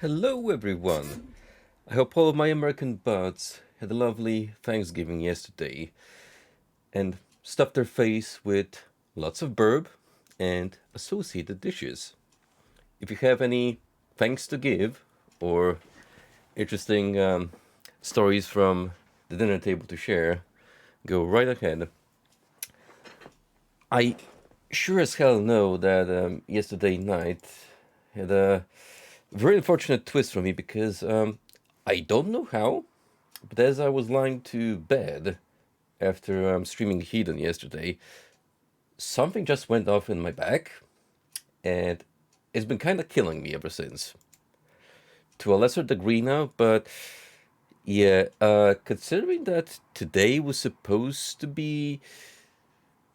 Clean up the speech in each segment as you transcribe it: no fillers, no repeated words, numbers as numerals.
Hello, everyone. I hope all of my American buds had a lovely Thanksgiving yesterday and stuffed their face with lots of burb and associated dishes. If you have any thanks to give or interesting stories from the dinner table to share, go right ahead. I sure as hell know that yesterday night had a very unfortunate twist for me because I don't know how, but as I was lying to bed after streaming Heathen yesterday, something just went off in my back, and it's been kind of killing me ever since. To a lesser degree now, but yeah, considering that today was supposed to be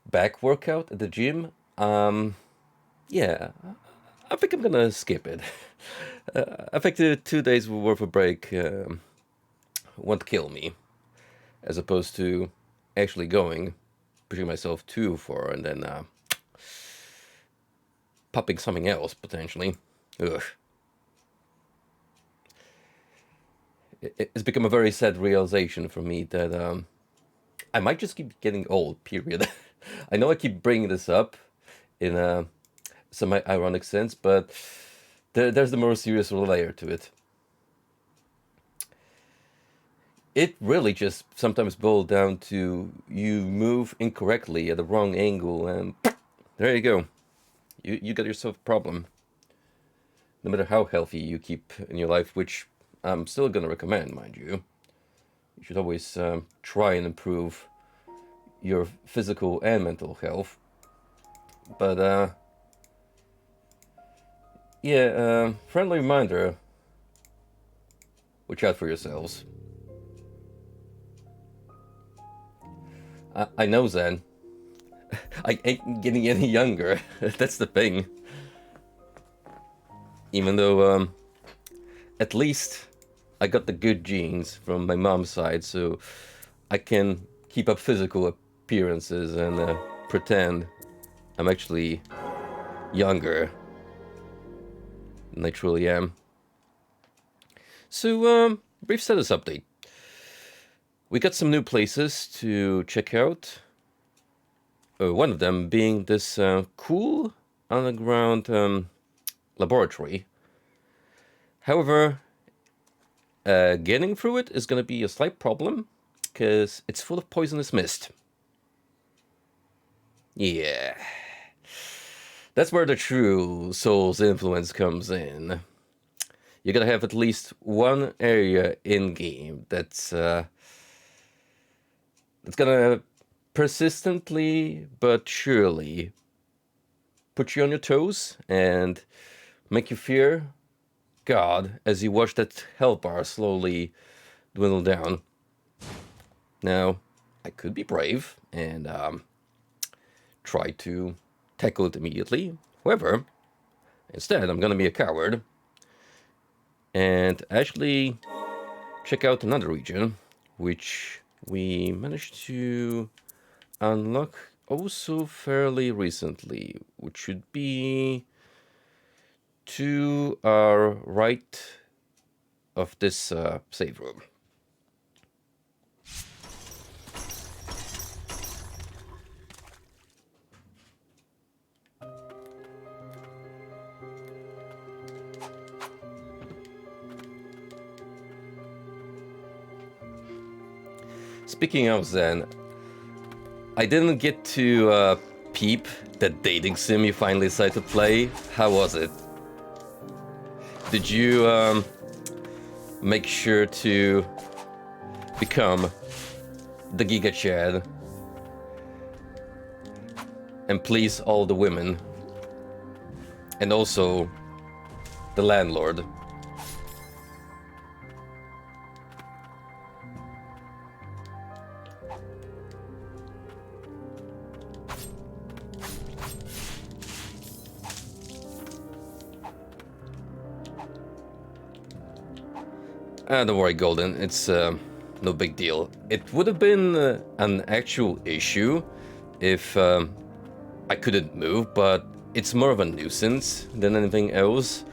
back workout at the gym, yeah, I think I'm gonna skip it. I think the 2 days worth of break won't kill me, as opposed to actually going, pushing myself too far, and then popping something else potentially. Ugh. It's become a very sad realization for me that I might just keep getting old. Period. I know I keep bringing this up in some ironic sense, but there's the more serious layer to it. It really just sometimes boils down to you move incorrectly at the wrong angle, and there you go. You got yourself a problem. No matter how healthy you keep in your life, which I'm still gonna recommend, mind you. You should always try and improve your physical and mental health. But yeah, friendly reminder: watch out for yourselves. I know, Zen. I ain't getting any younger. That's the thing. Even though, at least I got the good genes from my mom's side, so I can keep up physical appearances and pretend I'm actually younger than I truly am. So, brief status update. We got some new places to check out. One of them being this cool underground laboratory. However, getting through it is going to be a slight problem because it's full of poisonous mist. Yeah. That's where the true soul's influence comes in. You gotta have at least one area in game that's gonna persistently but surely put you on your toes and make you fear God as you watch that health bar slowly dwindle down. Now, I could be brave and try to tackle it immediately. However, instead, I'm gonna be a coward and actually check out another region, which we managed to unlock also fairly recently, which should be to our right of this save room. Speaking of Zen, I didn't get to peep that dating sim you finally decided to play. How was it? Did you make sure to become the Giga Chad and please all the women and also the landlord? Don't worry, Golden. It's no big deal. It would have been an actual issue if I couldn't move, but it's more of a nuisance than anything else.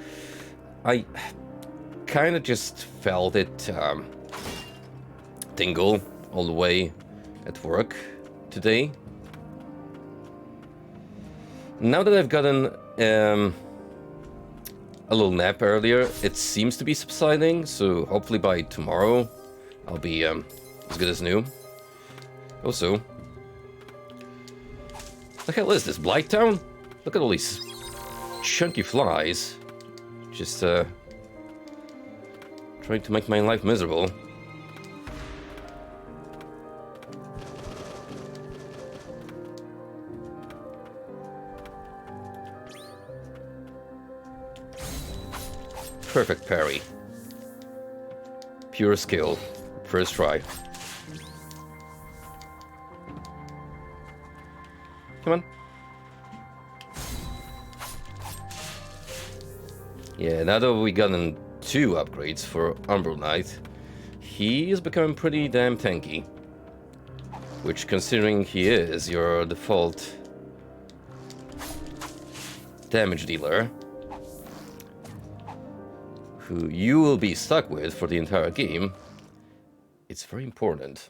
I kind of just felt it tingle all the way at work today. Now that I've gotten a little nap earlier, it seems to be subsiding, so hopefully by tomorrow I'll be as good as new. Also, the hell is this, Blighttown? Look at all these chunky flies. Just trying to make my life miserable. Perfect parry. Pure skill. First try. Come on. Yeah, now that we've gotten 2 upgrades for Umbral Knight, he is becoming pretty damn tanky. Which, considering he is your default damage dealer, who you will be stuck with for the entire game, it's very important.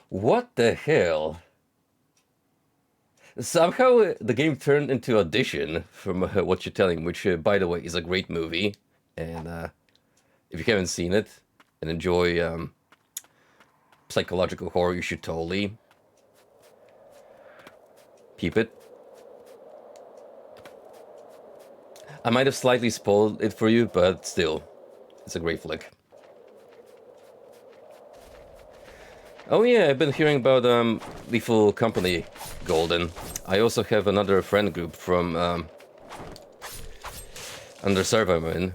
What the hell? Somehow the game turned into Audition, from what you're telling, which, by the way, is a great movie. And if you haven't seen it and enjoy psychological horror, you should totally keep it. I might have slightly spoiled it for you, but still, it's a great flick. Oh yeah, I've been hearing about Lethal Company Golden. I also have another friend group from under server I'm in,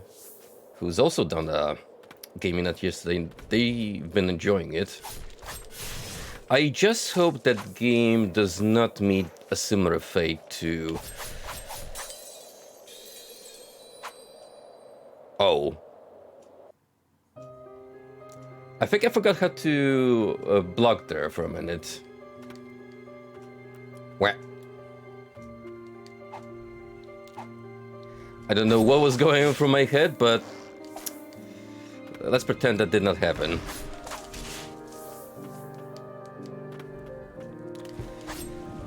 who's also done gaming that yesterday. They've been enjoying it. I just hope that game does not meet a similar fate to... Oh. I think I forgot how to block there for a minute. Wah. I don't know what was going on through my head, but let's pretend that did not happen.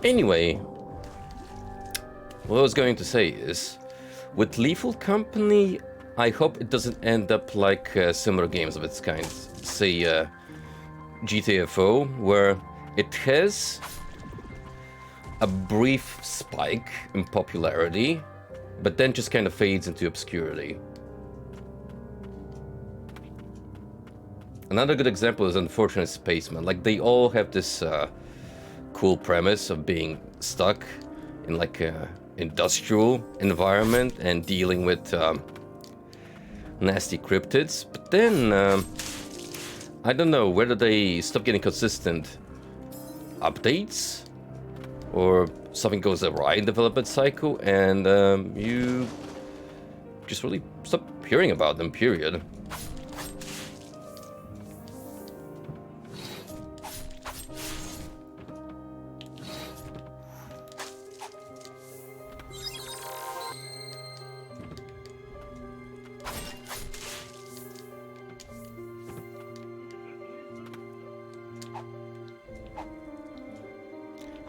Anyway, what I was going to say is, with Lethal Company, I hope it doesn't end up like similar games of its kind. Say GTA 4, where it has a brief spike in popularity, but then just kind of fades into obscurity. Another good example is Unfortunate Spaceman. Like, they all have this cool premise of being stuck in like a industrial environment and dealing with nasty cryptids, but then I don't know whether they stop getting consistent updates or something goes awry in development cycle and you just really stop hearing about them, period.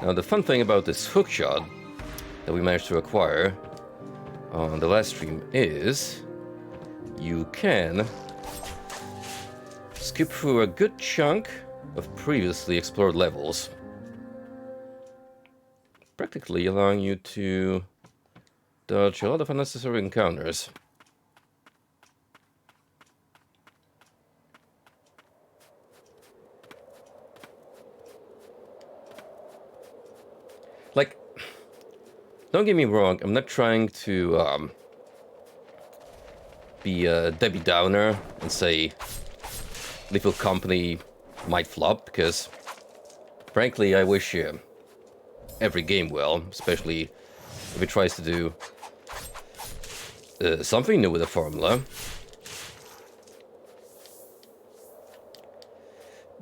Now, the fun thing about this hookshot that we managed to acquire on the last stream is you can skip through a good chunk of previously explored levels, practically allowing you to dodge a lot of unnecessary encounters. Like, don't get me wrong, I'm not trying to be a Debbie Downer and say Lethal Company might flop, because frankly I wish every game well, especially if it tries to do something new with the formula.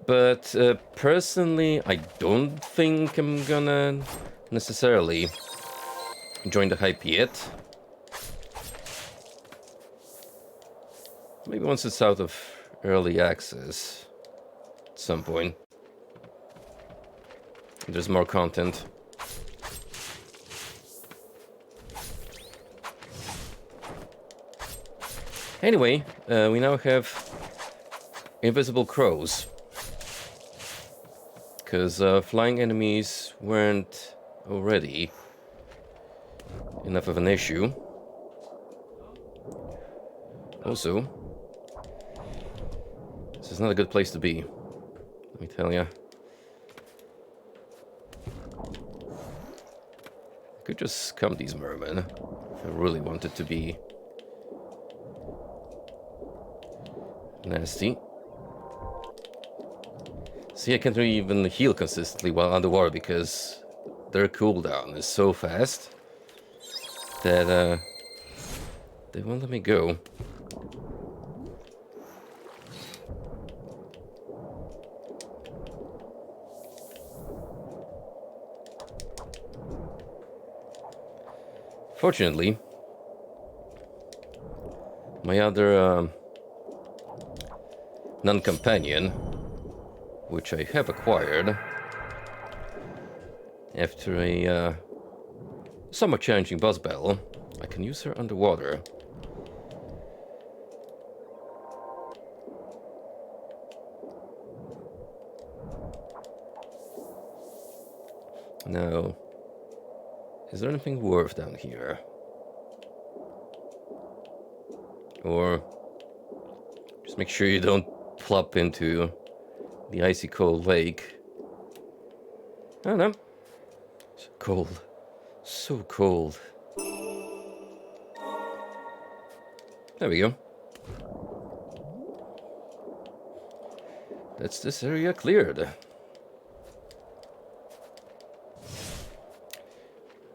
But personally, I don't think I'm gonna necessarily join the hype yet. Maybe once it's out of early access at some point. There's more content. Anyway, we now have invisible crows. Because flying enemies weren't already enough of an issue. Also, this is not a good place to be, let me tell ya. I could just scum these mermen if I really wanted to be nasty. See, I can't really even heal consistently while underwater because their cooldown is so fast that they won't let me go. Fortunately, my other non-companion, which I have acquired after a somewhat challenging boss battle, I can use her underwater. Now, is there anything worth down here? Or just make sure you don't plop into the icy cold lake. I don't know. It's cold. So cold. There we go. That's this area cleared.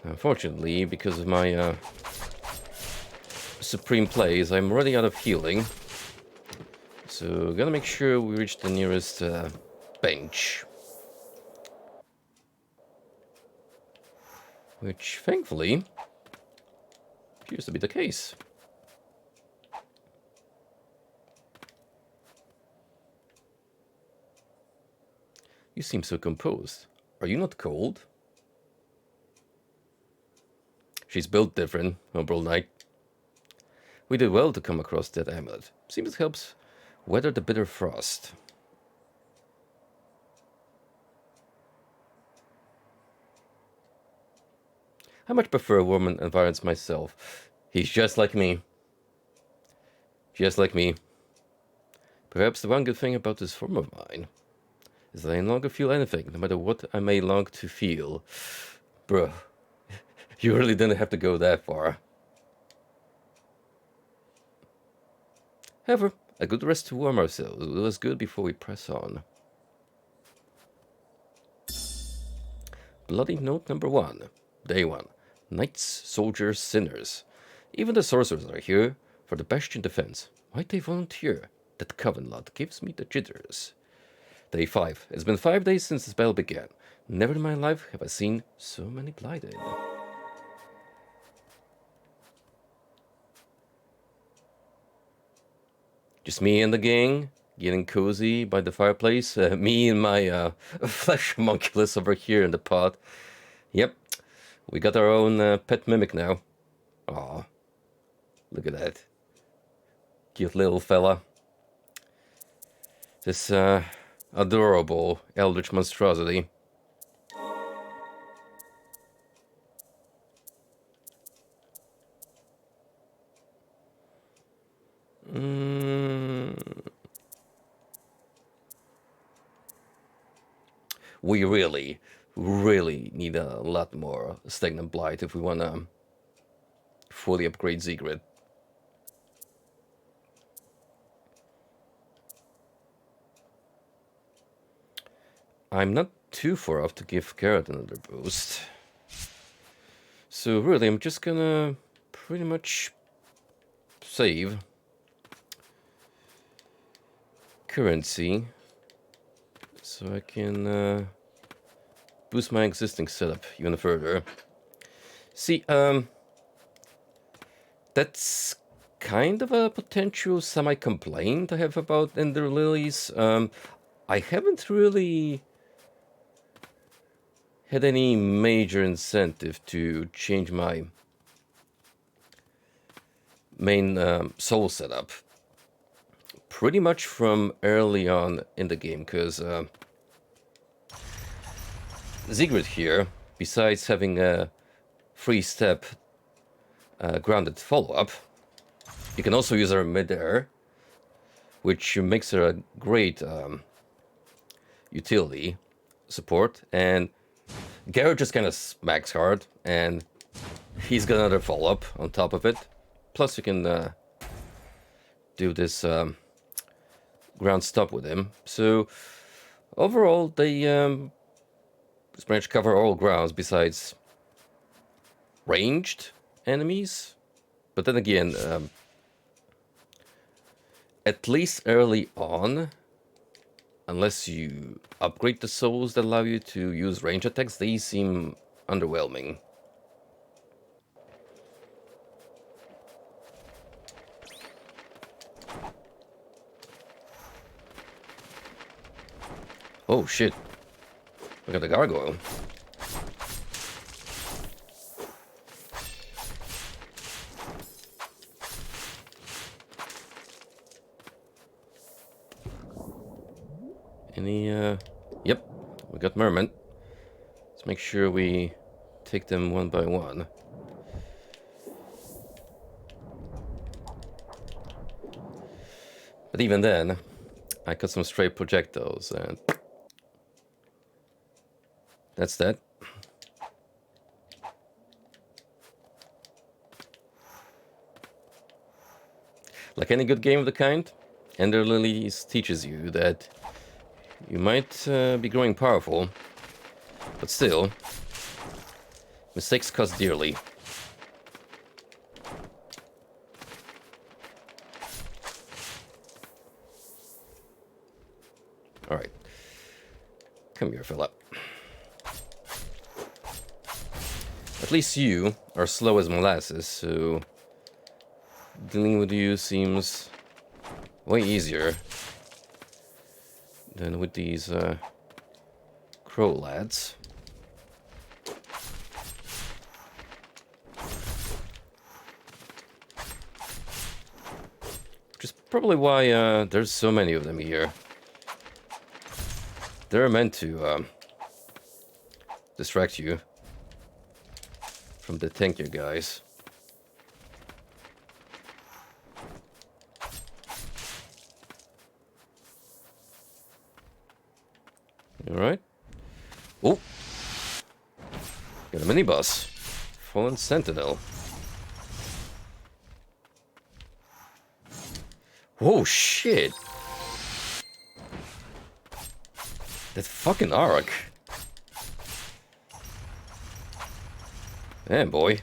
Unfortunately, because of my supreme plays, I'm running out of healing. So, gotta make sure we reach the nearest bench. Which, thankfully, appears to be the case. You seem so composed. Are you not cold? She's built different, Umbral Knight. We did well to come across that amulet. Seems it helps weather the bitter frost. I much prefer warm environments myself. He's just like me. Just like me. Perhaps the one good thing about this form of mine is that I no longer feel anything, no matter what I may long to feel. Bruh, you really didn't have to go that far. However, a good rest to warm ourselves was good before we press on. Bloody note number 1. Day 1. Knights, soldiers, sinners. Even the sorcerers are here for the Bastion defense. Why'd they volunteer? That coven lot gives me the jitters. Day 5. It's been 5 days since this battle began. Never in my life have I seen so many blighted. Just me and the gang, getting cozy by the fireplace. Me and my flesh homunculus over here in the pot. Yep, we got our own pet mimic now. Aw, look at that. Cute little fella. This adorable eldritch monstrosity. We really, really need a lot more stagnant blight if we want to fully upgrade Zegrid. I'm not too far off to give Garrett another boost. So really, I'm just gonna pretty much save currency so I can boost my existing setup even further. See, that's kind of a potential semi-complaint I have about Ender Lilies. I haven't really had any major incentive to change my main soul setup pretty much from early on in the game, because Sigrid here, besides having a free-step grounded follow-up, you can also use her mid-air, which makes her a great utility support, and Garrett just kind of smacks hard, and he's got another follow-up on top of it. Plus you can do this ground stop with him. So overall, they just managed to cover all grounds besides ranged enemies. But then again, at least early on, unless you upgrade the souls that allow you to use range attacks, they seem underwhelming. Oh shit. Look at the gargoyle. Any, Yep, we got mermen. Let's make sure we take them one by one. But even then, I got some stray projectiles, and that's that. Like any good game of the kind, Ender Lilies teaches you that you might be growing powerful, but still, mistakes cost dearly. Alright. Come here, fella. At least you are slow as molasses, so dealing with you seems way easier than with these crow lads. Which is probably why there's so many of them here. They're meant to distract you from the tankier guys. Alright. Oh! Got a mini-boss. Fallen Sentinel. Oh shit! That fucking arc. Damn, boy.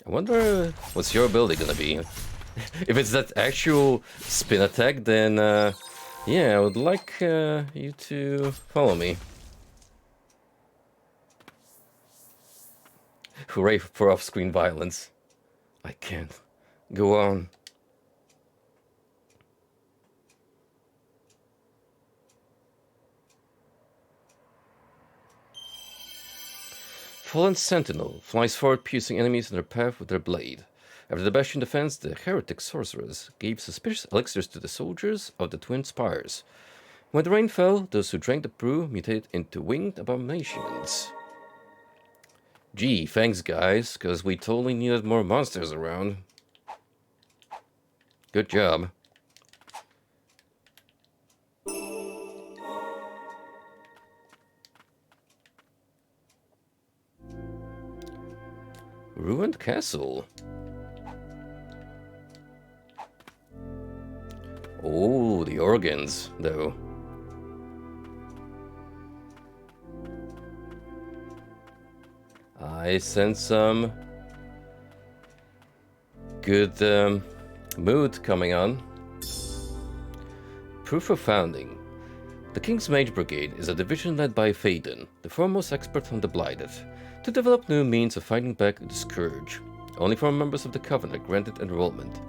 I wonder what's your ability gonna be. If it's that actual spin attack, then yeah, I would like you to follow me. Hooray for off-screen violence. I can't. Go on. Fallen Sentinel flies forward, piercing enemies in their path with their blade. After the Bastion defense, the heretic sorceress gave suspicious elixirs to the soldiers of the Twin Spires. When the rain fell, those who drank the brew mutated into winged abominations. Gee, thanks guys, because we totally needed more monsters around. Good job. Ruined castle. Oh, the organs, though. I sense some Good mood coming on. Proof of founding. The King's Mage Brigade is a division led by Phaedon, the foremost expert on the Blighted, to develop new means of fighting back the Scourge. Only for members of the Covenant granted enrollment.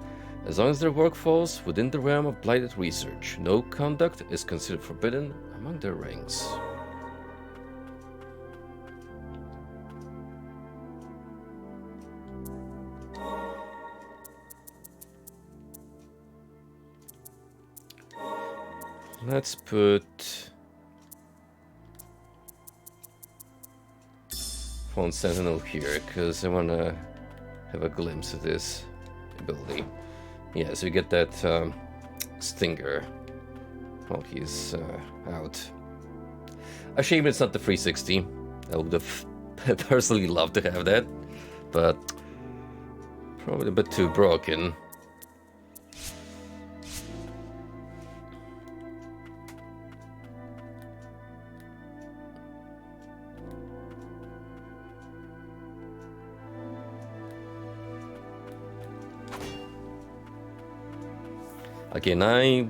As long as their work falls within the realm of Blighted research, no conduct is considered forbidden among their ranks. Let's put Phone Sentinel here, because I want to have a glimpse of this ability. Yeah, so you get that Stinger while he's out. A shame it's not the 360. I would have personally loved to have that, but probably a bit too broken. Again, I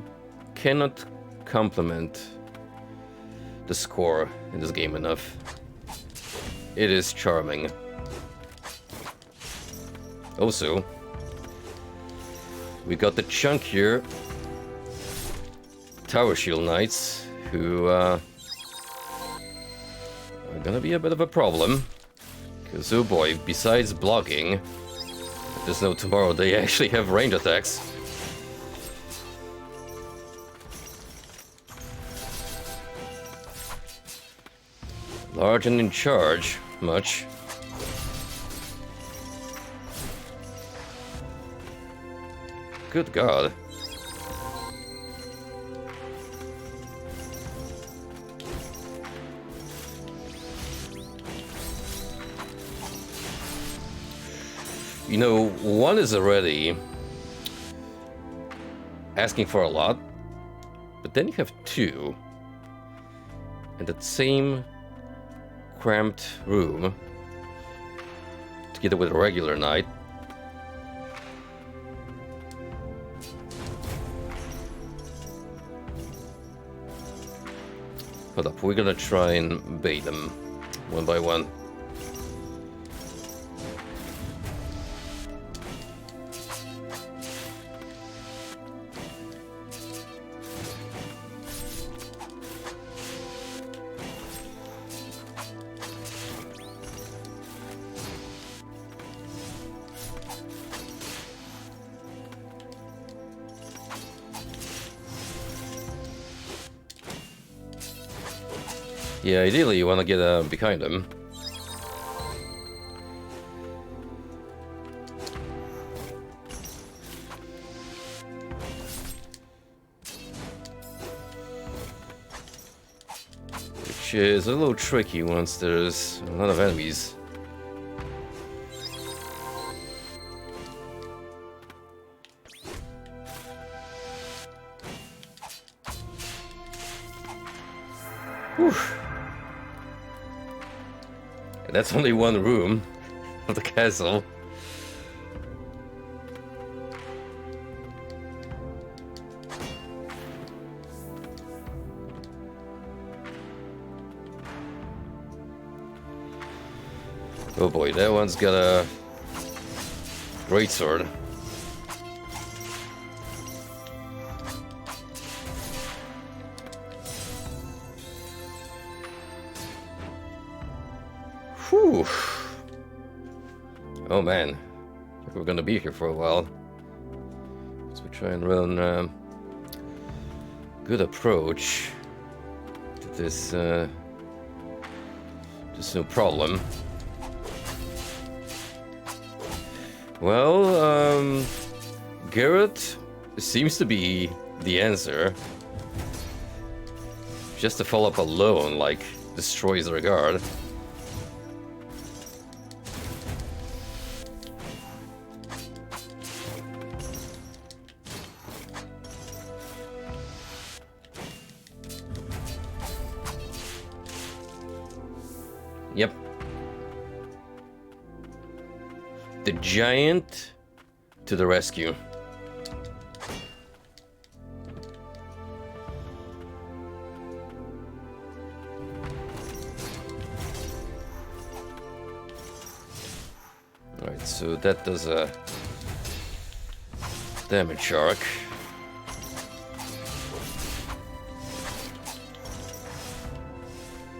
cannot compliment the score in this game enough. It is charming. Also, we got the chunkier Tower Shield Knights, who are gonna be a bit of a problem. Because, oh boy, besides blocking, there's no tomorrow, they actually have range attacks. Large and in charge, much. Good God. You know, one is already asking for a lot, but then you have two. And that same cramped room together with a regular knight. Hold up, we're gonna try and bait them one by one. Yeah, ideally you want to get behind him. Which is a little tricky once there's a lot of enemies. Whew. That's only one room of the castle. Oh boy, that one's got a greatsword. Whew. Oh man, we're gonna be here for a while. So we try and run good approach to this. Just no problem. Well, Garrett seems to be the answer. Just to follow up alone, like, destroys their guard. Yep. The giant to the rescue. Alright, so that does a damage arc.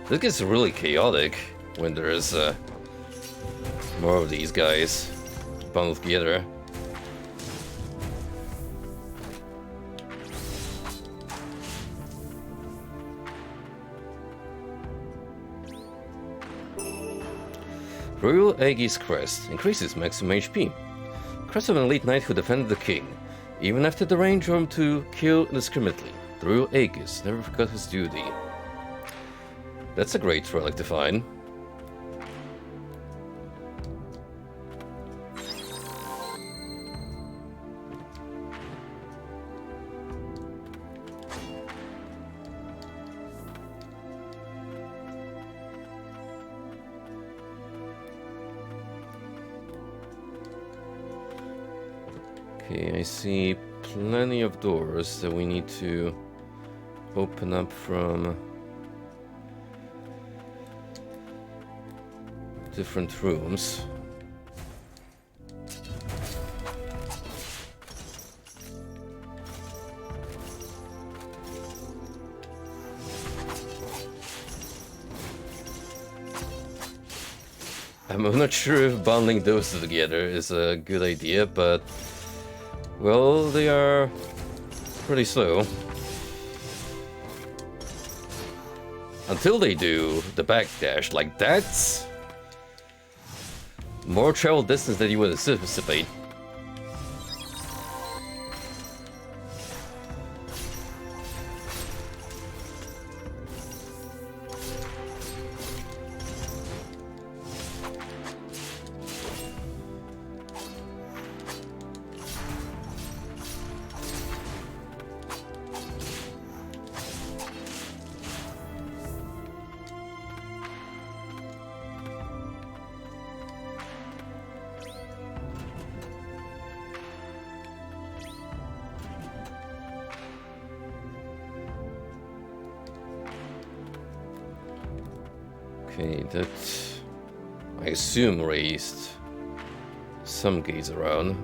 This gets really chaotic when there's more of these guys bundled together. Royal Aegis Crest increases maximum HP. Crest of an elite knight who defended the king, even after the range room to kill indiscriminately. The Royal Aegis never forgot his duty. That's a great relic to find. Okay, I see plenty of doors that we need to open up from different rooms. I'm not sure if bundling those together is a good idea, but well, they are pretty slow. Until they do the backdash, like that's more travel distance than you would anticipate. Okay, that I assume raised some gates around.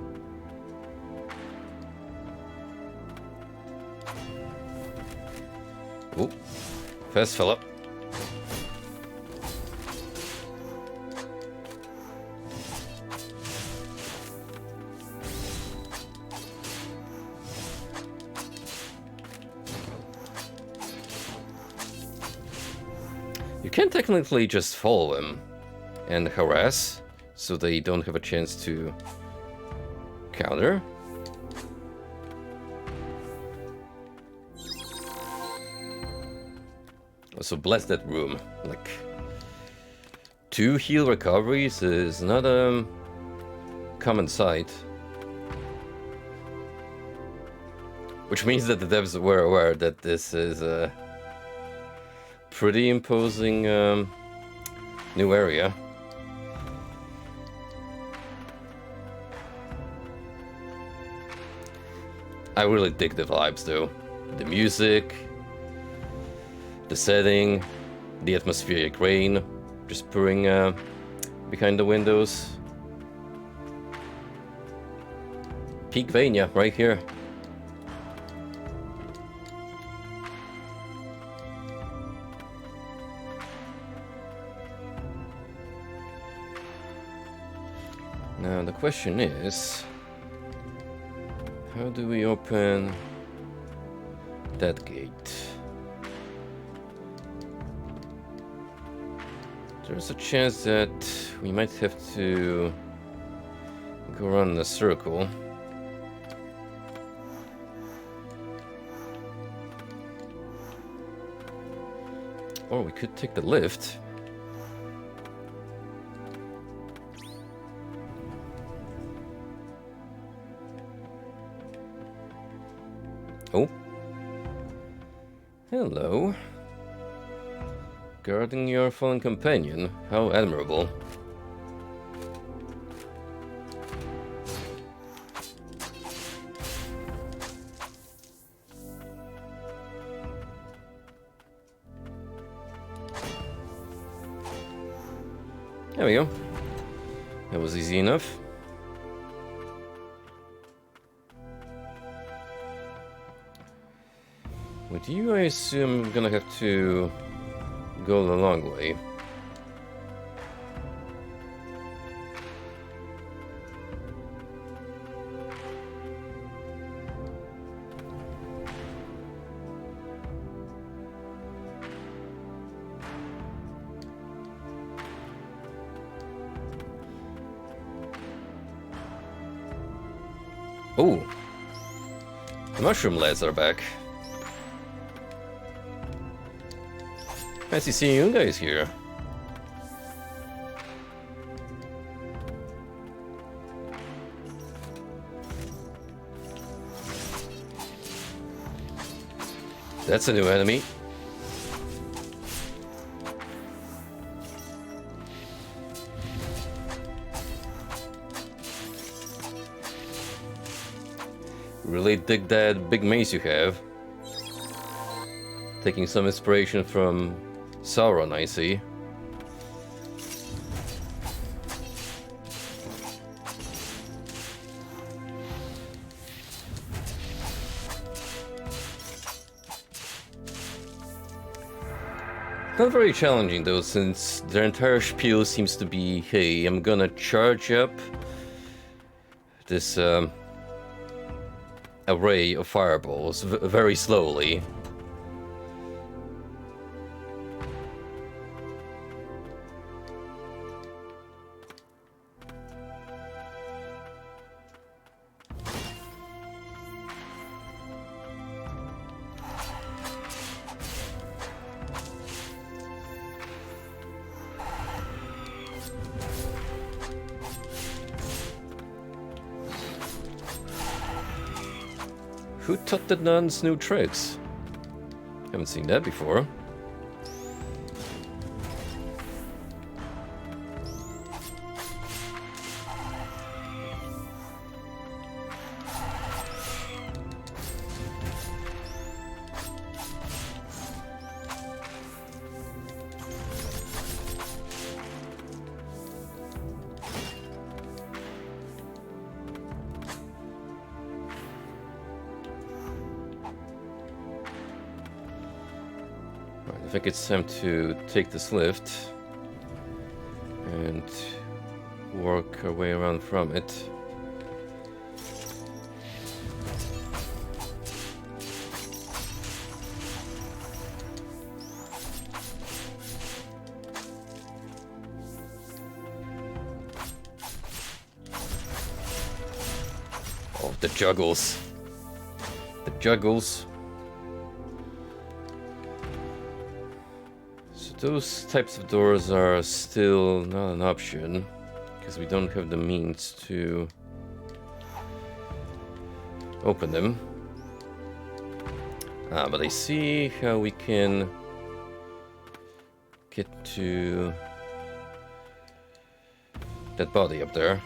Oh, fast fell up. You can technically just follow them and harass, so they don't have a chance to counter. Also, bless that room. Like, 2 heal recoveries is not a common sight. Which means that the devs were aware that this is a pretty imposing new area. I really dig the vibes though. The music, the setting, the atmospheric rain just pouring behind the windows. Peak Vania right here. Now the question is, how do we open that gate? There's a chance that we might have to go around in a circle. Or we could take the lift. Oh. Hello. Guarding your fallen companion. How admirable. There we go. That was easy enough. With you, I assume I'm gonna have to go the long way. Oh, the mushroom lads are back. Nice to see you guys here. That's a new enemy. Really dig that big mace you have. Taking some inspiration from Sauron, I see. Not very challenging though, since their entire spiel seems to be, hey, I'm gonna charge up this array of fireballs very slowly. Who taught the nuns new tricks? Haven't seen that before. I think it's time to take this lift and work our way around from it. Oh, the juggles. The juggles. Those types of doors are still not an option, because we don't have the means to open them. But I see how we can get to that body up there.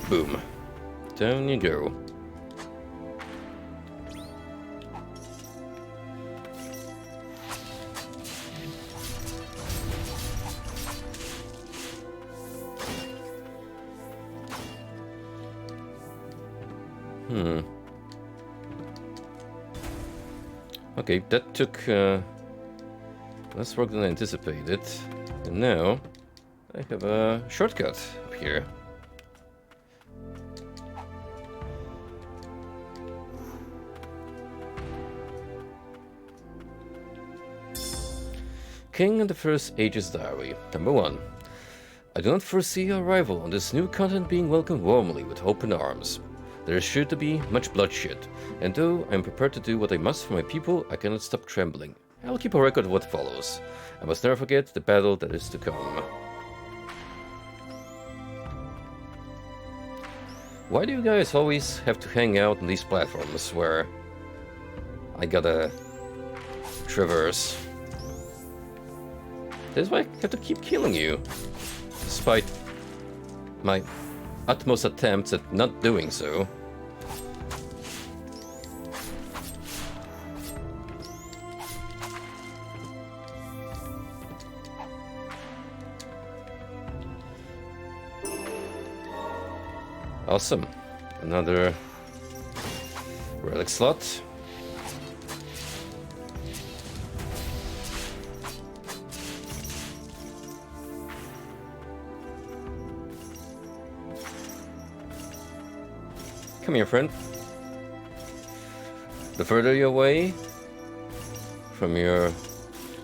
Boom. Down you go. Okay, that took less work than I anticipated. And now I have a shortcut up here. King of the First Ages Diary. Number 1. I do not foresee your arrival on this new continent being welcomed warmly with open arms. There is sure to be much bloodshed, and though I am prepared to do what I must for my people, I cannot stop trembling. I will keep a record of what follows. I must never forget the battle that is to come. Why do you guys always have to hang out on these platforms where I gotta traverse? That's why I have to keep killing you, despite my utmost attempts at not doing so. Awesome. Another relic slot. Come here, friend. The further you're away from your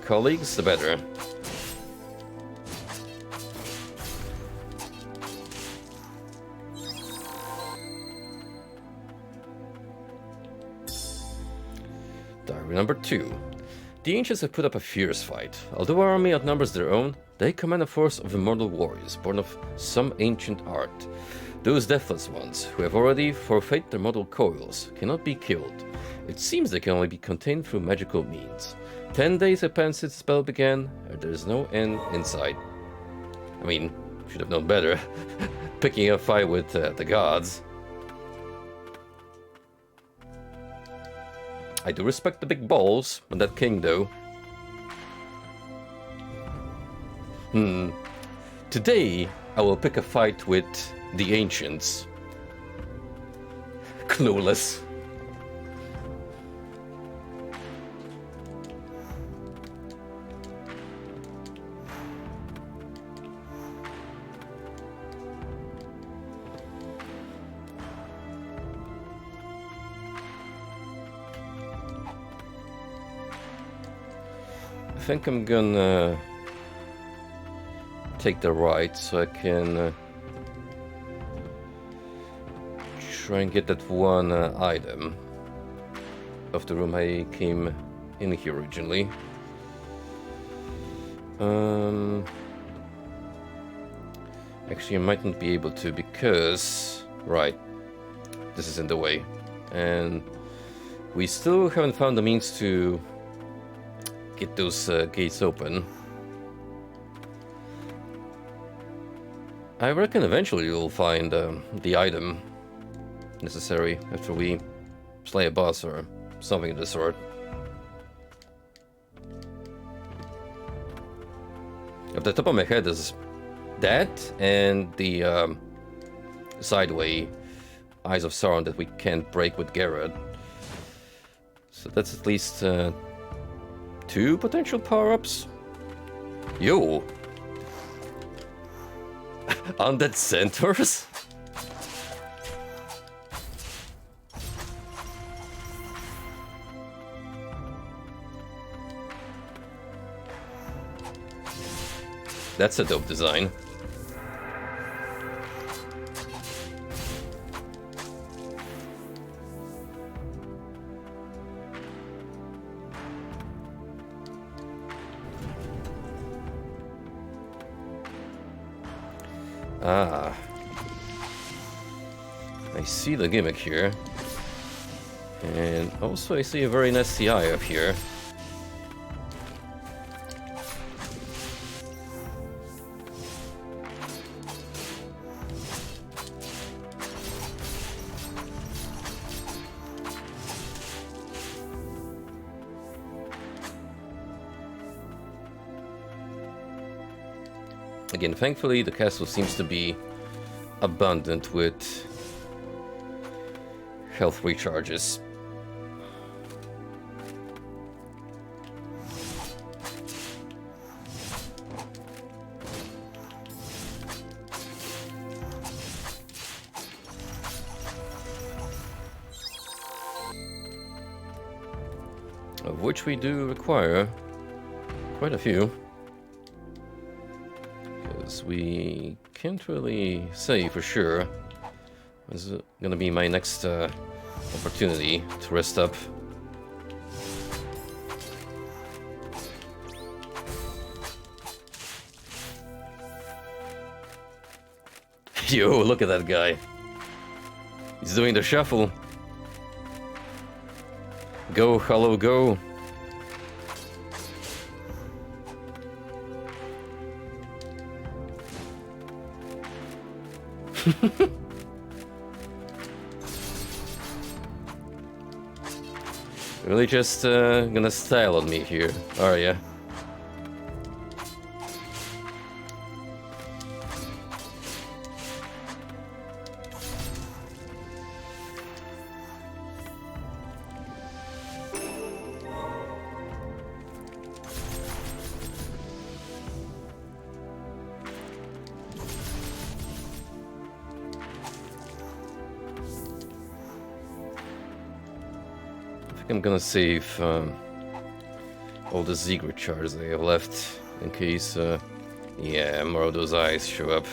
colleagues, the better. Diary number 2. The ancients have put up a fierce fight. Although our army outnumbers their own, they command a force of immortal warriors, born of some ancient art. Those deathless ones, who have already forfeit their mortal coils, cannot be killed. It seems they can only be contained through magical means. 10 days have passed since the spell began, and there is no end in sight. I mean, should have known better. Picking a fight with the gods. I do respect the big balls on that king, though. Today, I will pick a fight with the ancients. Clueless. I think I'm gonna take the right so I can try and get that one item of the room I came in here originally. Actually, I might not be able to because... Right. This is in the way. And we still haven't found the means to get those gates open. I reckon eventually we'll find the item necessary after we slay a boss or something of the sort. Off the top of my head is that and the sideway Eyes of Sauron that we can't break with Garrett. So that's at least 2 potential power-ups. Yo! Undead centaurs? That's a dope design. Ah. I see the gimmick here. And also I see a very nice CI up here. Again, thankfully, the castle seems to be abundant with health recharges. Of which we do require quite a few. we can't really say for sure. This is gonna be my next opportunity to rest up. Yo, look at that guy. He's doing the shuffle. Go, hello, go. Really just gonna style on me here, are ya? I'm gonna save all the secret shards I have left in case, yeah, more of those eyes show up.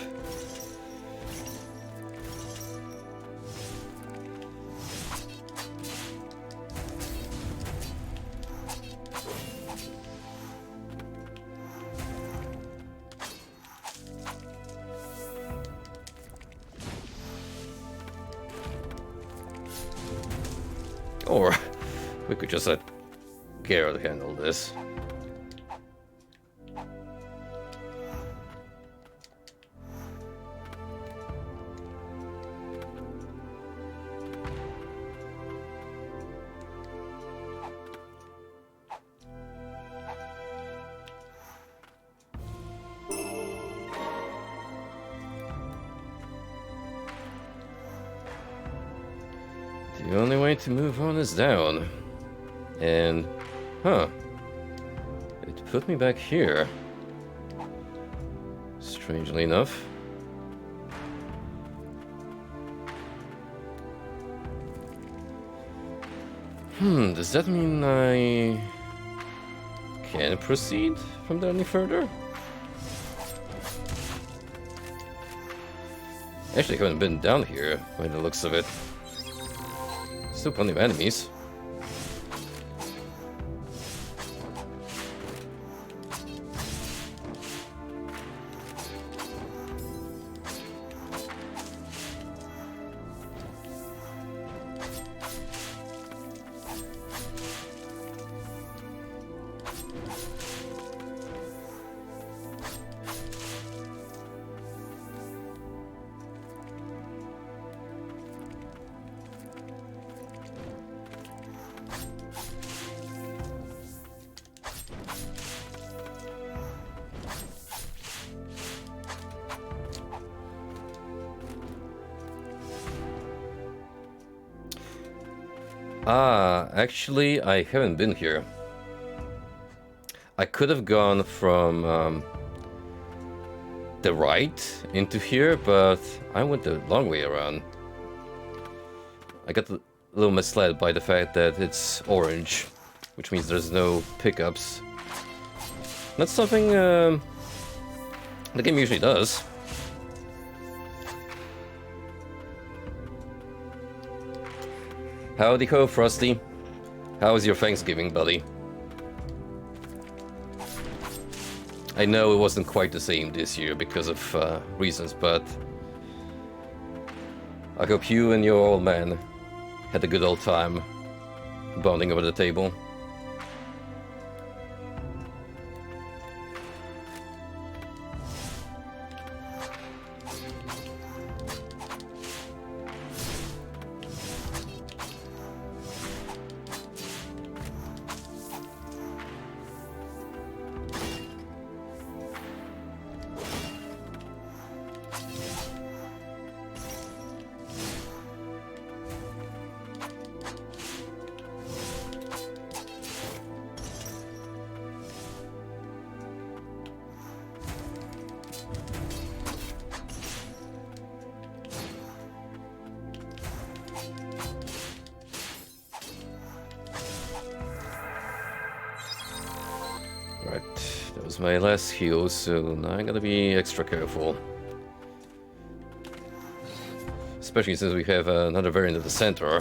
Or we could just let Garrett handle this. The only way to move on is down. And, huh, it put me back here. Strangely enough. Does that mean I can proceed from there any further? Actually, I haven't been down here by the looks of it. Still plenty of enemies. Actually, I haven't been here. I could have gone from the right into here, but I went the long way around. I got a little misled by the fact that it's orange, which means there's no pickups. That's something the game usually does. Howdy ho, Frosty. How was your Thanksgiving, buddy? I know it wasn't quite the same this year because of reasons, but I hope you and your old man had a good old time bonding over the table. Right. That was my last heal, so now I gotta be extra careful. Especially since we have another variant at the center.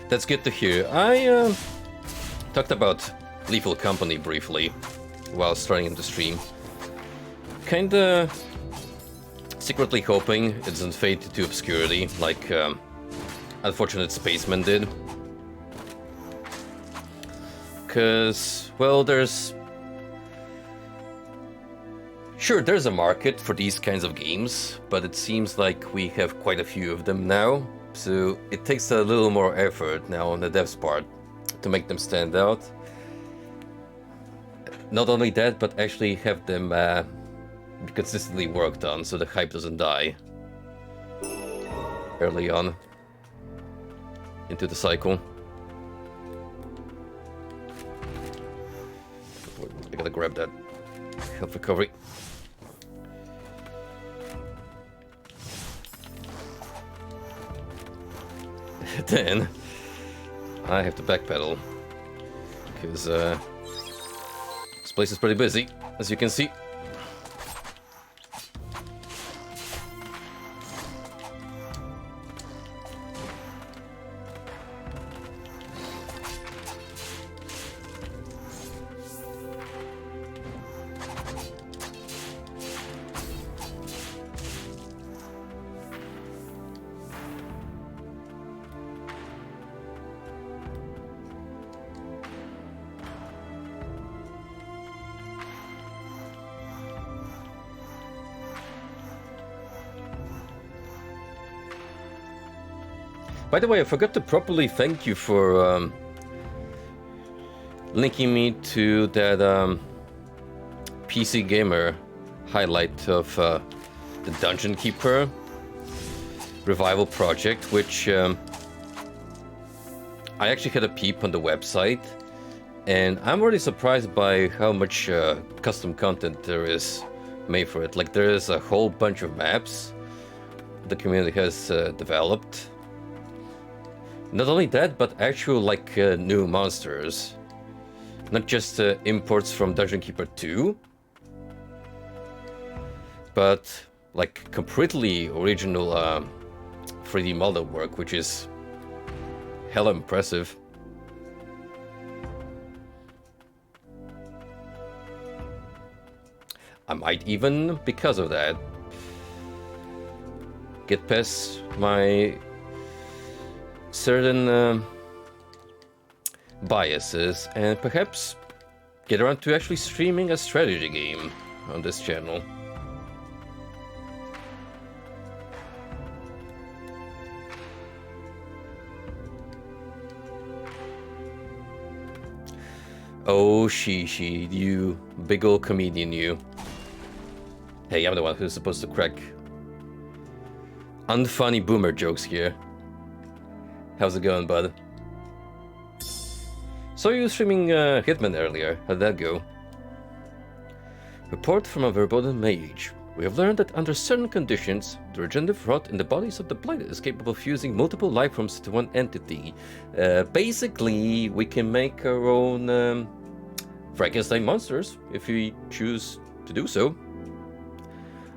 That's good to hear. I talked about Lethal Company briefly while starting the stream. Kinda secretly hoping it doesn't fade to obscurity like Unfortunate Spaceman did. Cause, well, there's a market for these kinds of games, but it seems like we have quite a few of them now. So it takes a little more effort now on the dev's part to make them stand out. Not only that, but actually have them be consistently worked on so the hype doesn't die early on into the cycle. I gotta grab that health recovery. Then I have to backpedal because this place is pretty busy, as you can see. By the way, I forgot to properly thank you for linking me to that PC Gamer highlight of the Dungeon Keeper revival project, which I actually had a peep on the website, and I'm really surprised by how much custom content there is made for it. Like, there is a whole bunch of maps the community has developed. Not only that, but actual like new monsters. Not just imports from Dungeon Keeper 2, but like completely original 3D model work, which is hella impressive. I might even, because of that, get past my certain biases and perhaps get around to actually streaming a strategy game on this channel. Oh, Shishi, you big old comedian, you. Hey, I'm the one who's supposed to crack unfunny boomer jokes here. How's it going, bud? Saw you streaming Hitman earlier. How'd that go? Report from a verboten mage. We have learned that under certain conditions, the regenerative rot in the bodies of the blighted is capable of fusing multiple life forms to one entity. Basically, we can make our own Frankenstein monsters if we choose to do so.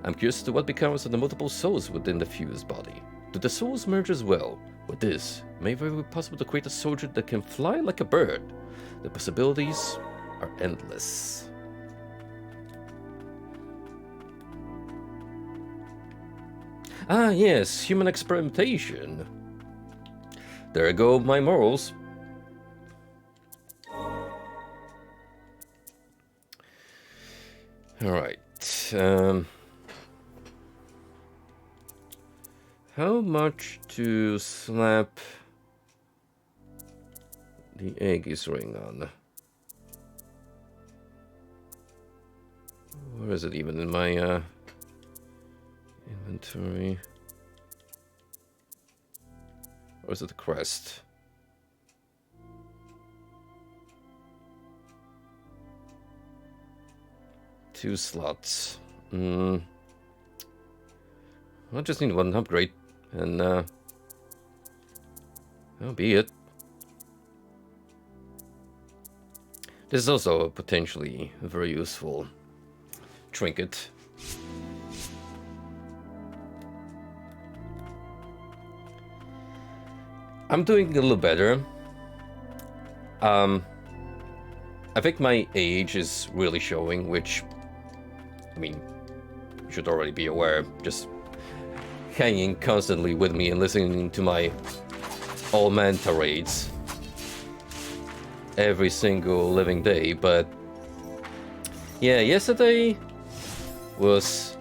I'm curious as to what becomes of the multiple souls within the fused body. Do the souls merge as well? With this, it may very well be possible to create a soldier that can fly like a bird. The possibilities are endless. Ah, yes, human experimentation. There go my morals. All right. How much to slap the egg is ring on? Where is it even in my inventory? Or is it the crest? Two slots. I just need one upgrade, and that'll be it. This is also a potentially very useful trinket. I'm doing a little better. I think my age is really showing, which, I mean, you should already be aware. Just hanging constantly with me and listening to my all-man tirades every single living day. But yeah, yesterday was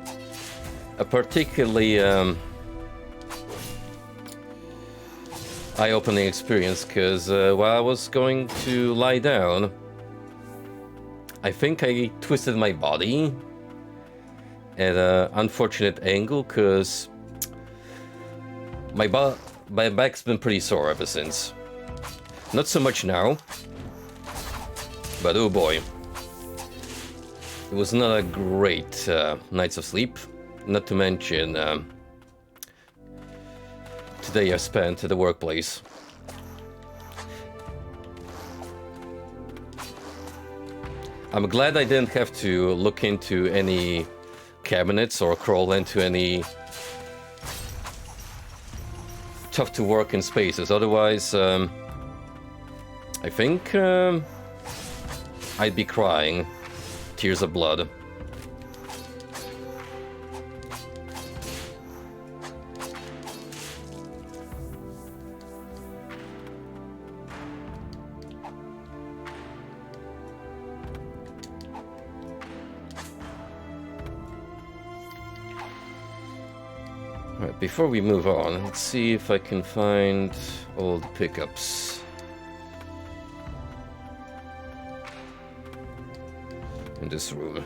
a particularly eye-opening experience, because while I was going to lie down, I think I twisted my body at an unfortunate angle, because my back's been pretty sore ever since. Not so much now, but oh boy. It was not a great nights of sleep, not to mention today I spent at the workplace. I'm glad I didn't have to look into any cabinets or crawl into any tough to work in spaces. Otherwise, I think I'd be crying tears of blood. Alright, before we move on, let's see if I can find all the pickups in this room.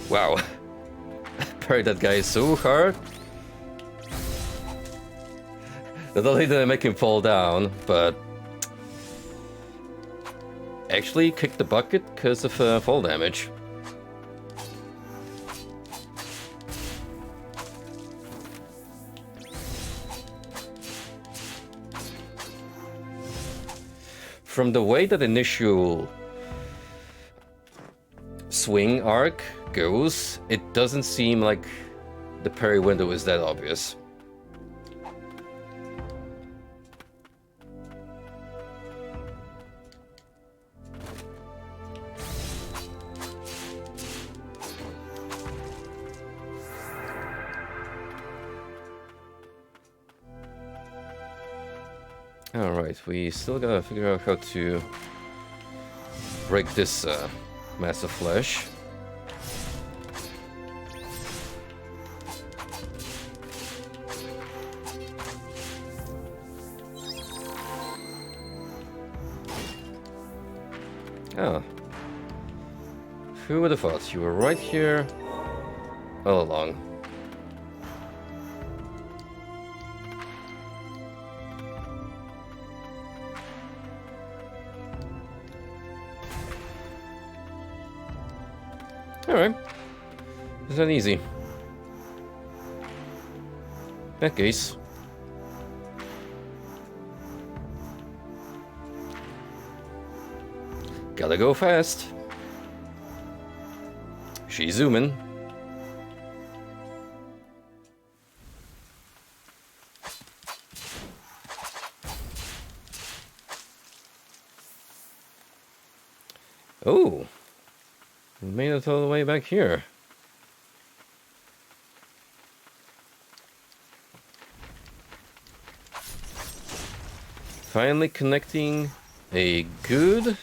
Wow, I parried that guy so hard. Not only did I make him fall down, but actually kicked the bucket because of fall damage. From the way that initial swing arc goes, it doesn't seem like the parry window is that obvious. Alright, we still gotta figure out how to break this mass of flesh. Ah. Who would have thought? You were right here all along. Alright. It's not easy. That case. Gotta go fast. She's zooming. Oh. We made it all the way back here. finally connecting a good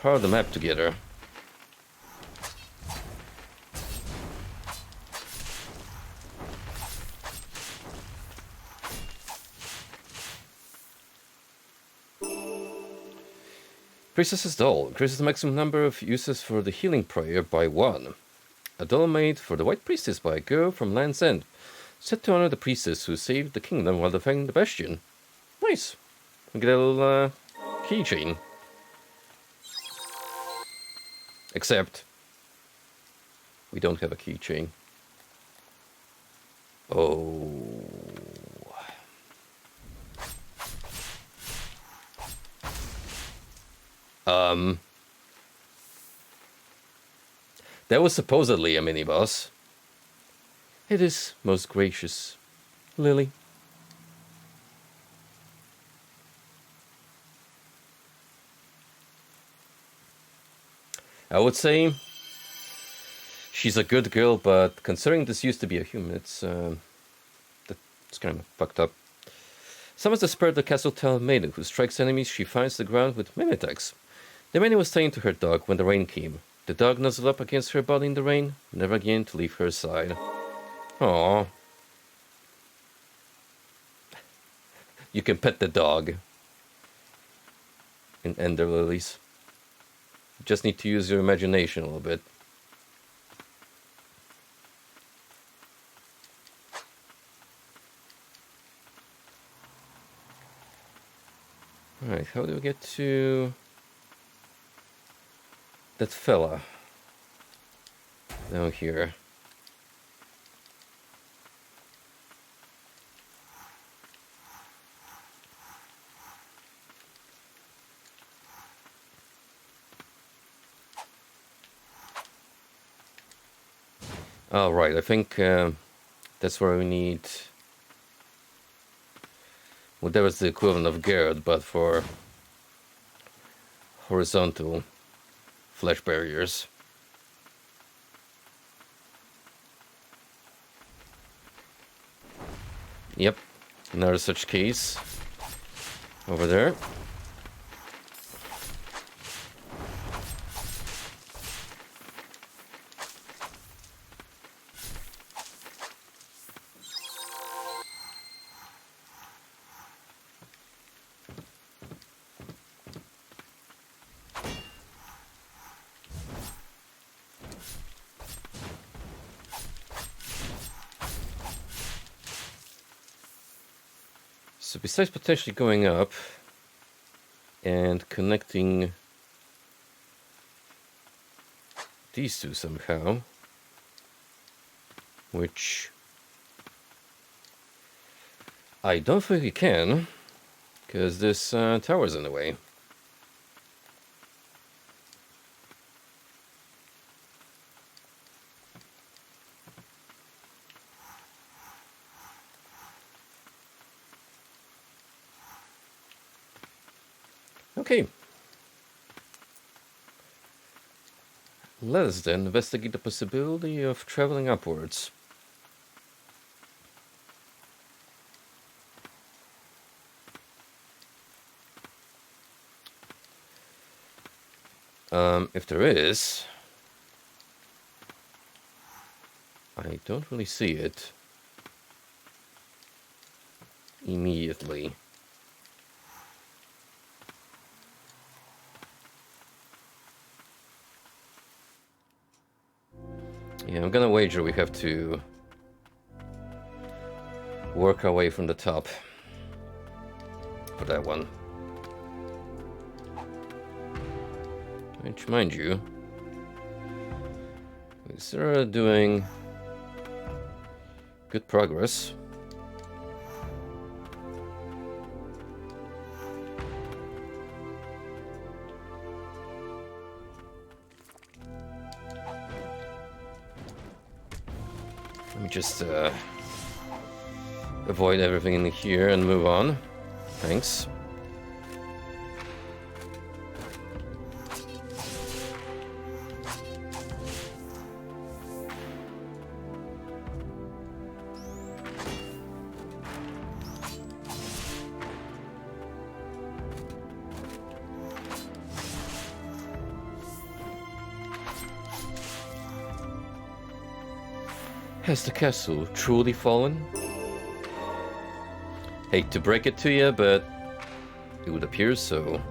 part of the map together. Priestess's Doll increases the maximum number of uses for the healing prayer by 1. A doll made for the White Priestess by a girl from Land's End, set to honor the priestess who saved the kingdom while defending the bastion. Nice. We get a little keychain. Except we don't have a keychain. Oh. That was supposedly a mini-boss. It is, most gracious Lily. I would say she's a good girl, but considering this used to be a human, it's kind of fucked up. Summons the spirit of the Castle-Tail Maiden, who strikes enemies she finds the ground with many attacks. The maiden was taken to her dog when the rain came. The dog nuzzled up against her body in the rain, never again to leave her side. Aww. You can pet the dog in Ender Lilies. You just need to use your imagination a little bit. Alright, how do we get to that fella down here? Oh, right, I think that's where we need... Well, that was the equivalent of Garrett, but for horizontal flesh barriers. Yep, another such case over there. So besides potentially going up and connecting these two somehow, which I don't think we can, because this tower's in the way. Okay. Let us then investigate the possibility of traveling upwards. If there is, I don't really see it immediately. Yeah, I'm gonna wager we have to work our way from the top for that one. Which, mind you, we started doing good progress. Let me just avoid everything in here and move on. Thanks. Has the castle truly fallen? Hate to break it to you, but it would appear so.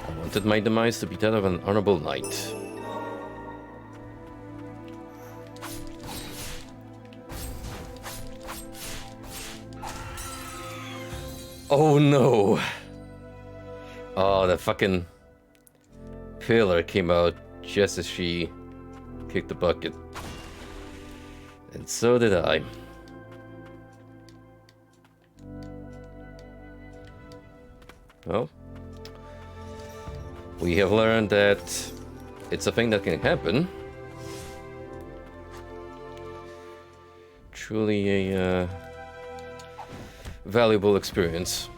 I wanted my demise to be that of an honorable knight. Oh no! Oh, the fucking pillar came out just as she kicked the bucket. And so did I. Well, we have learned that it's a thing that can happen. Truly a valuable experience.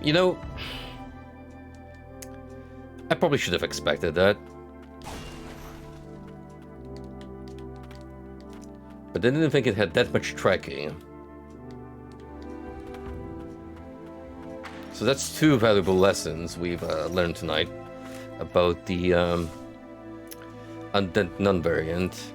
You know, I probably should have expected that. But I didn't think it had that much tracking. So that's two valuable lessons we've learned tonight about the Undead Nun variant.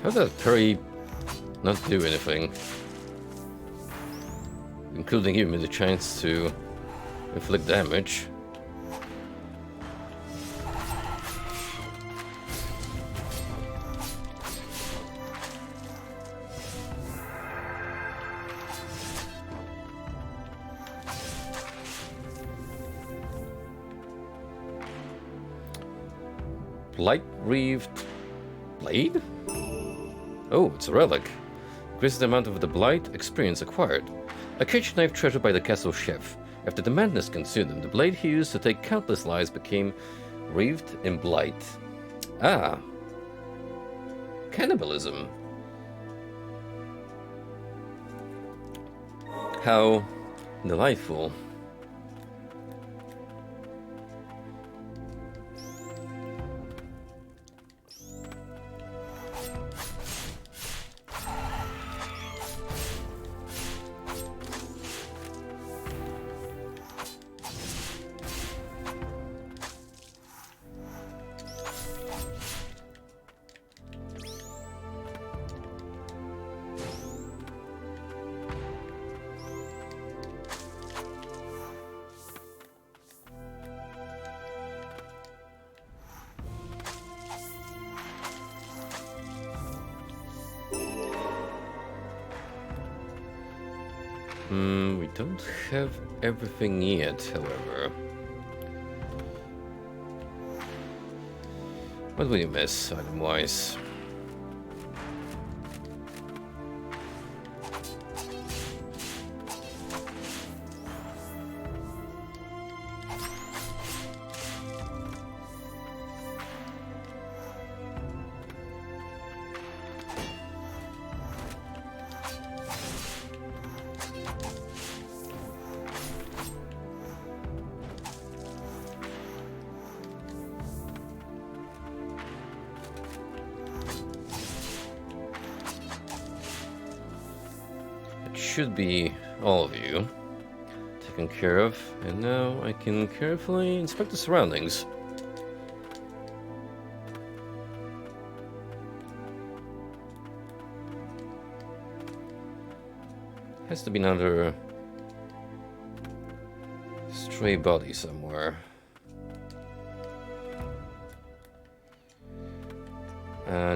How does that parry not do anything? Including giving me the chance to inflict damage. Blight-wreathed blade? Oh, it's a relic. Increases the amount of the blight experience acquired. A kitchen knife treasured by the castle chef. After the madness consumed him, the blade he used to take countless lives became wreathed in blight. Ah. Cannibalism. How delightful. We don't have everything yet, however. What will you miss, item-wise? should be all of you taken care of, and now I can carefully inspect the surroundings. Has to be another stray body somewhere.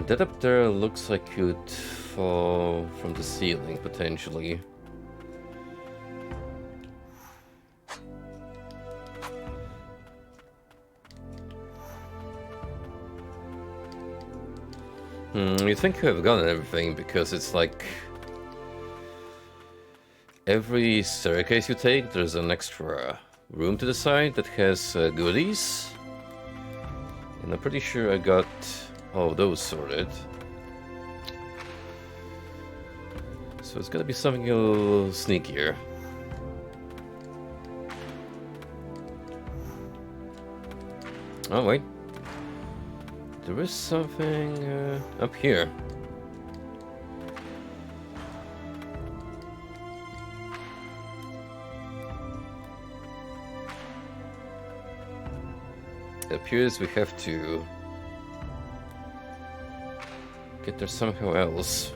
That up there looks like it could fall from the ceiling, potentially. You think you have gotten everything, because it's like every staircase you take, there's an extra room to the side that has goodies. And I'm pretty sure I got all of those sorted. So it's gotta be something a little sneakier. Oh wait. There is something up here. It appears we have to get there somehow else.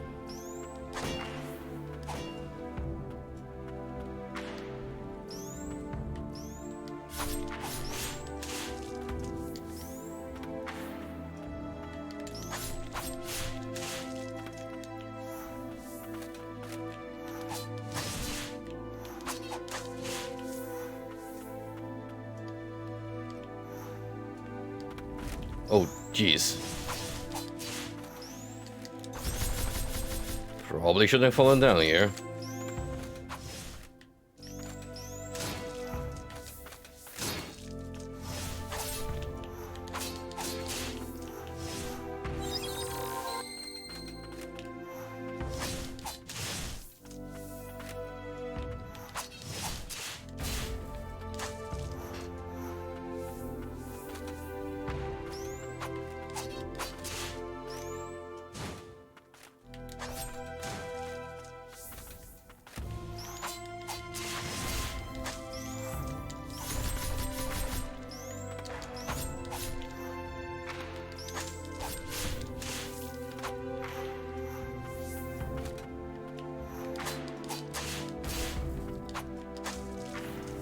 Oh, jeez. Probably shouldn't have fallen down here.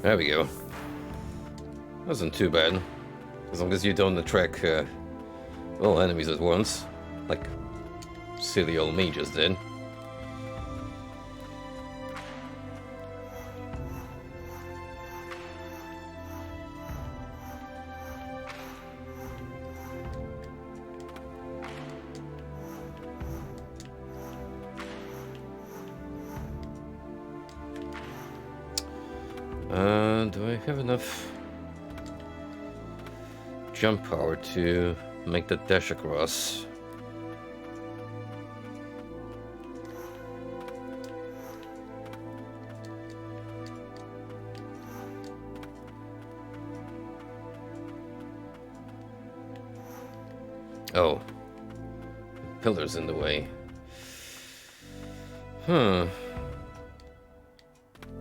There we go. Wasn't too bad. As long as you don't attract all enemies at once. Like silly old me just did. Do I have enough jump power to make that dash across? Oh, pillars in the way. Huh.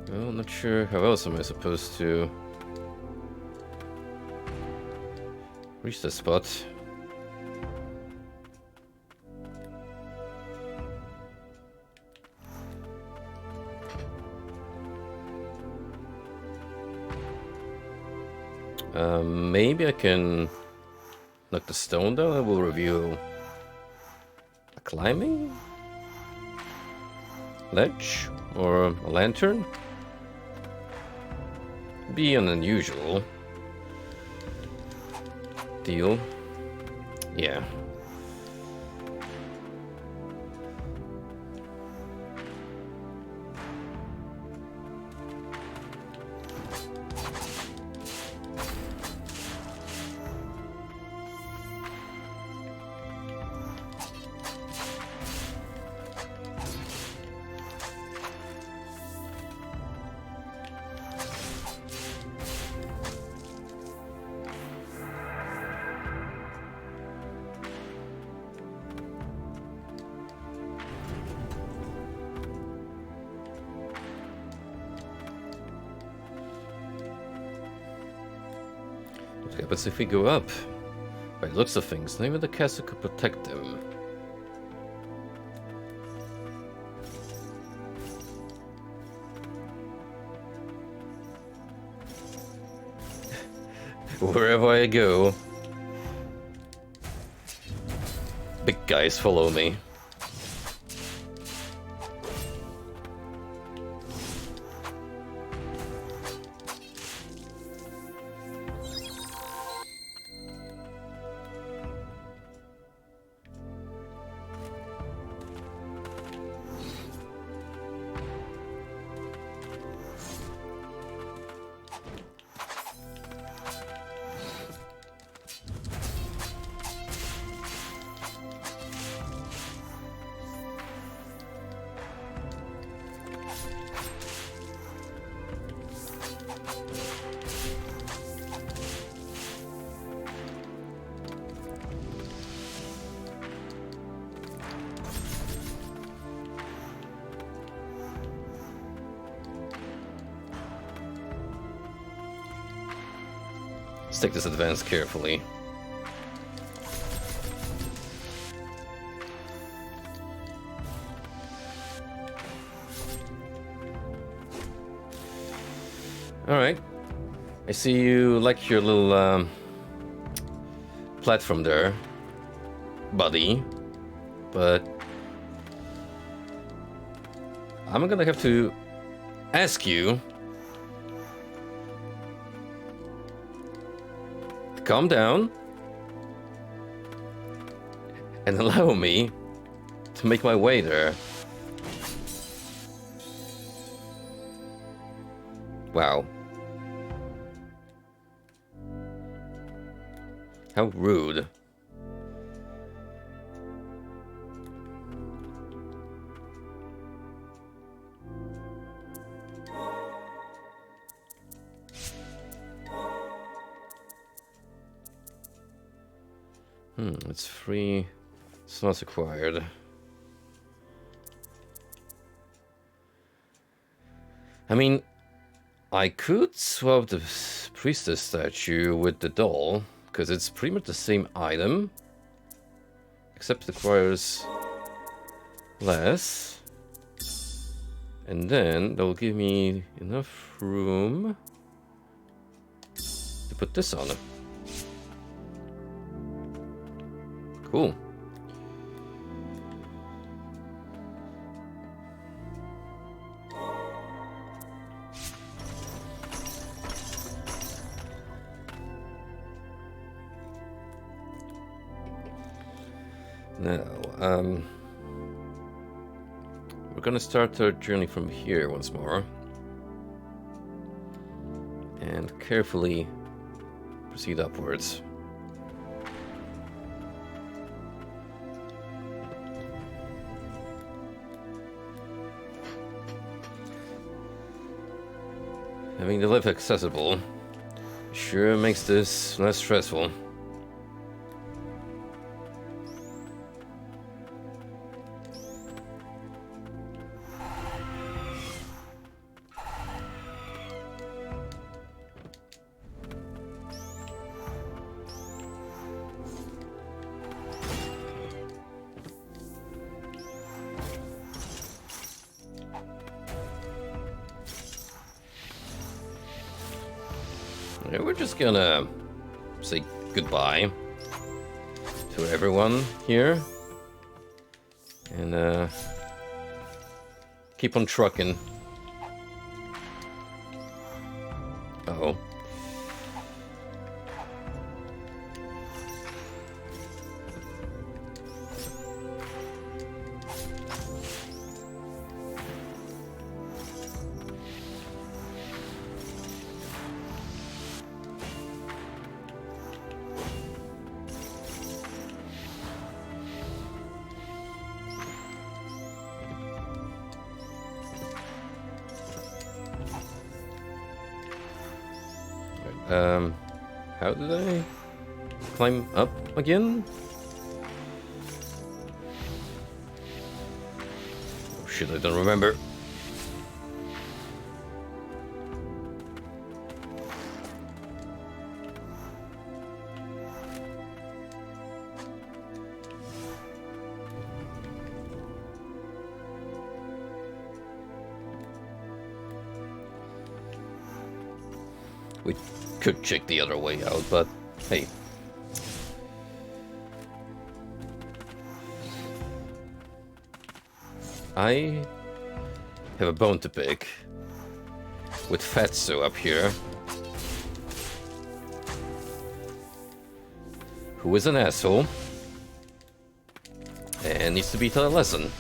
Well, I'm not sure how else am I supposed to reach the spot. Maybe I can knock the stone down and we'll reveal a climbing ledge or a lantern. Be an unusual deal. Yeah. What happens if we go up? By the looks of things, not even the castle could protect them. Wherever I go, big guys follow me. Let's take this advance carefully. Alright. I see you like your little platform there, buddy. But I'm gonna have to ask you to calm down and allow me to make my way there. Wow. How rude. It's free. It's not acquired. I mean, I could swap the priestess statue with the doll, because it's pretty much the same item, except it requires less. And then that will give me enough room to put this on it. Cool. Now, we're gonna start our journey from here once more. And carefully proceed upwards. Having the lift accessible sure makes this less stressful. Yeah, we're just gonna say goodbye to everyone here and keep on trucking. Uh-oh. How did I climb up again? Oh shit, I don't remember. We could check the other way out, but hey. I have a bone to pick with Fatso up here, who is an asshole and needs to be taught a lesson.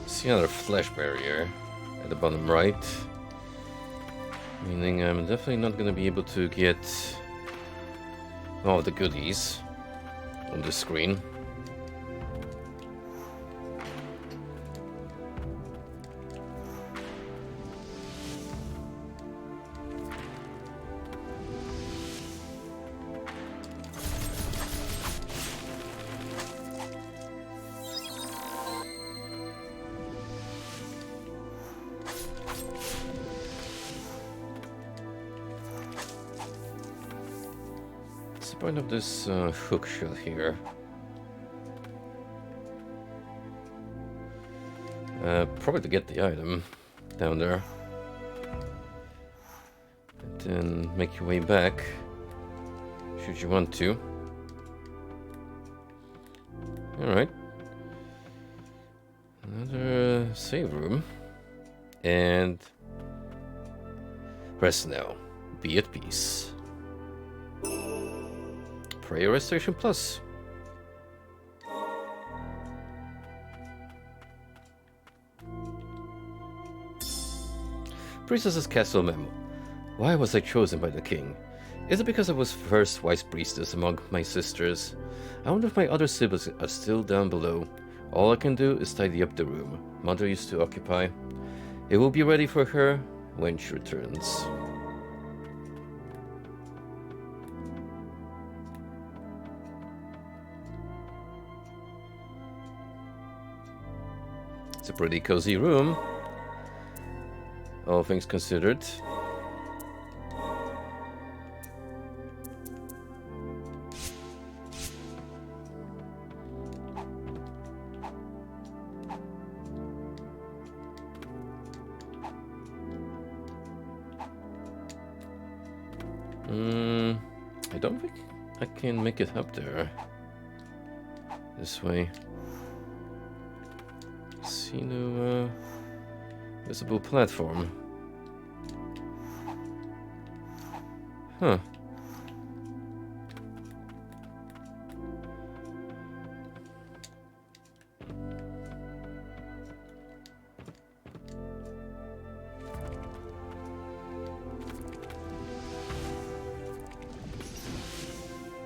See another flash barrier at the bottom right, meaning I'm definitely not going to be able to get all the goodies on the screen. What's the point of this hook shell here? Probably to get the item down there. And then make your way back, should you want to. Alright. Another save room. And rest now. Be at peace. Prayer Restoration Plus. Priestess's Castle Memo. Why was I chosen by the king? Is it because I was first wise priestess among my sisters? I wonder if my other siblings are still down below. All I can do is tidy up the room Mother used to occupy. It will be ready for her when she returns. It's a pretty cozy room, all things considered. I don't think I can make it up there this way. See no visible platform. Huh.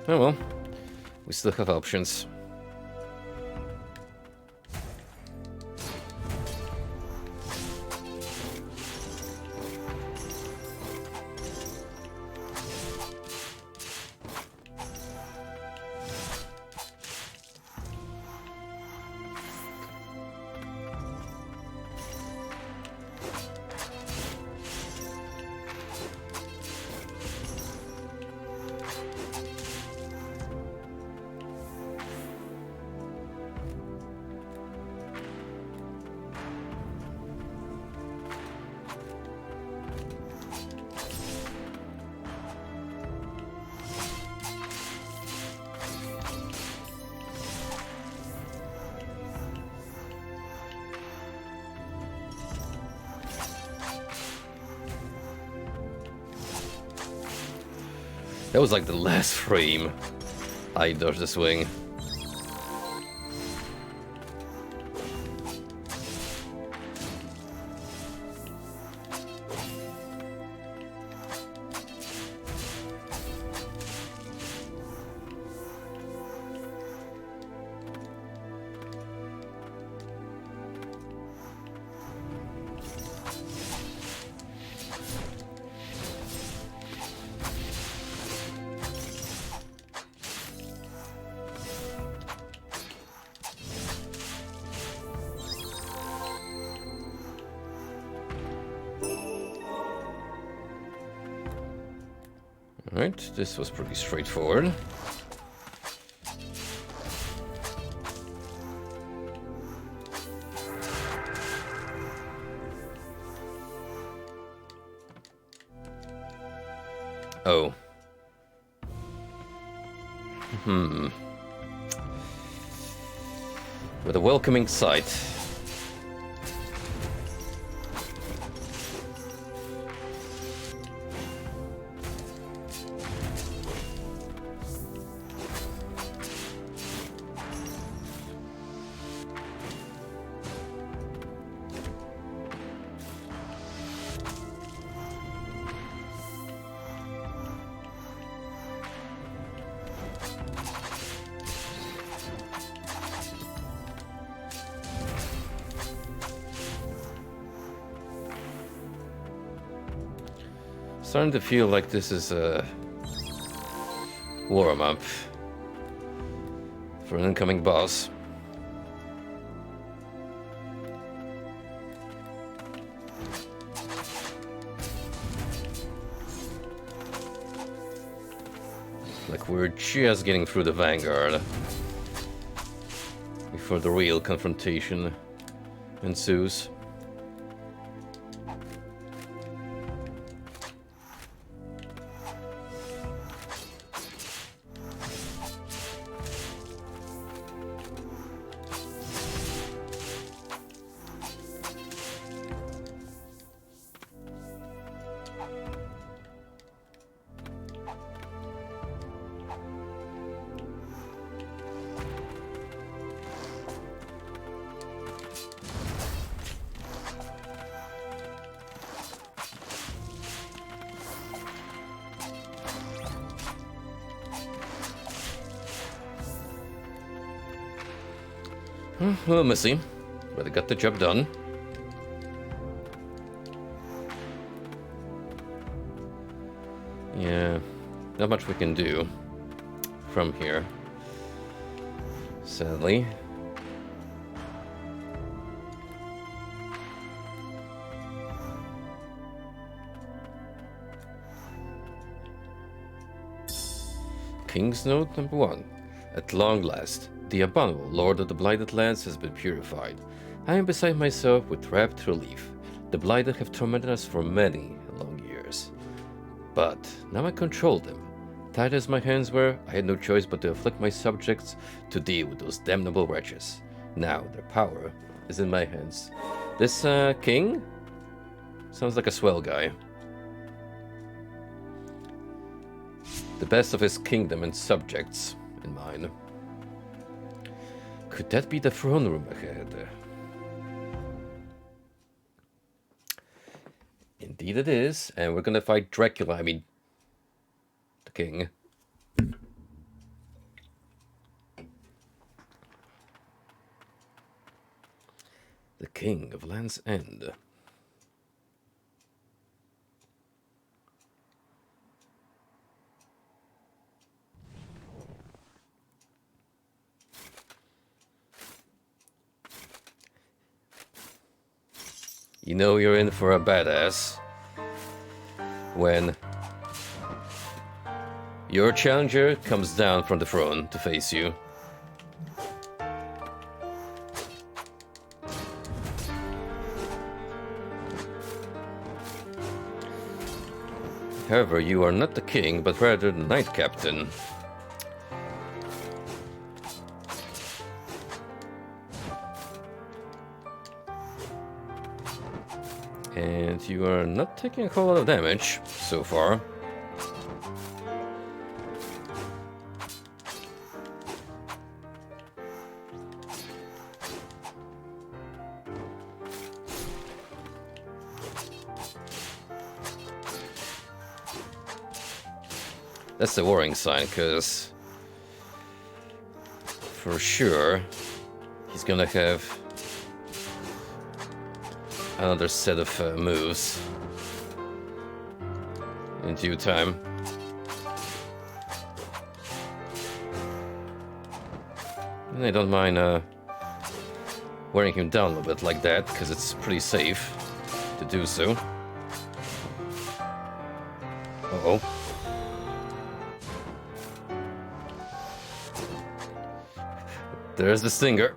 Oh well, we still have options. That was like the last frame. I dodged the swing. Right, this was pretty straightforward. Oh. With a welcoming sight. Starting to feel like this is a warm-up for an incoming boss. Like we're just getting through the vanguard before the real confrontation ensues. A little messy, but it got the job done. Yeah, not much we can do from here, sadly. King's Note number 1. At long last, the abominable Lord of the Blighted Lands has been purified. I am beside myself with rapt relief. The Blighted have tormented us for many long years. But now I control them. Tight as my hands were, I had no choice but to afflict my subjects to deal with those damnable wretches. Now their power is in my hands. This king sounds like a swell guy. The best of his kingdom and subjects in mind. Could that be the throne room ahead? Indeed it is, and we're gonna fight Dracula, I mean, the king. The king of Land's End. You know you're in for a badass when your challenger comes down from the throne to face you. However, you are not the king, but rather the knight captain. And you are not taking a whole lot of damage so far. That's the worrying sign, because for sure he's gonna have another set of moves in due time. And I don't mind wearing him down a little bit like that, because it's pretty safe to do so. Uh-oh. There's the stinger.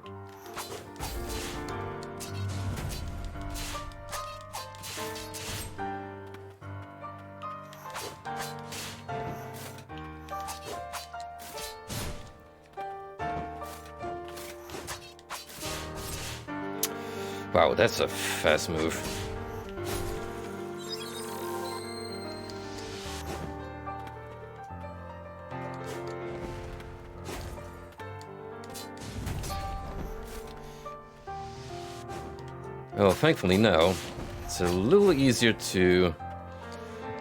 Wow, that's a fast move. Well, thankfully now, it's a little easier to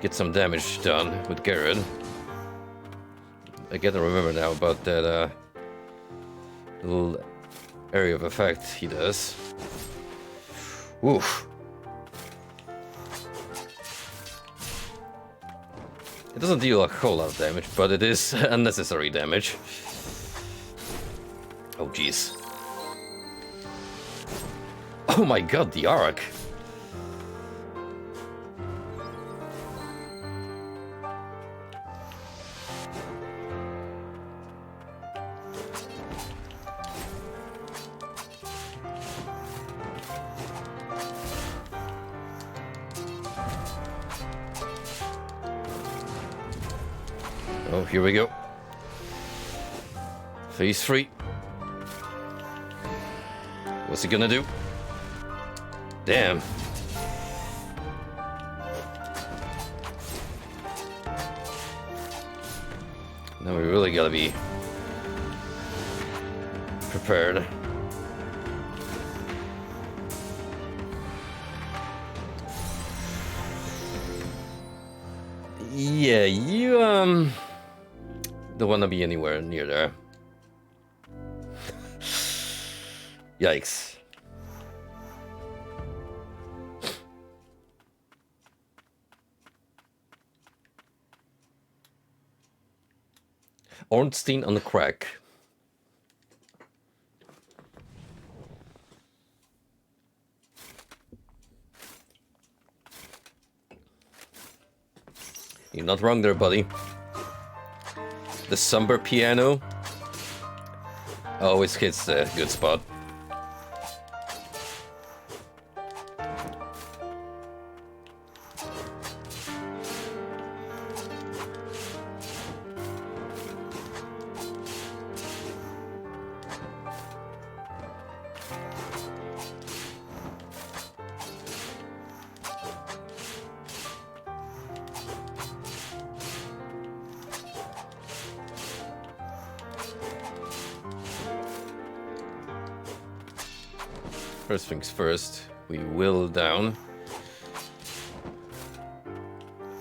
get some damage done with Garrett. I gotta remember now about that little area of effect he does. Oof. It doesn't deal a whole lot of damage, but it is unnecessary damage. Oh, jeez. Oh my god, the arc! Oh, here we go. Phase 3. What's he gonna do? Damn. Now we really gotta be prepared. Yeah, you don't wanna be anywhere near there. Yikes. Ornstein on the crack. You're not wrong there, buddy. The somber piano always hits the good spot. First things first, we will down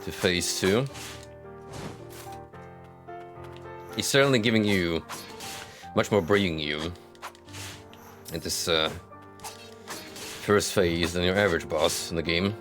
to phase 2. He's certainly giving you much more breathing you in this first phase than your average boss in the game.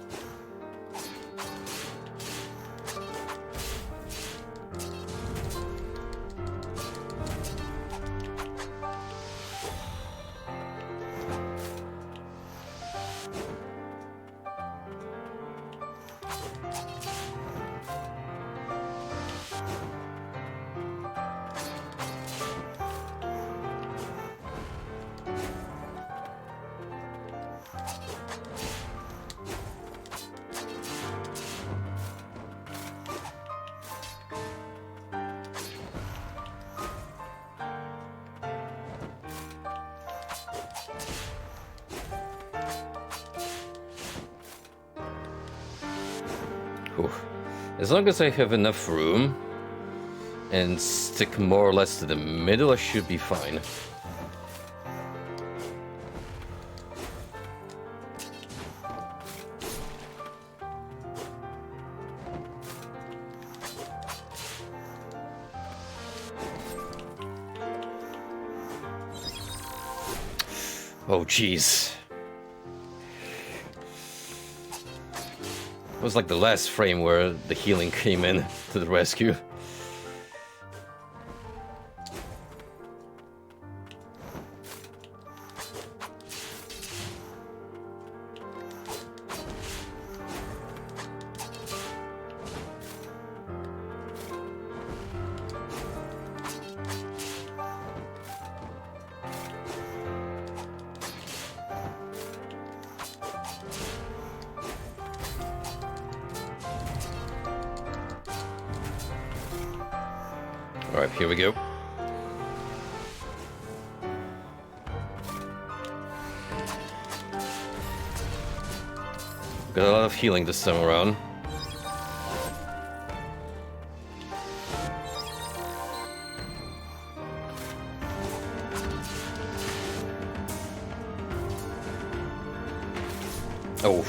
As long as I have enough room and stick more or less to the middle, I should be fine. Oh, jeez. It was like the last frame where the healing came in to the rescue. Alright, here we go. Got a lot of healing this time around. Oh.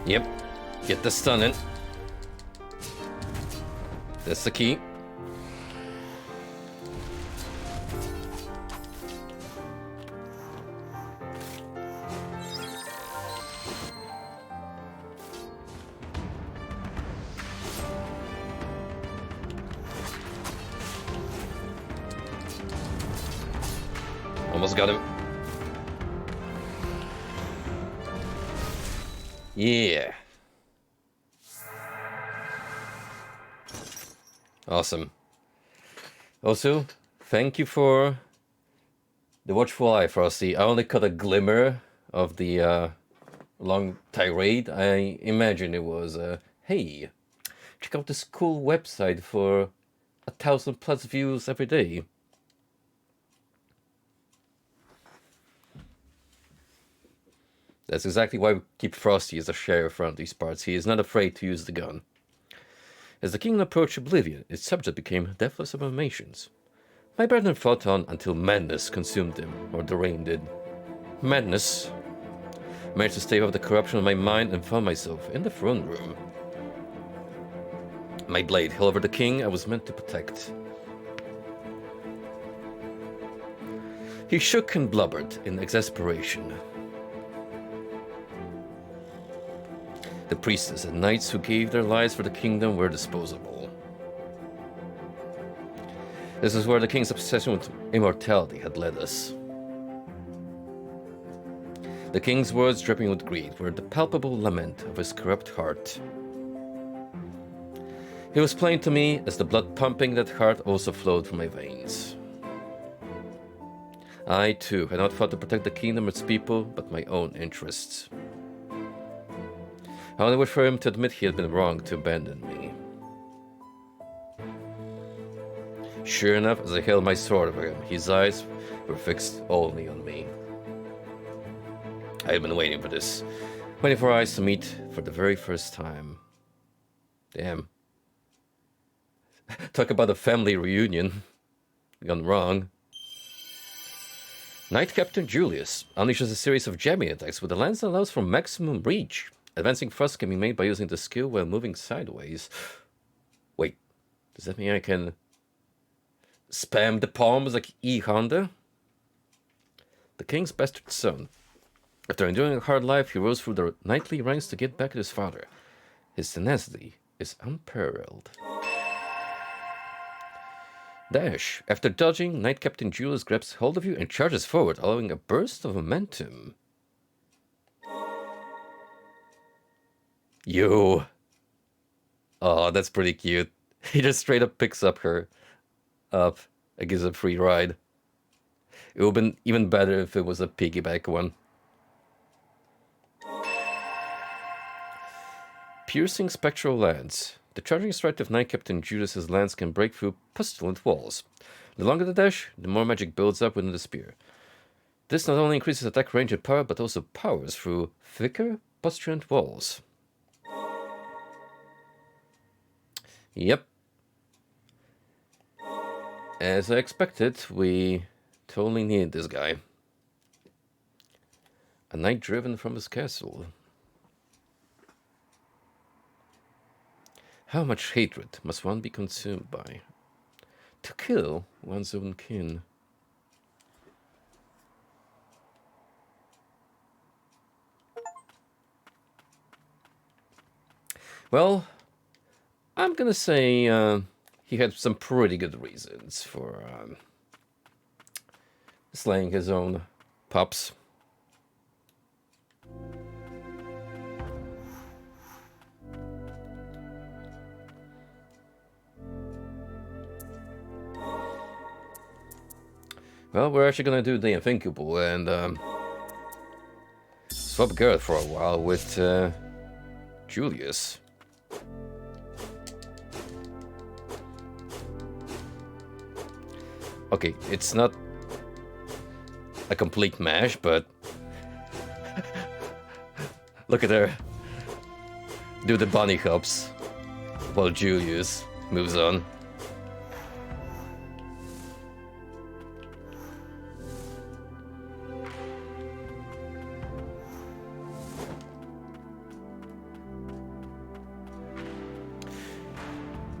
Yep. Get the stun in. That's the key. Almost got him. Yeah. Awesome. Also, thank you for the watchful eye, Frosty. I only caught a glimmer of the long tirade. I imagine it was, hey, check out this cool website for 1,000+ views every day. That's exactly why we keep Frosty as a sheriff around these parts. He is not afraid to use the gun. As the kingdom approached oblivion, its subject became deathless abominations. My brethren fought on until madness consumed them, or the rain did. Madness. I managed to stave off the corruption of my mind and found myself in the throne room. My blade held over the king I was meant to protect. He shook and blubbered in exasperation. The priestess and knights who gave their lives for the kingdom were disposable. This is where the king's obsession with immortality had led us. The king's words, dripping with greed, were the palpable lament of his corrupt heart. It was plain to me as the blood pumping that heart also flowed from my veins. I, too, had not fought to protect the kingdom or its people, but my own interests. I only wish for him to admit he had been wrong to abandon me. Sure enough, as I held my sword over him, his eyes were fixed only on me. I had been waiting for this, waiting for our eyes to meet for the very first time. Damn. Talk about a family reunion. Gone wrong. Knight Captain Julius unleashes a series of jamming attacks with a lance that allows for maximum reach. Advancing thrust can be made by using the skill while moving sideways. Wait, does that mean I can spam the palms like E. Honda? The king's bastard son. After enduring a hard life, he rose through the knightly ranks to get back at his father. His tenacity is unparalleled. Dash. After dodging, Knight Captain Julius grabs hold of you and charges forward, allowing a burst of momentum. Yo. Oh, that's pretty cute. He just straight up picks up her and gives a free ride. It would have been even better if it was a piggyback one. Piercing spectral lance. The charging strike of Knight Captain Julius's lance can break through pestilent walls. The longer the dash, the more magic builds up within the spear. This not only increases attack range and power, but also powers through thicker, pestilent walls. Yep. As I expected, we totally need this guy. A knight driven from his castle. How much hatred must one be consumed by to kill one's own kin? Well, I'm gonna say he had some pretty good reasons for slaying his own pups. Well, we're actually gonna do the unthinkable and swap Garrett for a while with Julius. Okay, it's not a complete mash, but look at her do the bunny hops while Julius moves on.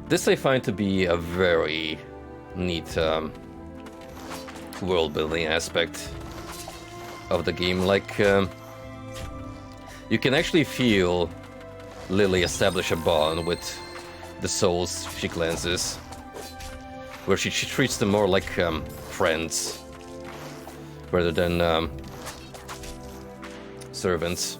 This I find to be a very neat world-building aspect of the game. Like, you can actually feel Lily establish a bond with the souls she cleanses, where she treats them more like friends rather than servants.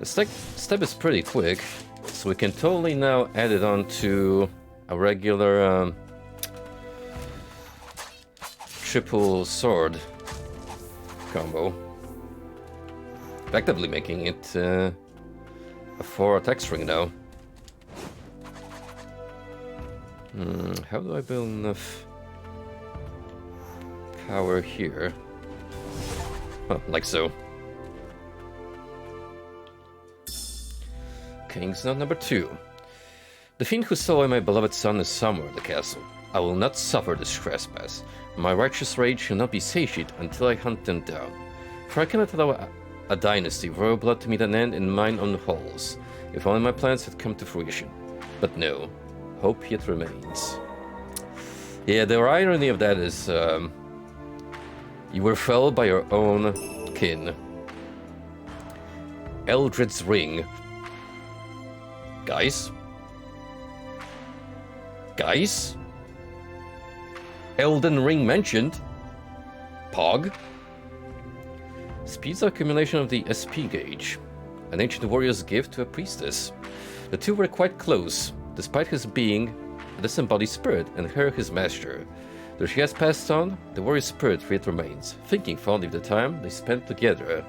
The step is pretty quick, so we can totally now add it on to a regular triple sword combo, effectively making it a 4 attack string now. How do I build enough power here? Oh, like so. King's Note number 2. The fiend who stole my beloved son is somewhere in the castle. I will not suffer this trespass. My righteous rage shall not be satiated until I hunt them down. For I cannot allow a dynasty of royal blood to meet an end in mine own halls. If only my plans had come to fruition. But no, hope yet remains. Yeah, the irony of that is you were felled by your own kin. Eldred's Ring. Guys? Guys? Elden Ring mentioned? Pog? Speeds accumulation of the SP gauge. An ancient warrior's gift to a priestess. The two were quite close, despite his being a disembodied spirit and her his master. Though she has passed on, the warrior's spirit yet remains, thinking fondly of the time they spent together.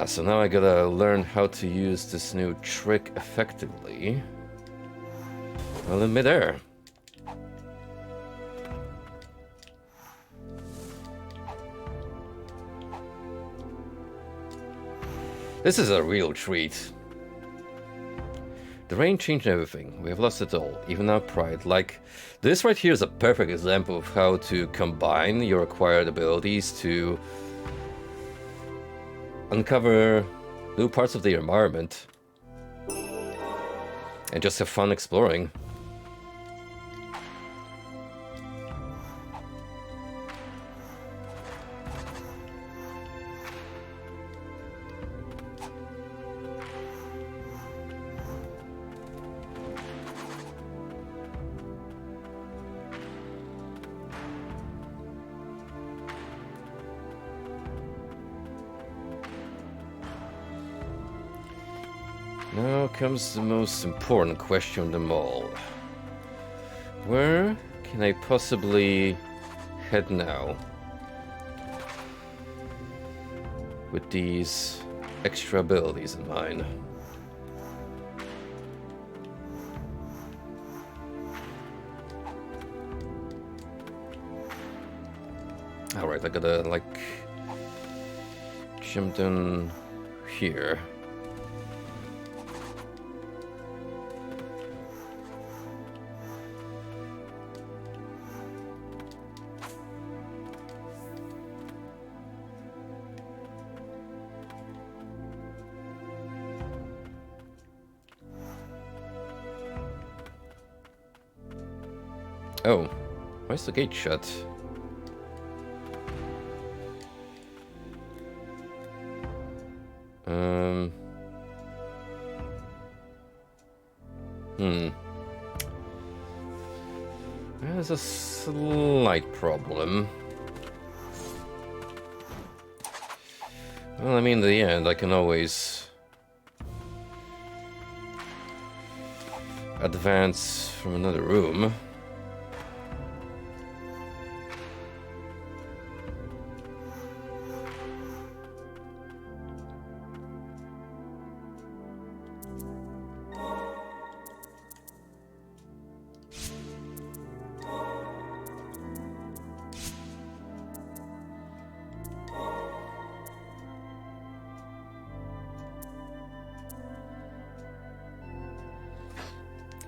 So now I gotta learn how to use this new trick effectively. Well, in midair. This is a real treat. The rain changed everything. We have lost it all, even our pride. Like, this right here is a perfect example of how to combine your acquired abilities to uncover new parts of the environment and just have fun exploring. Now comes the most important question of them all. Where can I possibly head now with these extra abilities in mind? Alright, I gotta, like, jump down here. Oh, why is the gate shut? There's a slight problem. Well, I mean, in the end, I can always advance from another room.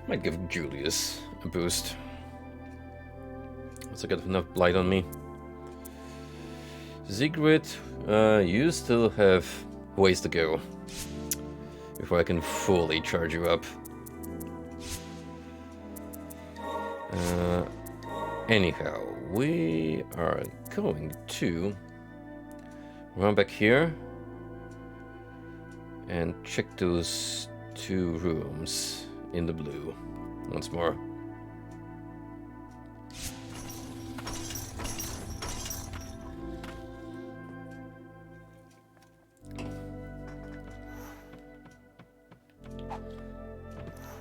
Might give Julius a boost. Once I get enough blight on me. Sigrid, you still have ways to go before I can fully charge you up. Anyhow, we are going to run back here and check those 2 rooms in the blue once more.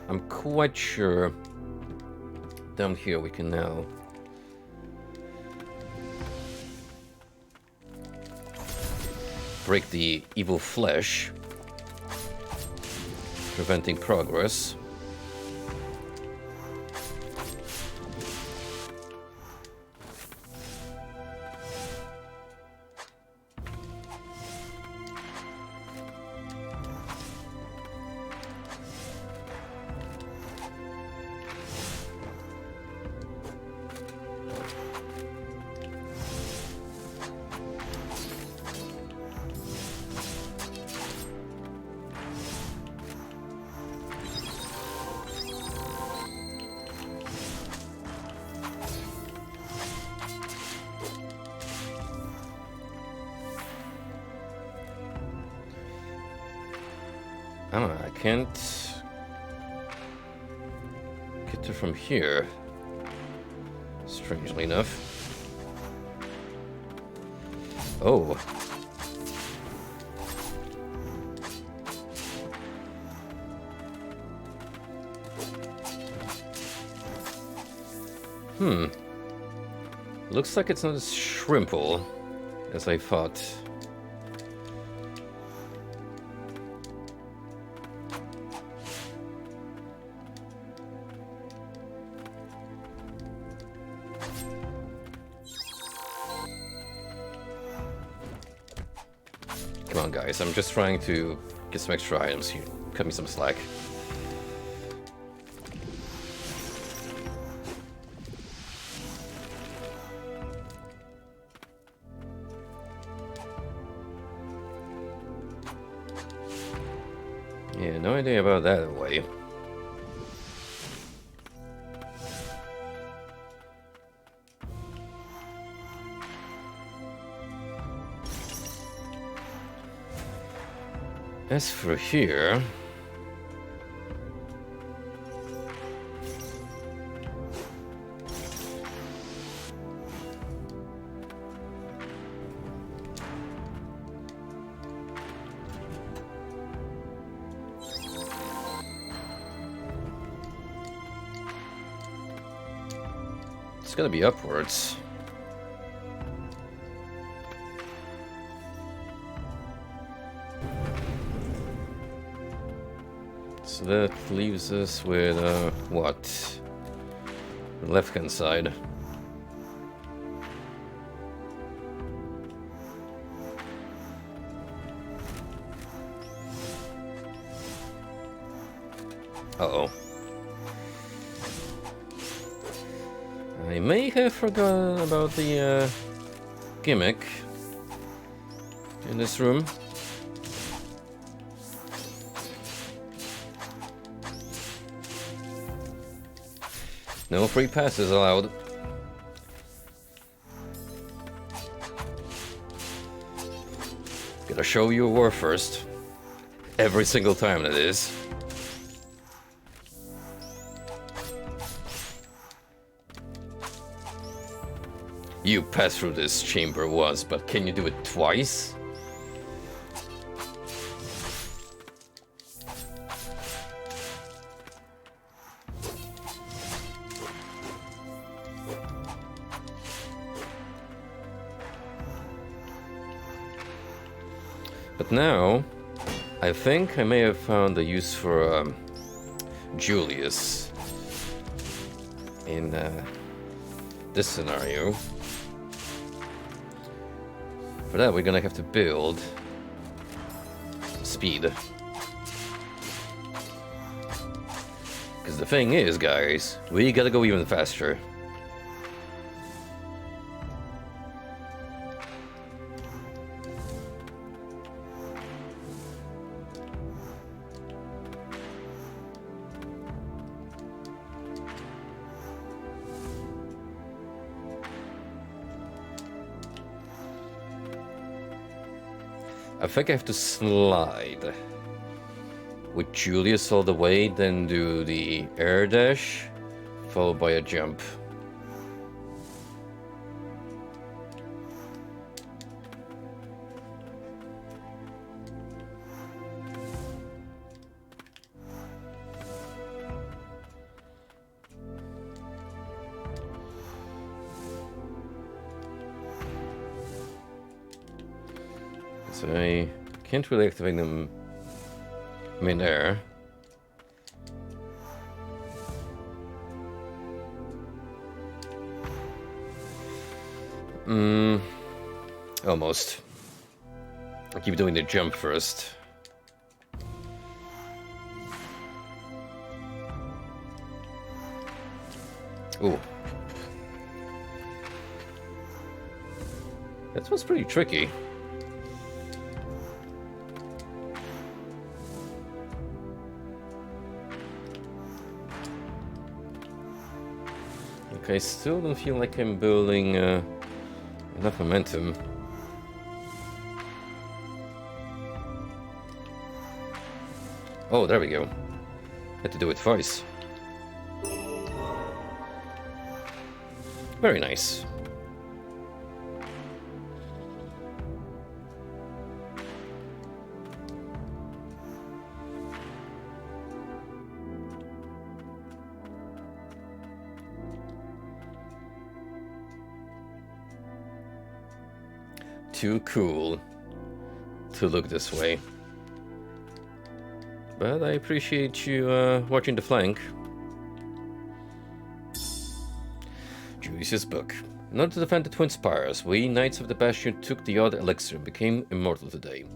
I'm quite sure down here we can now break the evil flesh, preventing progress. I don't know, I can't get to from here, strangely enough. Oh. Looks like it's not as shrimple as I thought. Come on, guys, I'm just trying to get some extra items here. Cut me some slack. Yeah, no idea about that way. As for here... it's gonna be upwards. So that leaves us with, what? The left-hand side. Uh-oh. I may have forgotten about the, gimmick in this room. No free passes allowed. Gotta show your war first. Every single time, that is. You passed through this chamber once, but can you do it twice? But now, I think I may have found a use for Julius in this scenario. For that, we're gonna have to build speed. Because the thing is, guys, we gotta go even faster. I think I have to slide with Julius all the way, then do the air dash, followed by a jump. So I can't really activate them mid-air. Almost. I keep doing the jump first. Ooh. That was pretty tricky. I still don't feel like I'm building enough momentum. Oh, there we go. Had to do it twice. Very nice. Too cool to look this way. But I appreciate you watching the flank. Julius's book. In order to defend the Twin Spires, we Knights of the Bastion took the odd elixir and became immortal today.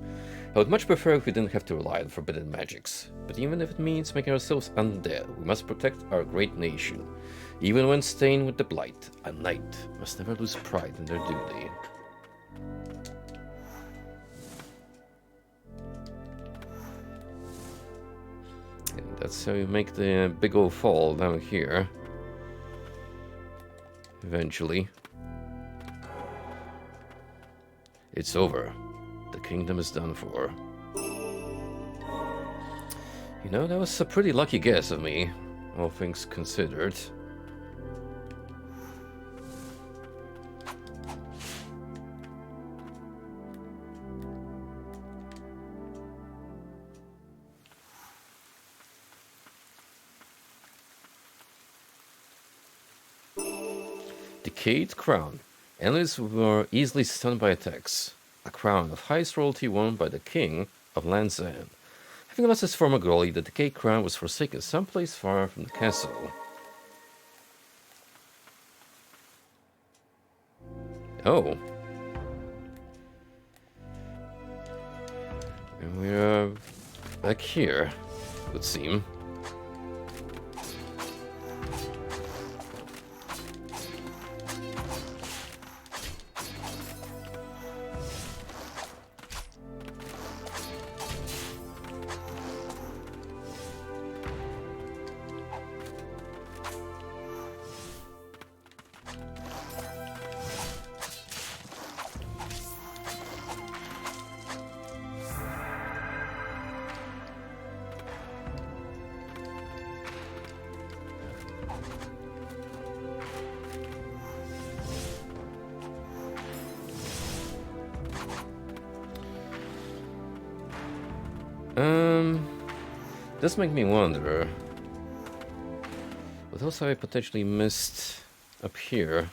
I would much prefer if we didn't have to rely on forbidden magics. But even if it means making ourselves undead, we must protect our great nation. Even when stained with the blight, a knight must never lose pride in their duty. That's how you make the big old fall down here. Eventually. It's over. The kingdom is done for. You know, that was a pretty lucky guess of me, all things considered. Decayed crown. Enemies were easily stunned by attacks. A crown of highest royalty won by the king of Lanzan. Having lost his former glory, the decayed crown was forsaken someplace far from the castle. Oh. And we're back here, it would seem. Um, this makes me wonder. What else have I potentially missed up here?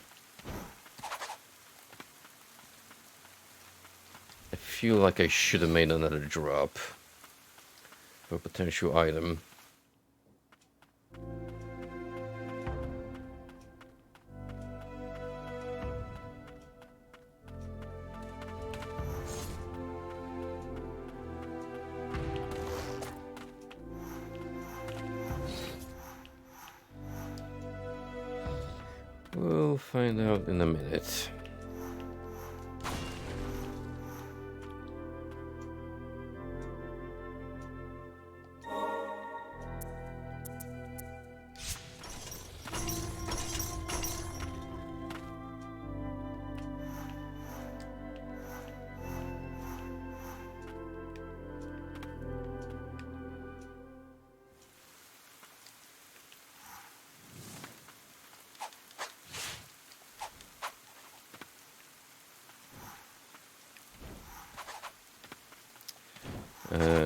I feel like I should have made another drop for a potential item. We'll find out in a minute.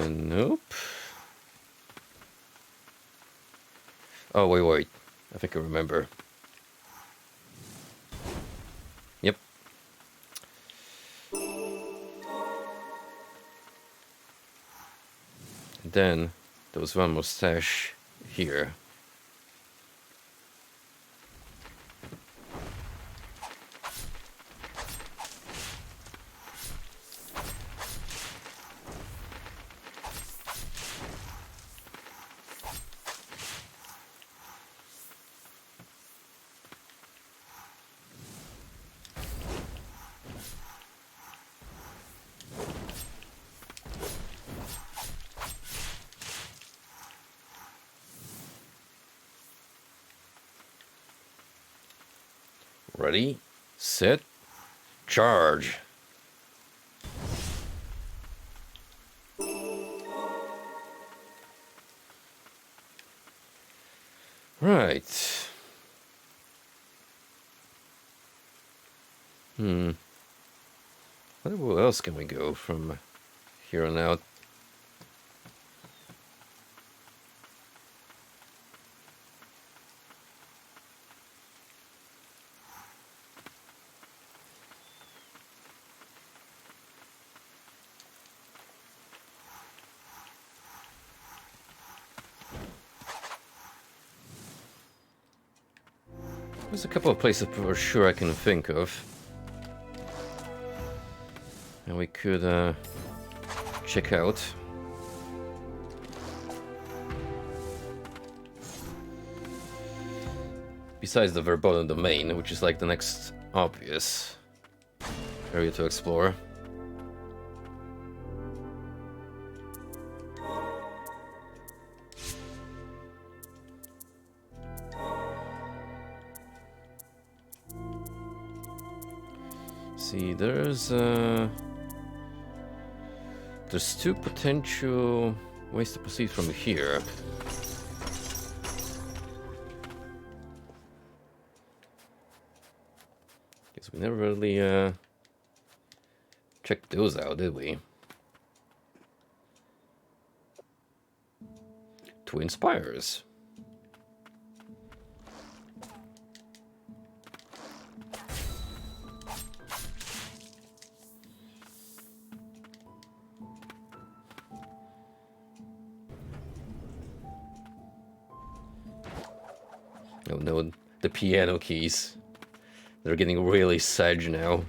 Nope. Oh, wait. I think I remember. Yep. And then there was one mustache here. Ready, set, charge. Right. Where else can we go from here on out? There's a couple of places for sure I can think of. And we could check out. Besides the Verboten Domain, which is like the next obvious area to explore. See, there's two potential ways to proceed from here. Guess we never really checked those out, did we? Twin Spires. Oh no, the piano keys. They're getting really sedge now.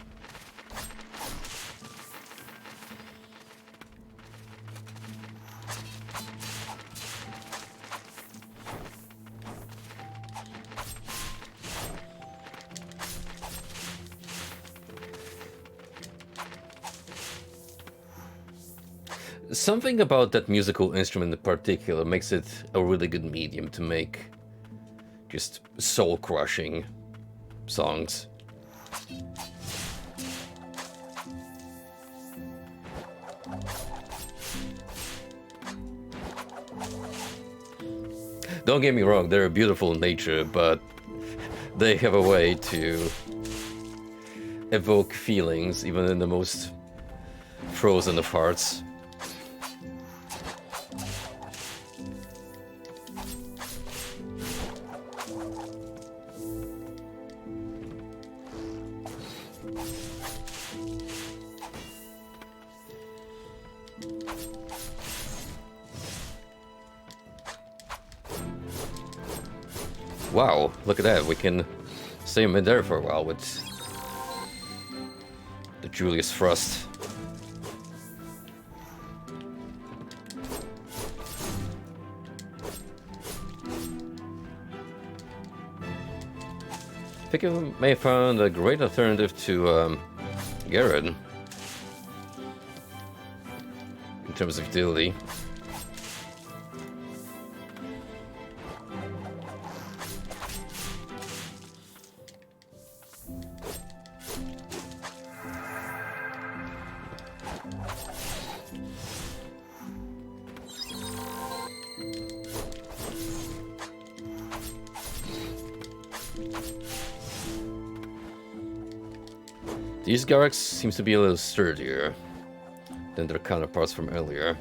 Something about that musical instrument in particular makes it a really good medium to make just soul-crushing songs. Don't get me wrong, they're beautiful in nature, but they have a way to evoke feelings even in the most frozen of hearts. Wow, look at that. We can stay in there for a while with the Julius Frost. I think I may have found a great alternative to Garrett in terms of utility. These Garrux seems to be a little sturdier than their counterparts from earlier.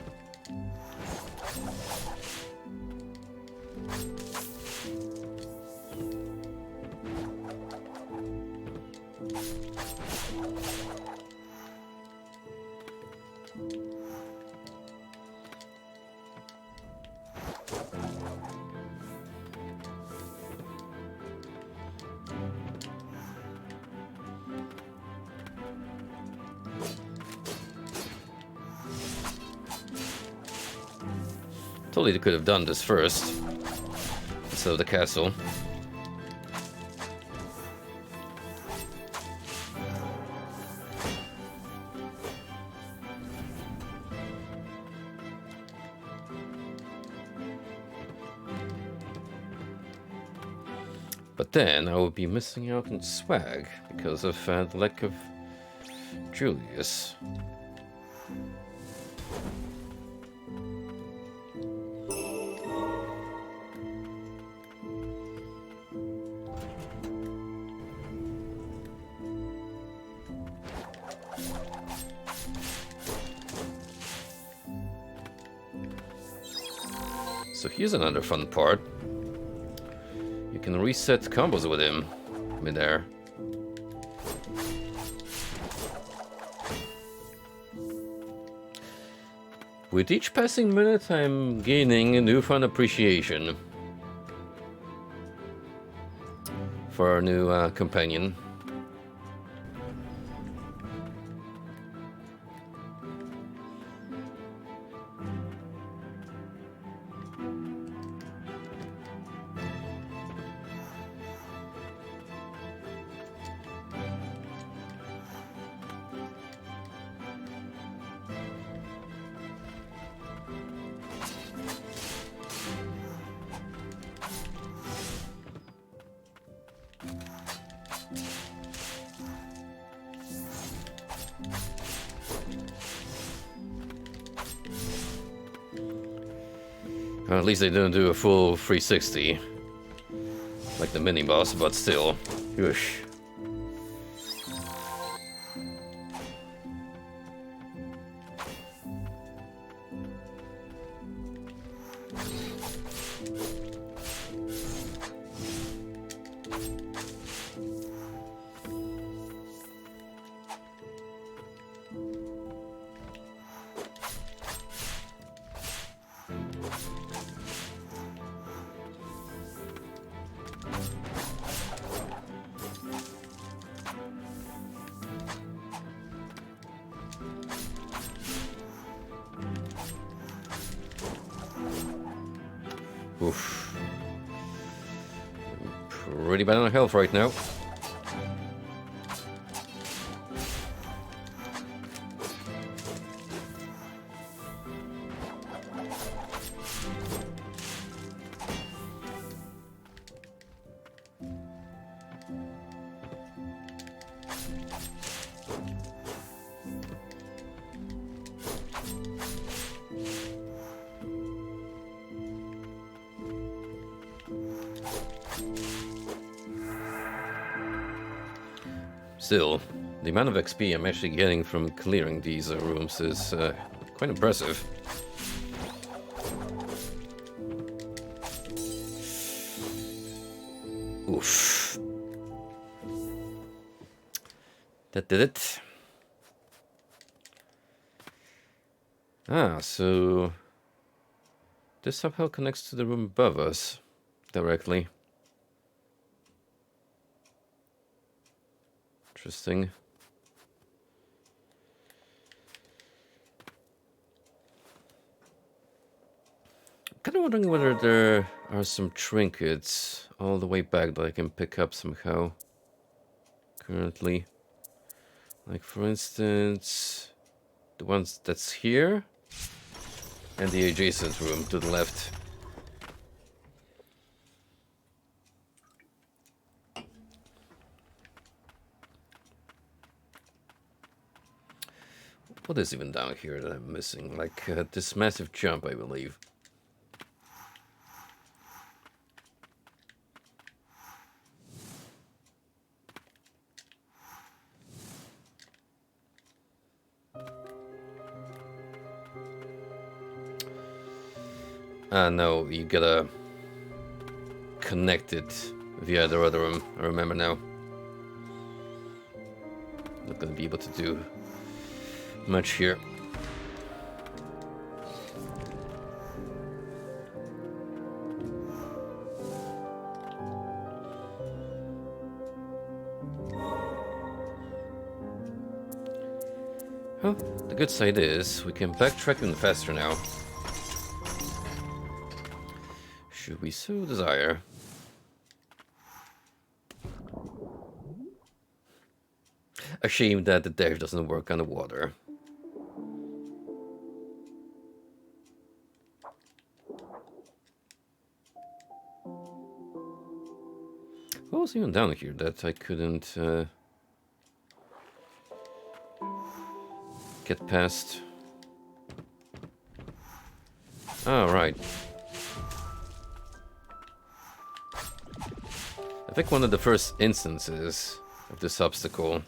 Totally could have done this first, instead of the castle. But then I would be missing out on swag because of the lack of Julius. So here's another fun part. You can reset combos with him mid-air. With each passing minute, I'm gaining a newfound appreciation for our new companion. At least they didn't do a full 360 like the mini boss, but still, whoosh. Oof. Pretty bad on health right now. Still, the amount of XP I'm actually getting from clearing these rooms is quite impressive. Oof. That did it. Ah, so this somehow connects to the room above us directly. Interesting. I'm kind of wondering whether there are some trinkets all the way back that I can pick up somehow currently. Like, for instance, the ones that's here and the adjacent room to the left. What is even down here that I'm missing? Like this massive jump, I believe. Ah, no, you gotta connect it via the other room. I remember now. Not gonna be able to do much here. Well, the good side is we can backtrack even faster now. Should we so desire. A shame that the dash doesn't work underwater. What was even down here that I couldn't get past? Oh, right. I think one of the first instances of this obstacle.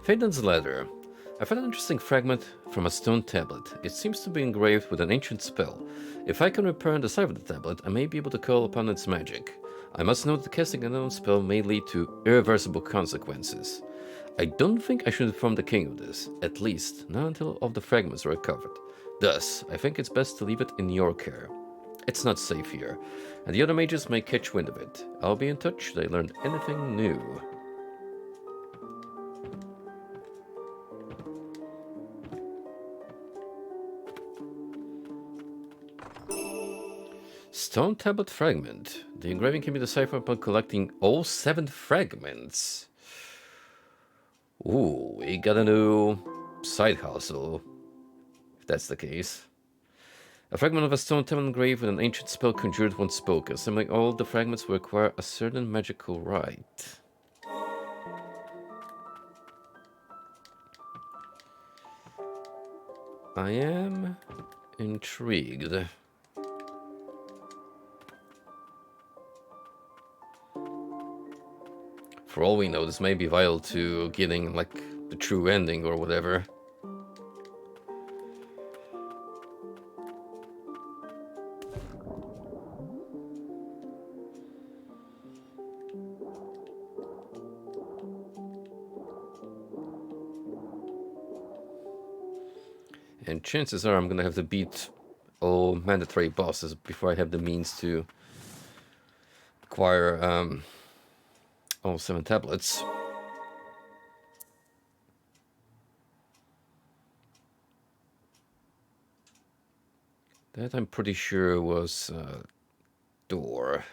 Phaeton's letter. I found an interesting fragment from a stone tablet. It seems to be engraved with an ancient spell. If I can repair and decipher the tablet, I may be able to call upon its magic. I must note that casting a known spell may lead to irreversible consequences. I don't think I should inform the king of this, at least not until all the fragments are recovered. Thus, I think it's best to leave it in your care. It's not safe here, and the other mages may catch wind of it. I'll be in touch should I learn anything new. Stone tablet fragment. The engraving can be deciphered upon collecting all 7 fragments. Ooh, we got a new side hustle, if that's the case. A fragment of a stone tablet engraved with an ancient spell conjured once spoken. Assembling all the fragments will require a certain magical rite. I am intrigued. For all we know, this may be vital to getting, like, the true ending or whatever. And chances are I'm gonna have to beat all mandatory bosses before I have the means to acquire all 7 tablets. That I'm pretty sure was a door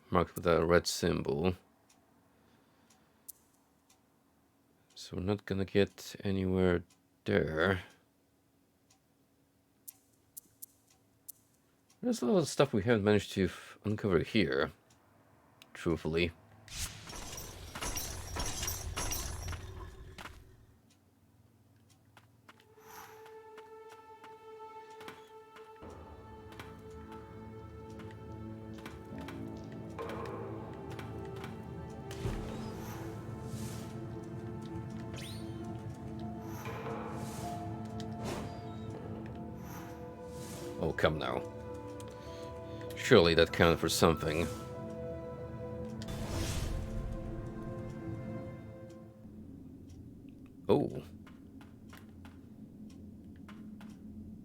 marked with a red symbol. So we're not gonna get anywhere there. There's a lot of stuff we haven't managed to uncover here, truthfully. Oh, come now. Surely that counted for something. Oh.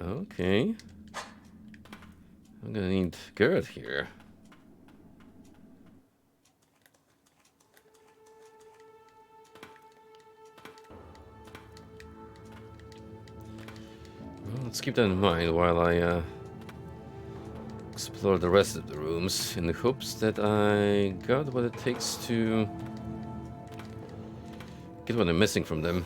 Okay. I'm gonna need Garrett here. Well, let's keep that in mind while I explore the rest of the rooms in the hopes that I got what it takes to get what I'm missing from them.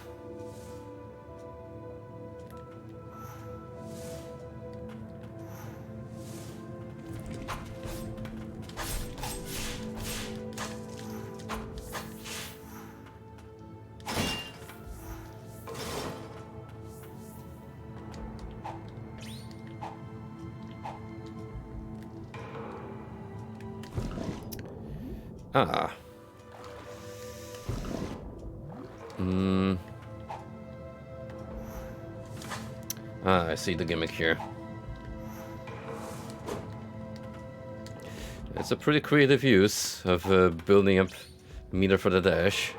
Ah. Ah, I see the gimmick here. It's a pretty creative use of building up a meter for the dash.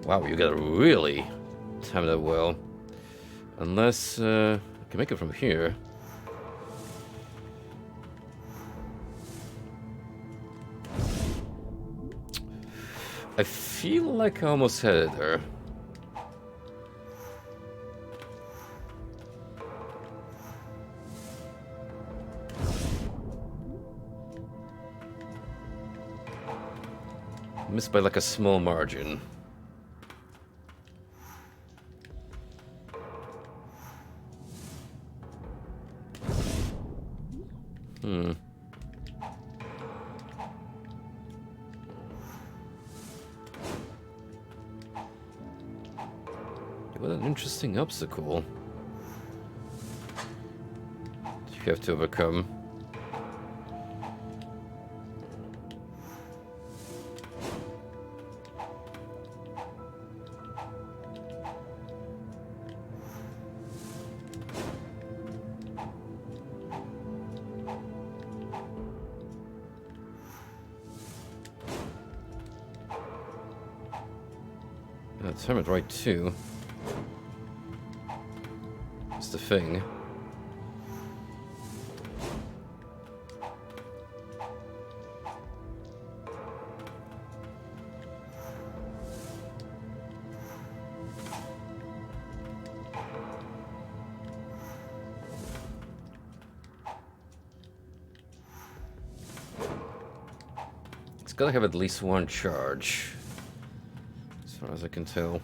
Wow, you gotta really time that well. Unless I can make it from here. I feel like I almost had it there. Missed by like a small margin. What an interesting obstacle you have to overcome. Time it right too. It's the thing. It's gotta have at least one charge, as far as I can tell.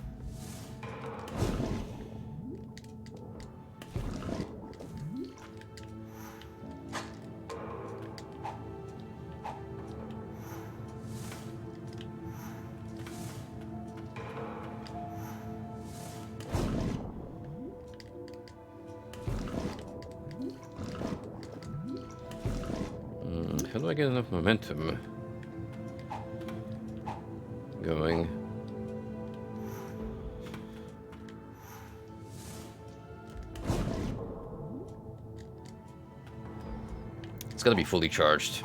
How do I get enough momentum going? It's gotta be fully charged.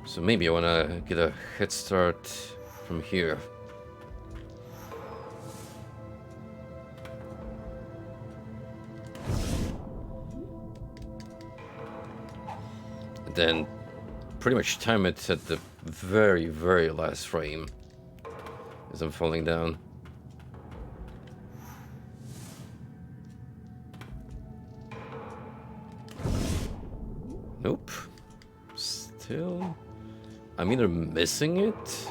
So maybe I wanna get a head start from here. Then pretty much time it at the very, very last frame as I'm falling down. Nope. Still, I'm either missing it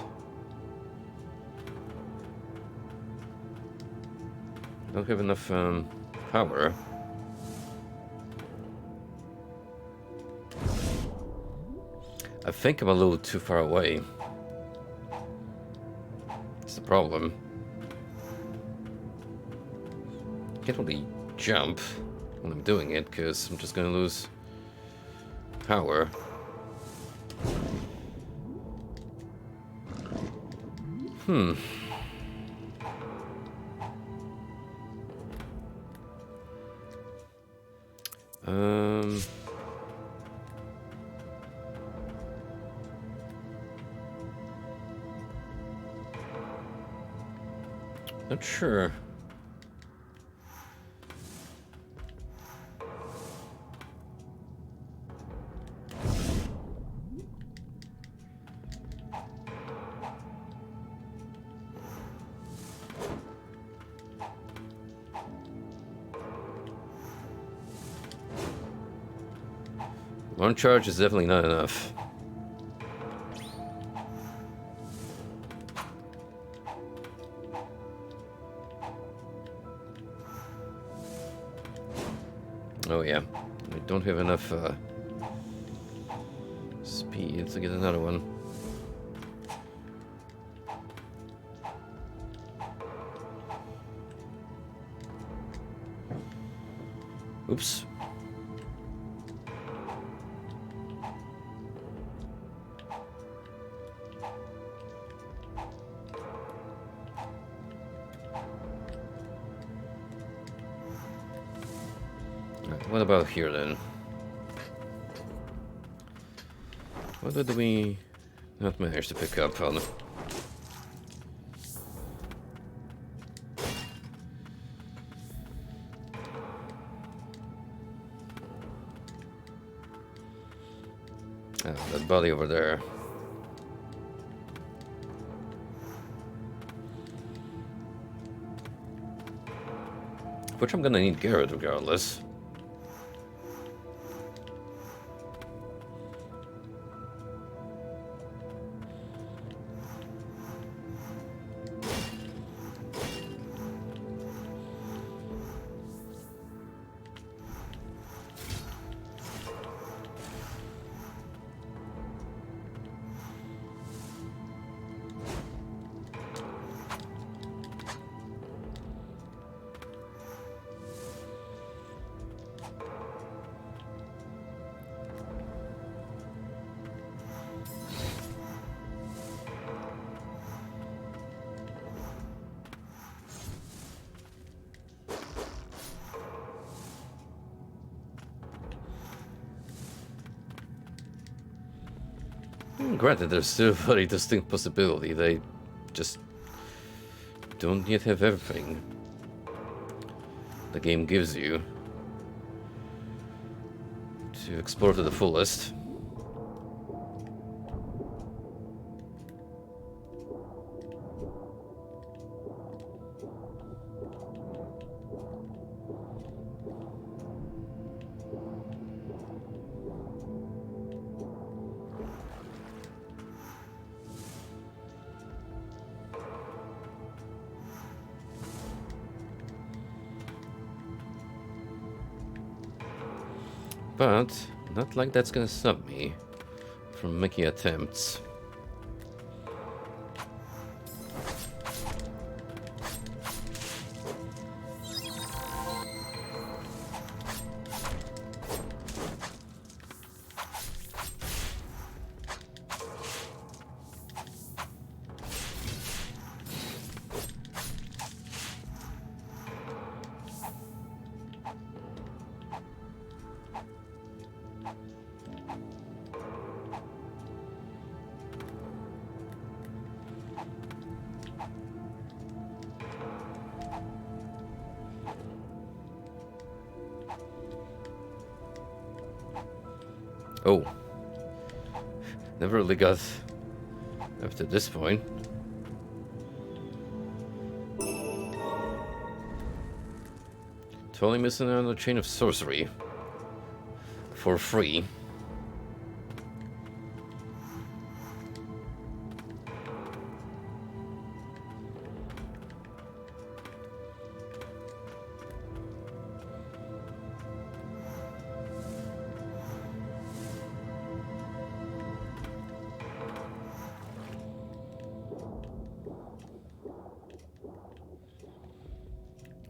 I don't have enough power. I think I'm a little too far away. That's the problem. Can't really jump when I'm doing it, because I'm just gonna lose power. Um... Not sure. One charge is definitely not enough. Oh yeah, I don't have enough speed to get another one. Oops. Right, what about here then? What did we not manage to pick up on? Ah, that body over there. Which I'm gonna need Garrett regardless. Granted, there's still a very distinct possibility they just don't yet have everything the game gives you to explore to the fullest. But not like that's gonna stop me from making attempts. Oh. Never really got up to this point. Totally missing out on the chain of sorcery. For free.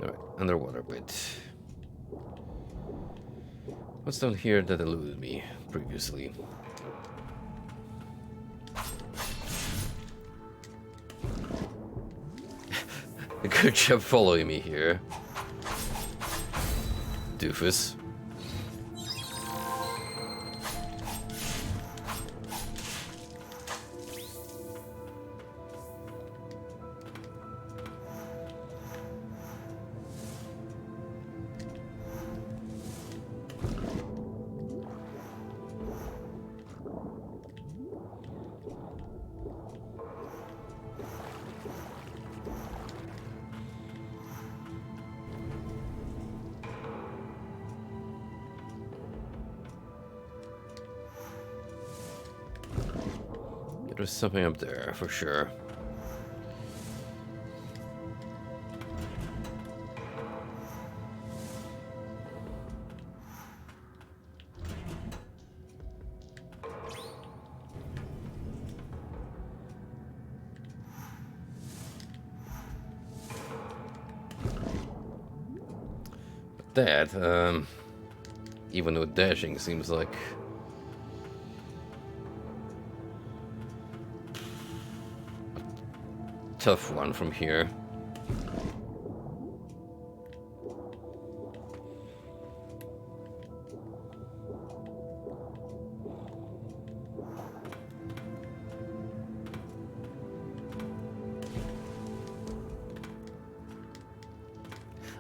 Alright, underwater bit. What's down here that eluded me previously? A good job following me here. Doofus. There's something up there, for sure. But that, even though dashing seems like tough one from here.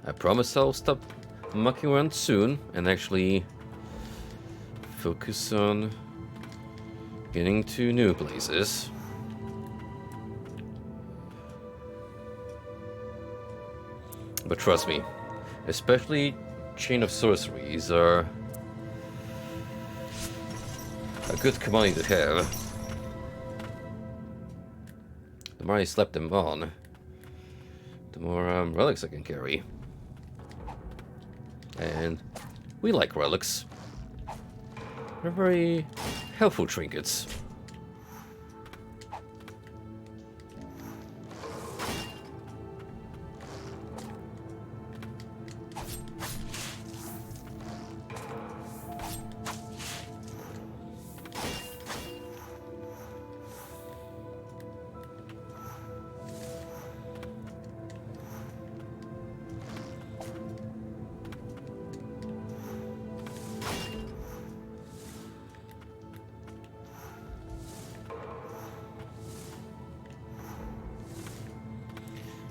I promise I'll stop mucking around soon and actually focus on getting to new places. But trust me, especially Chain of Sorceries are a good commodity to have. The more I slap them on, the more relics I can carry. And we like relics. They're very helpful trinkets.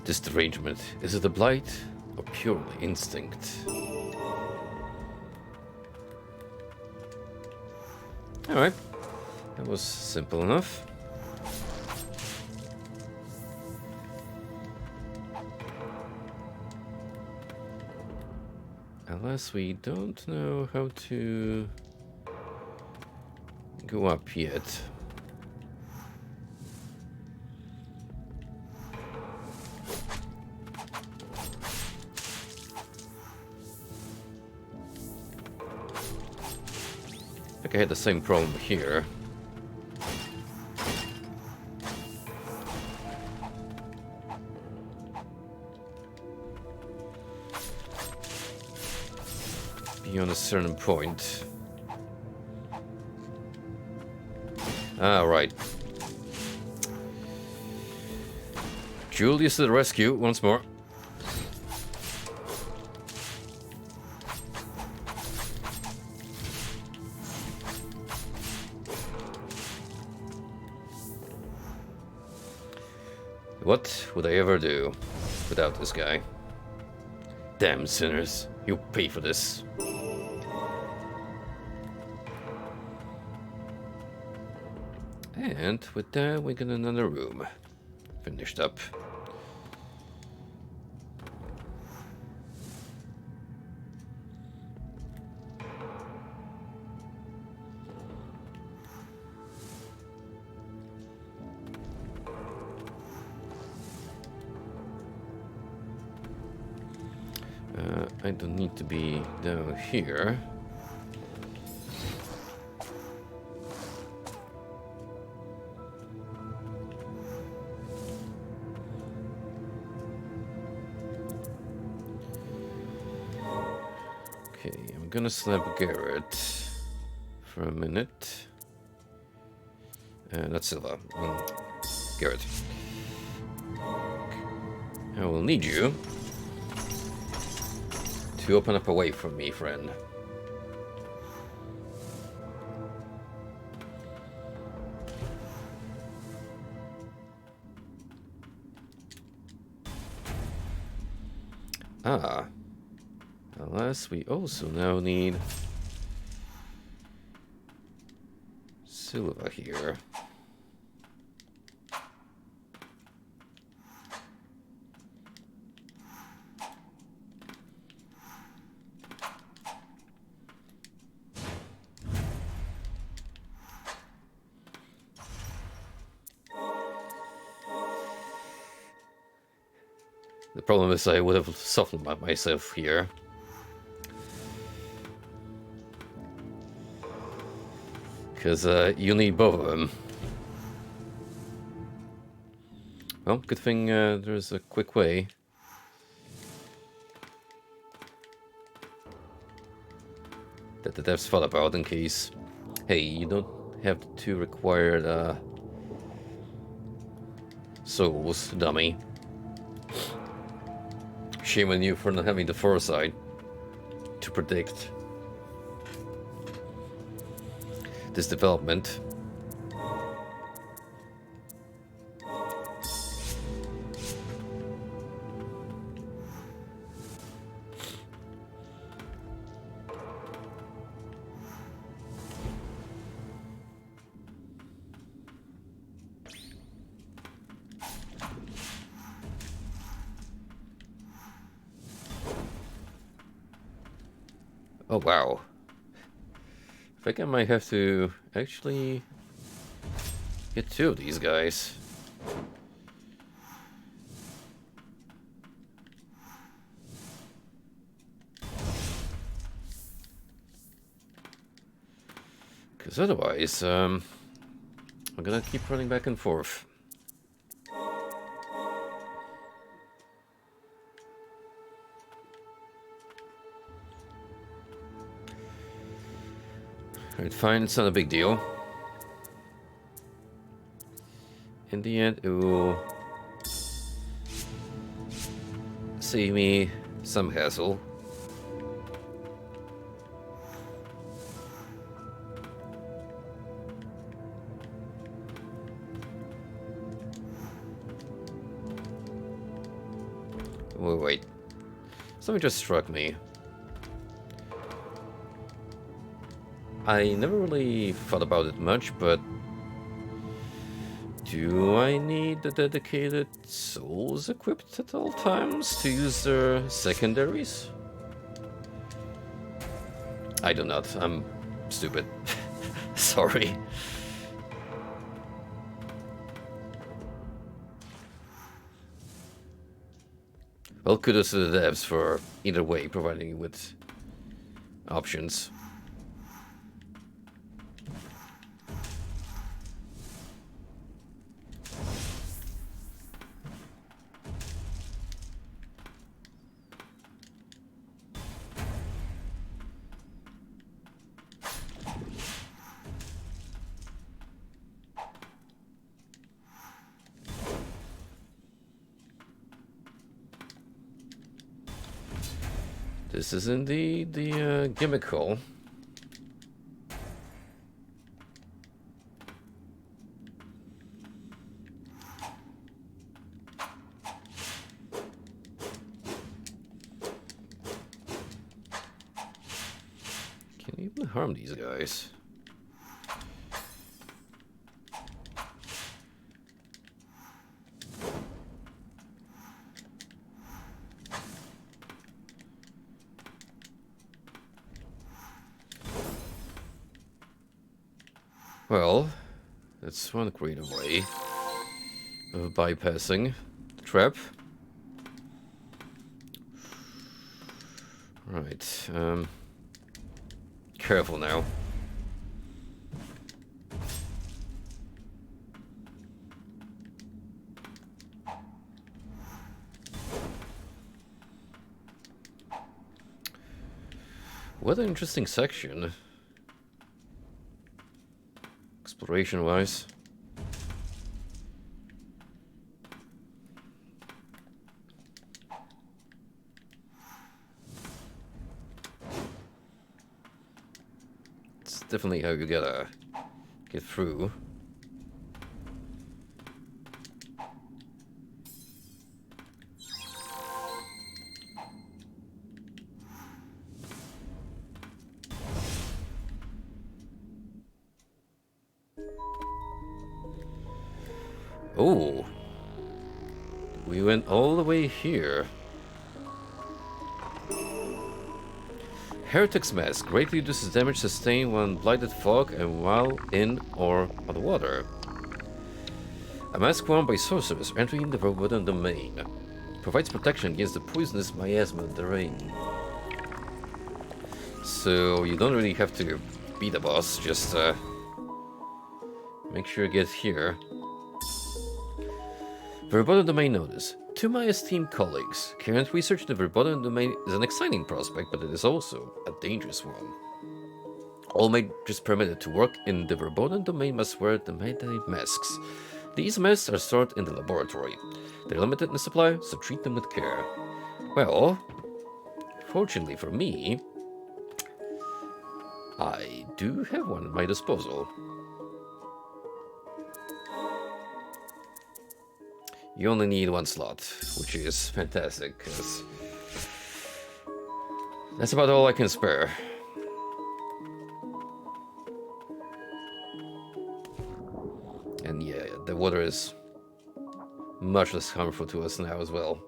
This derangement, is it a blight or purely instinct? Alright, that was simple enough. Unless we don't know how to go up yet. I think I had the same problem here. Beyond a certain point. Ah, right. Julius to the rescue once more. What would I ever do without this guy? Damn sinners, you'll pay for this. And with that, we got another room finished up. I don't need to be down here. Okay, I'm gonna slap Garrett for a minute. Not Silva. Garrett. I will need you to open up away from me, friend. Ah. Unless we also now need Silva here. The problem is I would have softened myself here. Because you need both of them. Well, good thing there's a quick way. That the devs thought about in case... Hey, you don't have the 2 required souls, dummy. Shame on you for not having the foresight to predict this development. Oh wow. I think I might have to actually get 2 of these guys. Because otherwise, I'm gonna keep running back and forth. Alright, fine, it's not a big deal. In the end, it will save me some hassle. Wait. Something just struck me. I never really thought about it much, but do I need the dedicated souls equipped at all times to use their secondaries? I do not. I'm stupid. Sorry. Well, kudos to the devs for either way providing you with options. This is indeed the gimmick hole. Can't even harm these guys. Well, that's one creative way of bypassing the trap. Right, careful now. What an interesting section. Exploration-wise. It's definitely how you gotta get through. Oh, we went all the way here. Heretic's Mask greatly reduces damage sustained when blighted fog and while in or on the water. A mask worn by sorcerers entering the Forbidden Domain. Provides protection against the poisonous miasma of the rain. So you don't really have to be the boss, just make sure you get here. Verboten Domain notice. To my esteemed colleagues, current research in the Verboten Domain is an exciting prospect, but it is also a dangerous one. All mages permitted to work in the Verboten Domain must wear the mandate masks. These masks are stored in the laboratory. They're limited in supply, so treat them with care. Well, fortunately for me, I do have one at my disposal. You only need one slot, which is fantastic, because that's about all I can spare. And yeah, the water is much less harmful to us now as well.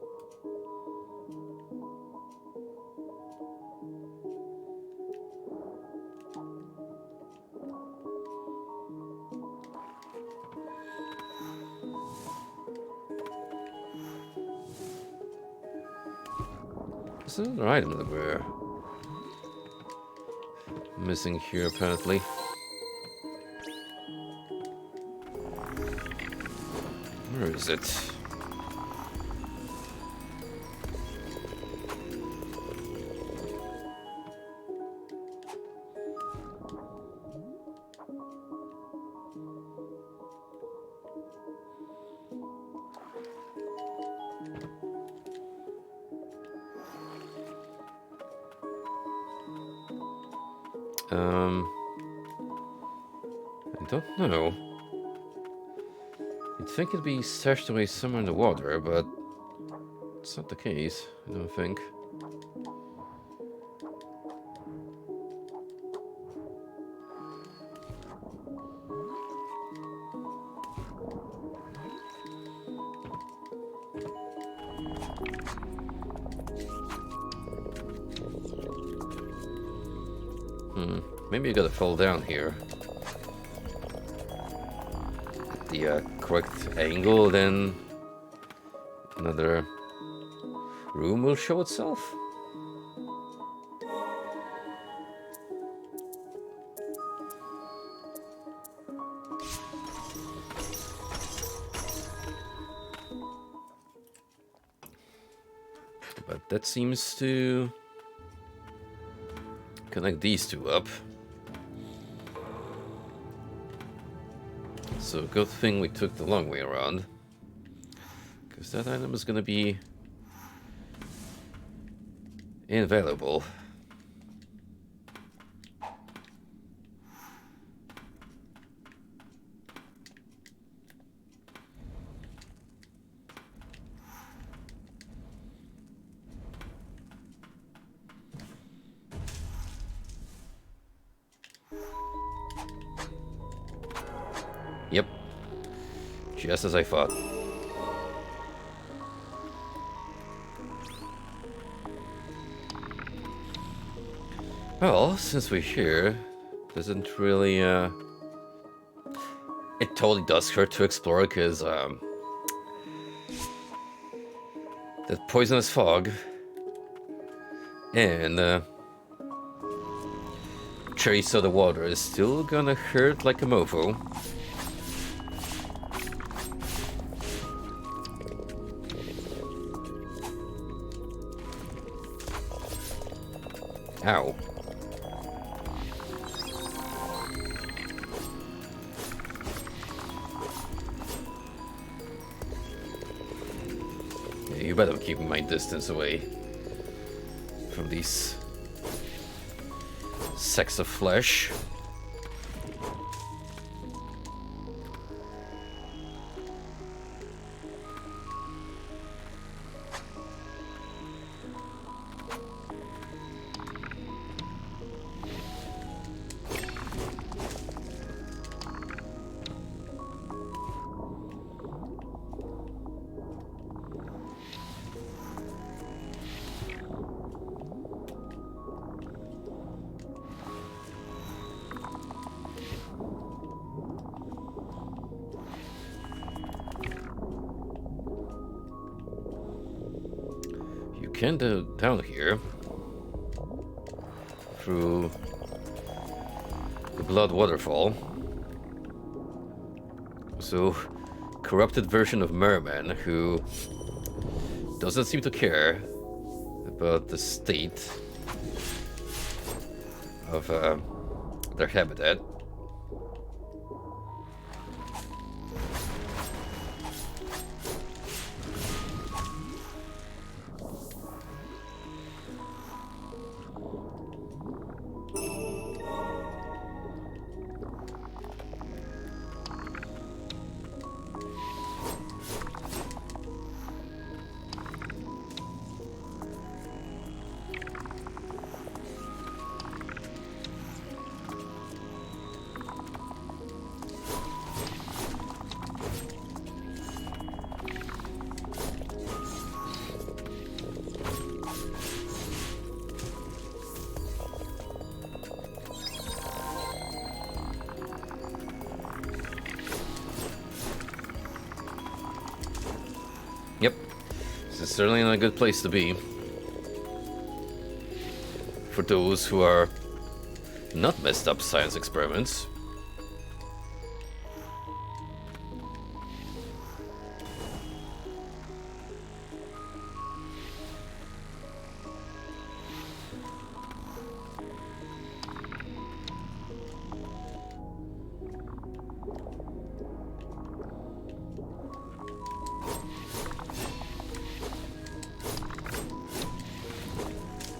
This is another item that we're missing here, apparently. Where is it? I don't know. You'd think it'd be stashed away somewhere in the water, but it's not the case, I don't think. Maybe you gotta fall down here. At the correct angle, then another room will show itself. But that seems to connect these two up. So good thing we took the long way around, because that item is gonna be invaluable. Yep, just as I thought. Well, since we're here, doesn't really, it totally does hurt to explore, because, that poisonous fog and, cherry soda water is still gonna hurt like a mofo. Ow. bet I'm keeping my distance away from these sacks of flesh. Can go down here through the blood waterfall. So, corrupted version of merman who doesn't seem to care about the state of their habitat. Yep, this is certainly not a good place to be for those who are not messed up science experiments.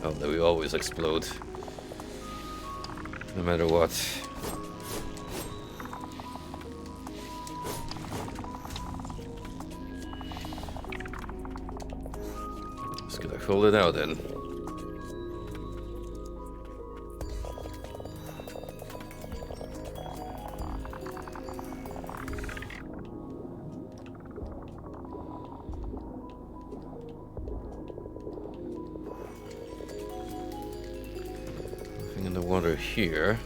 Oh, they will always explode. No matter what. Just gonna hold it out then. In the water here.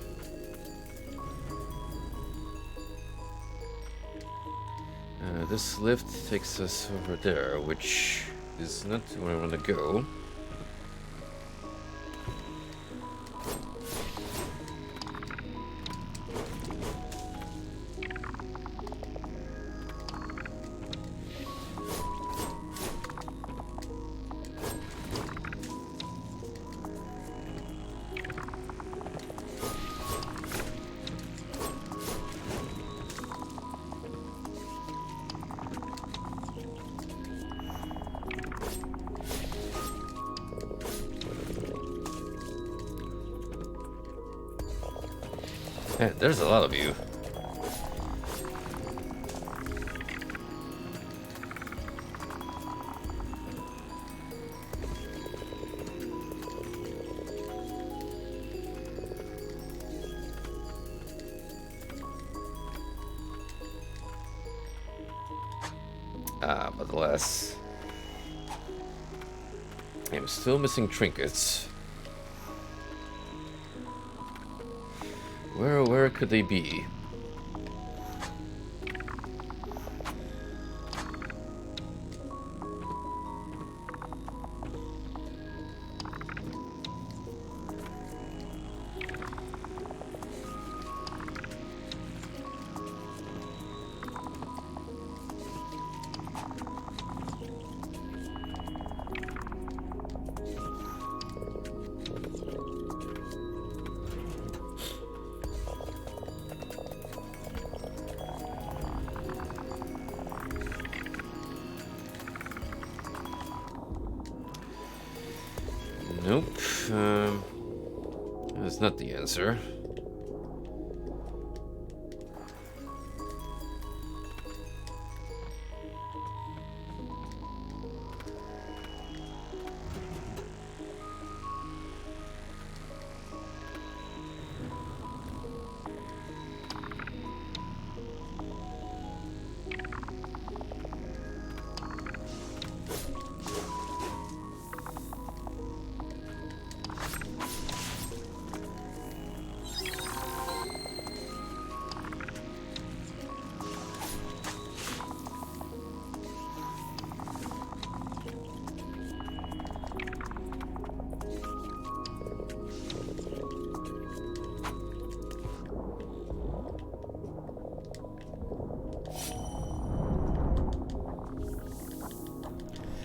This lift takes us over there, which is not where I want to go. Man, there's a lot of you. But alas, I'm still missing trinkets. Where could they be? Nope. That's not the answer.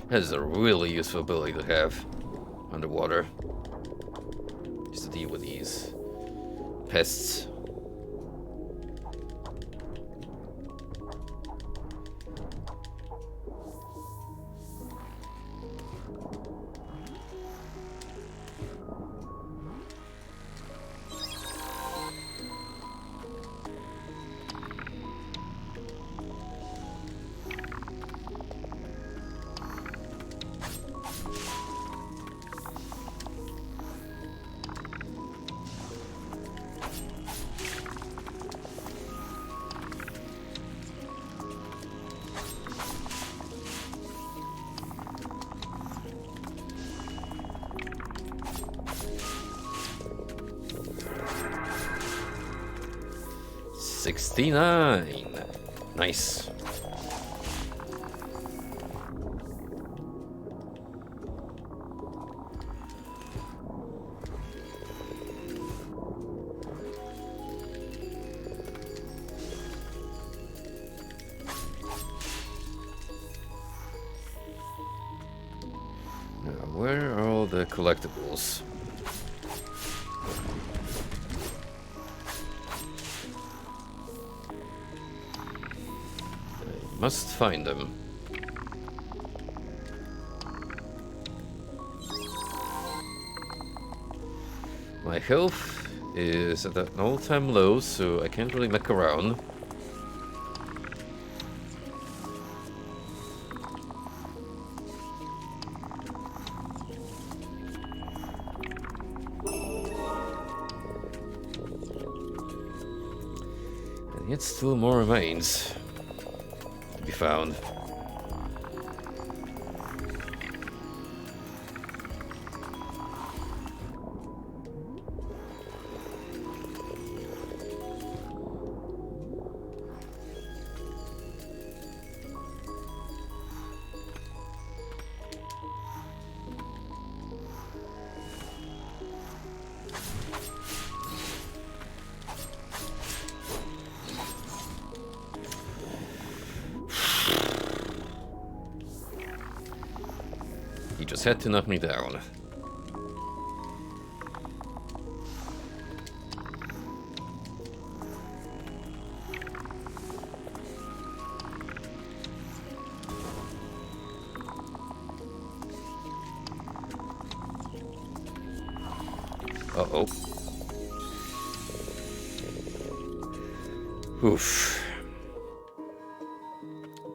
That is a really useful ability to have underwater. Just to deal with these pests. $69. Nice. Now, where are all the collectibles? Must find them. My health is at an all-time low, so I can't really muck around. And yet still more remains to be found. He just had to knock me down. Uh-oh. Oof.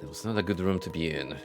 That was not a good room to be in.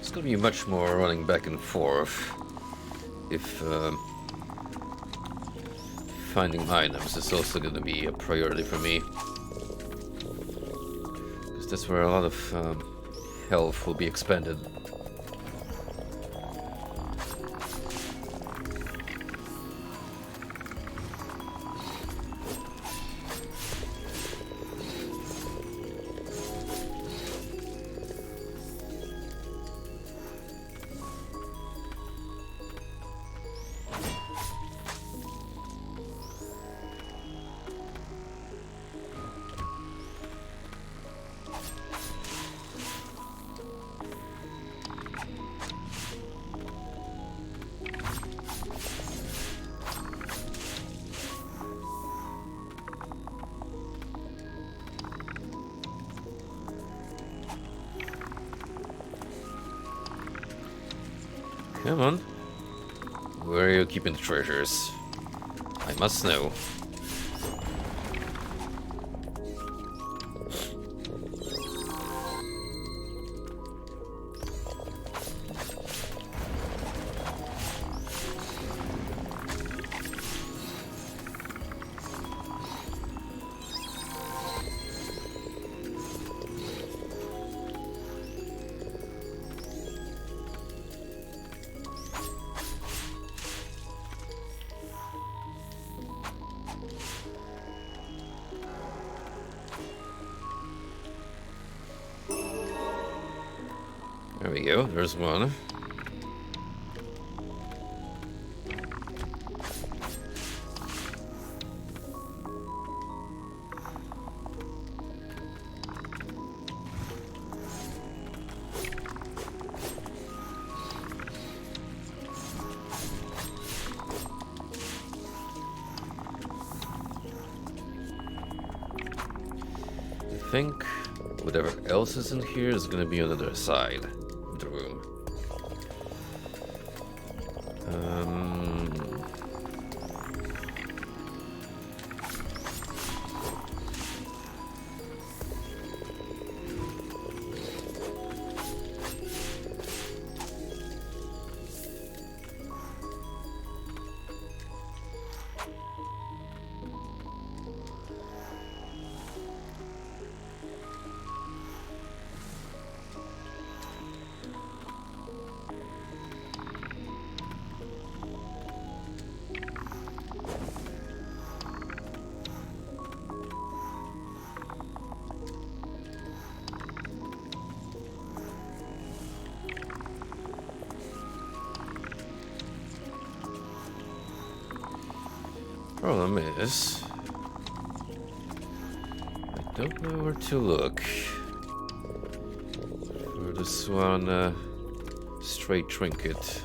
It's gonna be much more running back and forth if finding items is also gonna be a priority for me, because that's where a lot of health will be expended. Come on. Where are you keeping the treasures? I must know. There we go, there's one. I think whatever else is in here is gonna be on the other side of the room. Problem is, I don't know where to look for this one stray trinket.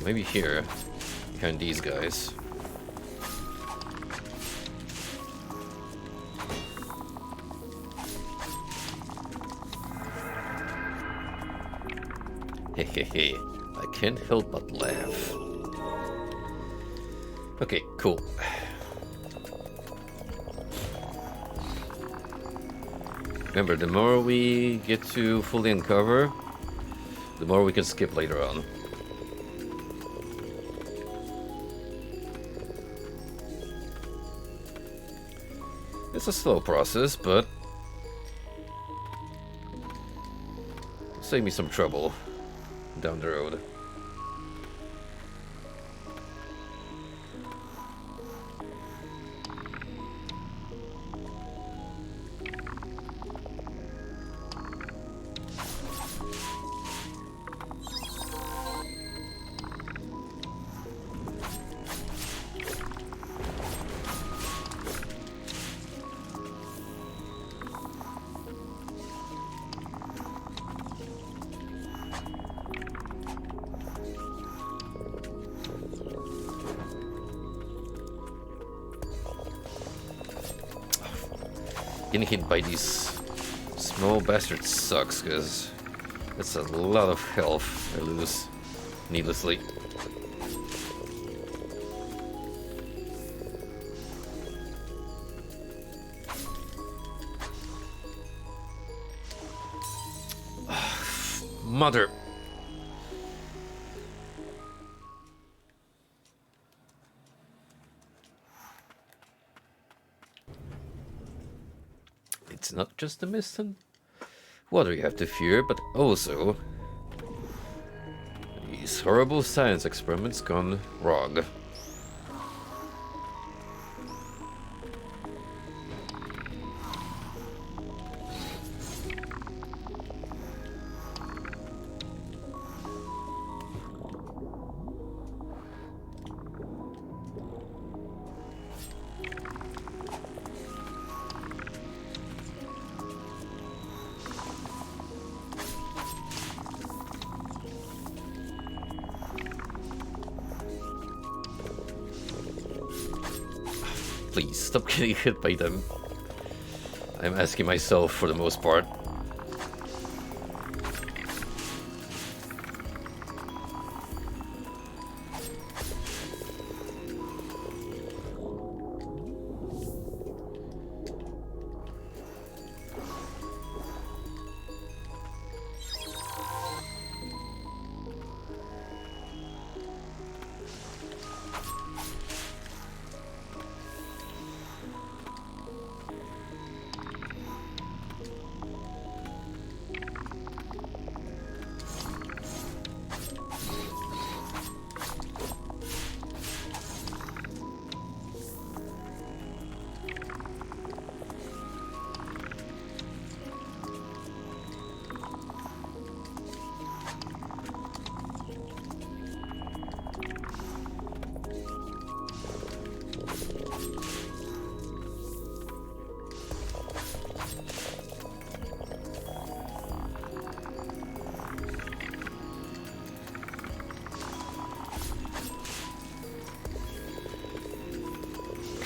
Maybe here, behind these guys. Hehehe, I can't help but laugh. Okay, cool. Remember, the more we get to fully uncover, the more we can skip later on. It's a slow process, but save me some trouble down the road. Getting hit by these small bastards sucks, because that's a lot of health I lose needlessly. Mother. It's not just the mist and water you have to fear, but also these horrible science experiments gone wrong. please, stop getting hit by them. I'm asking myself for the most part.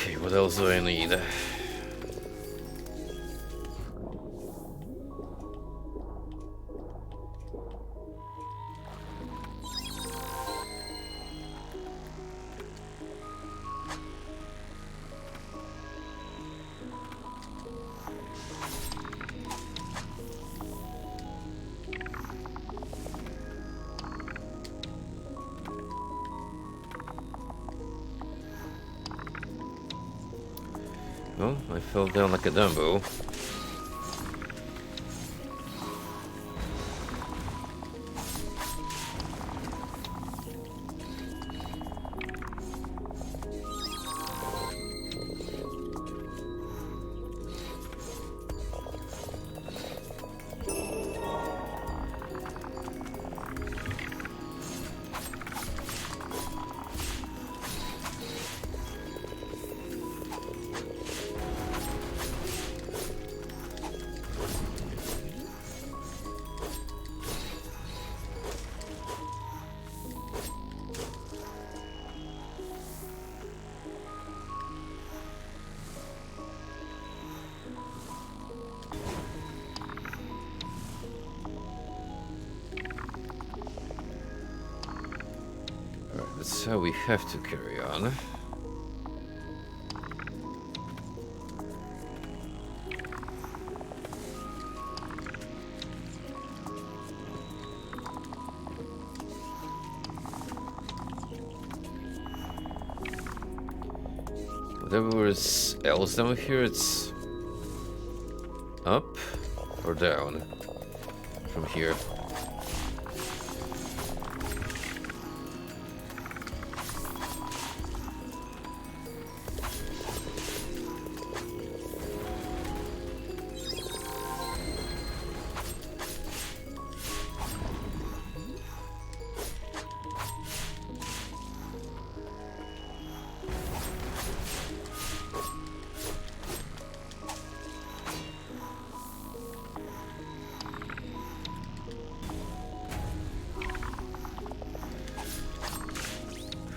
Okay, what else do I need? Well, I fell down like a Dumbo. That's how we have to carry on. Whatever is else down here, it's up or down from here.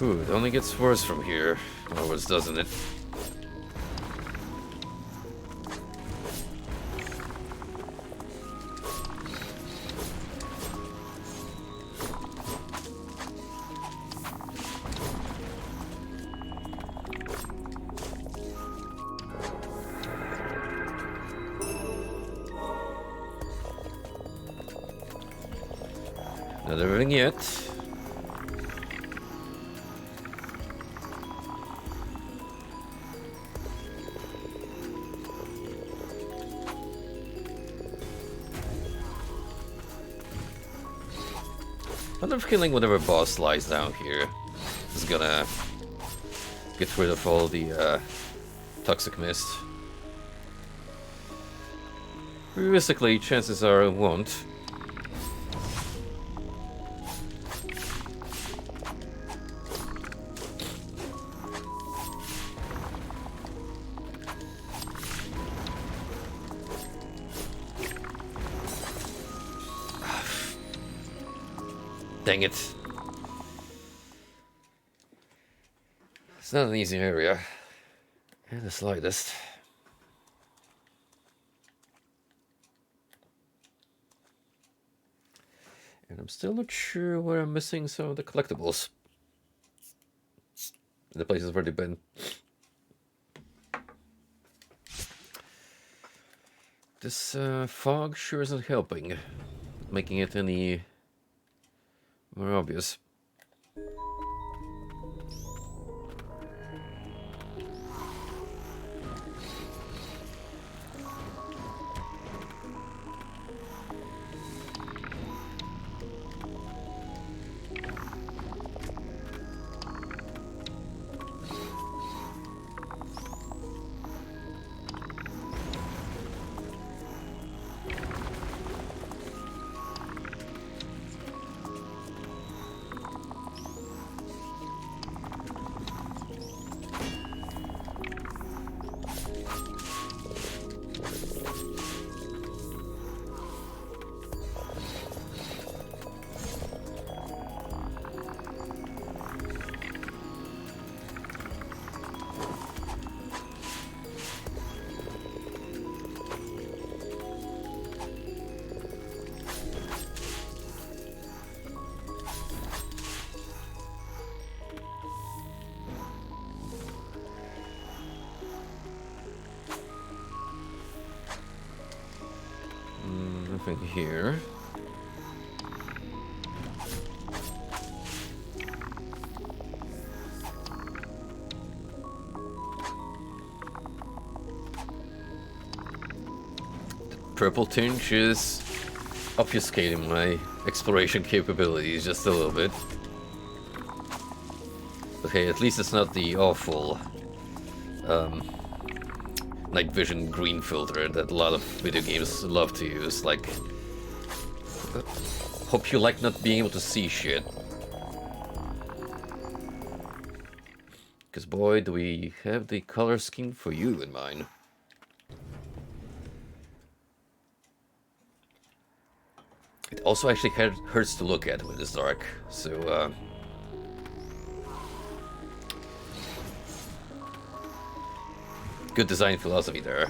Ooh, it only gets worse from here. Always, doesn't it? Not everything yet. I have a feeling whatever boss lies down here is gonna get rid of all the toxic mist. Realistically, chances are it won't. Dang it. It's not an easy area. And the slightest. And I'm still not sure where I'm missing some of the collectibles. The place has already been. This fog sure isn't helping, making it any more obvious. Nothing here. Purple tinge is obfuscating my exploration capabilities just a little bit. Okay, at least it's not the awful night vision green filter that a lot of video games love to use. Like, hope you like not being able to see shit. Because boy, do we have the color scheme for you in mind. It also actually hurts to look at when it's dark, so good design philosophy there.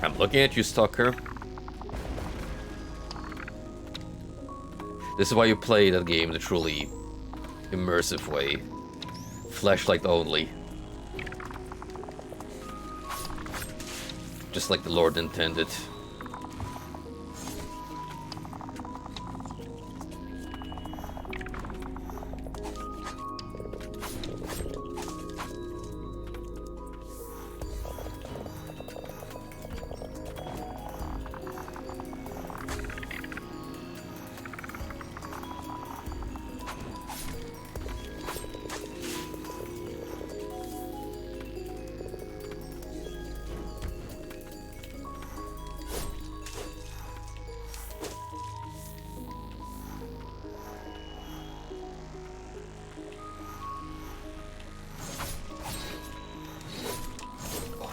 I'm looking at you, Stalker. This is why you play that game the truly immersive way. Flashlight only. Just like the Lord intended.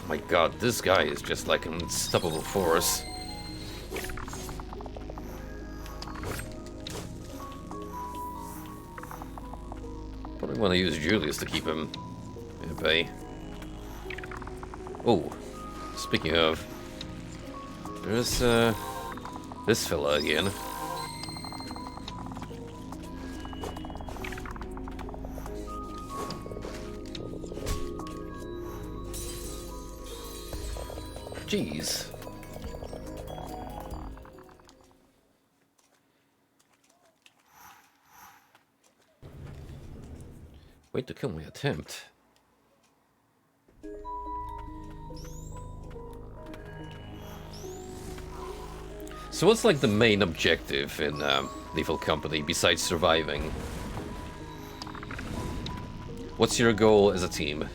My god, this guy is just like an unstoppable force. Probably want to use Julius to keep him at bay. Oh, speaking of, there's this fella again. Jeez. Wait to kill my attempt. So what's like the main objective in Lethal Company besides surviving? What's your goal as a team?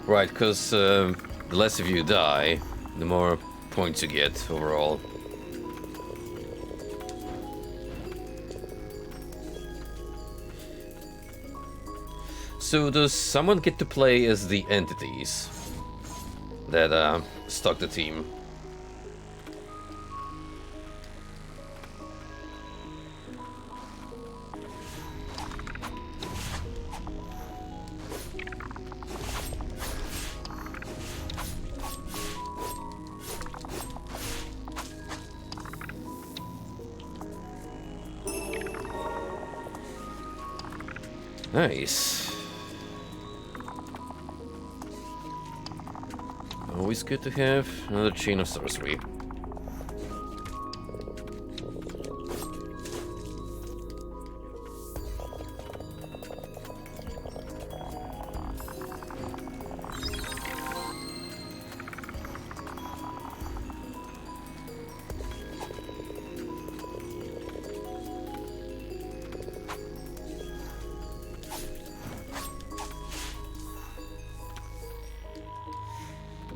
Right, because the less of you die, the more points you get overall. So does someone get to play as the entities that stuck the team? Nice. Always good to have another chain of sorcery.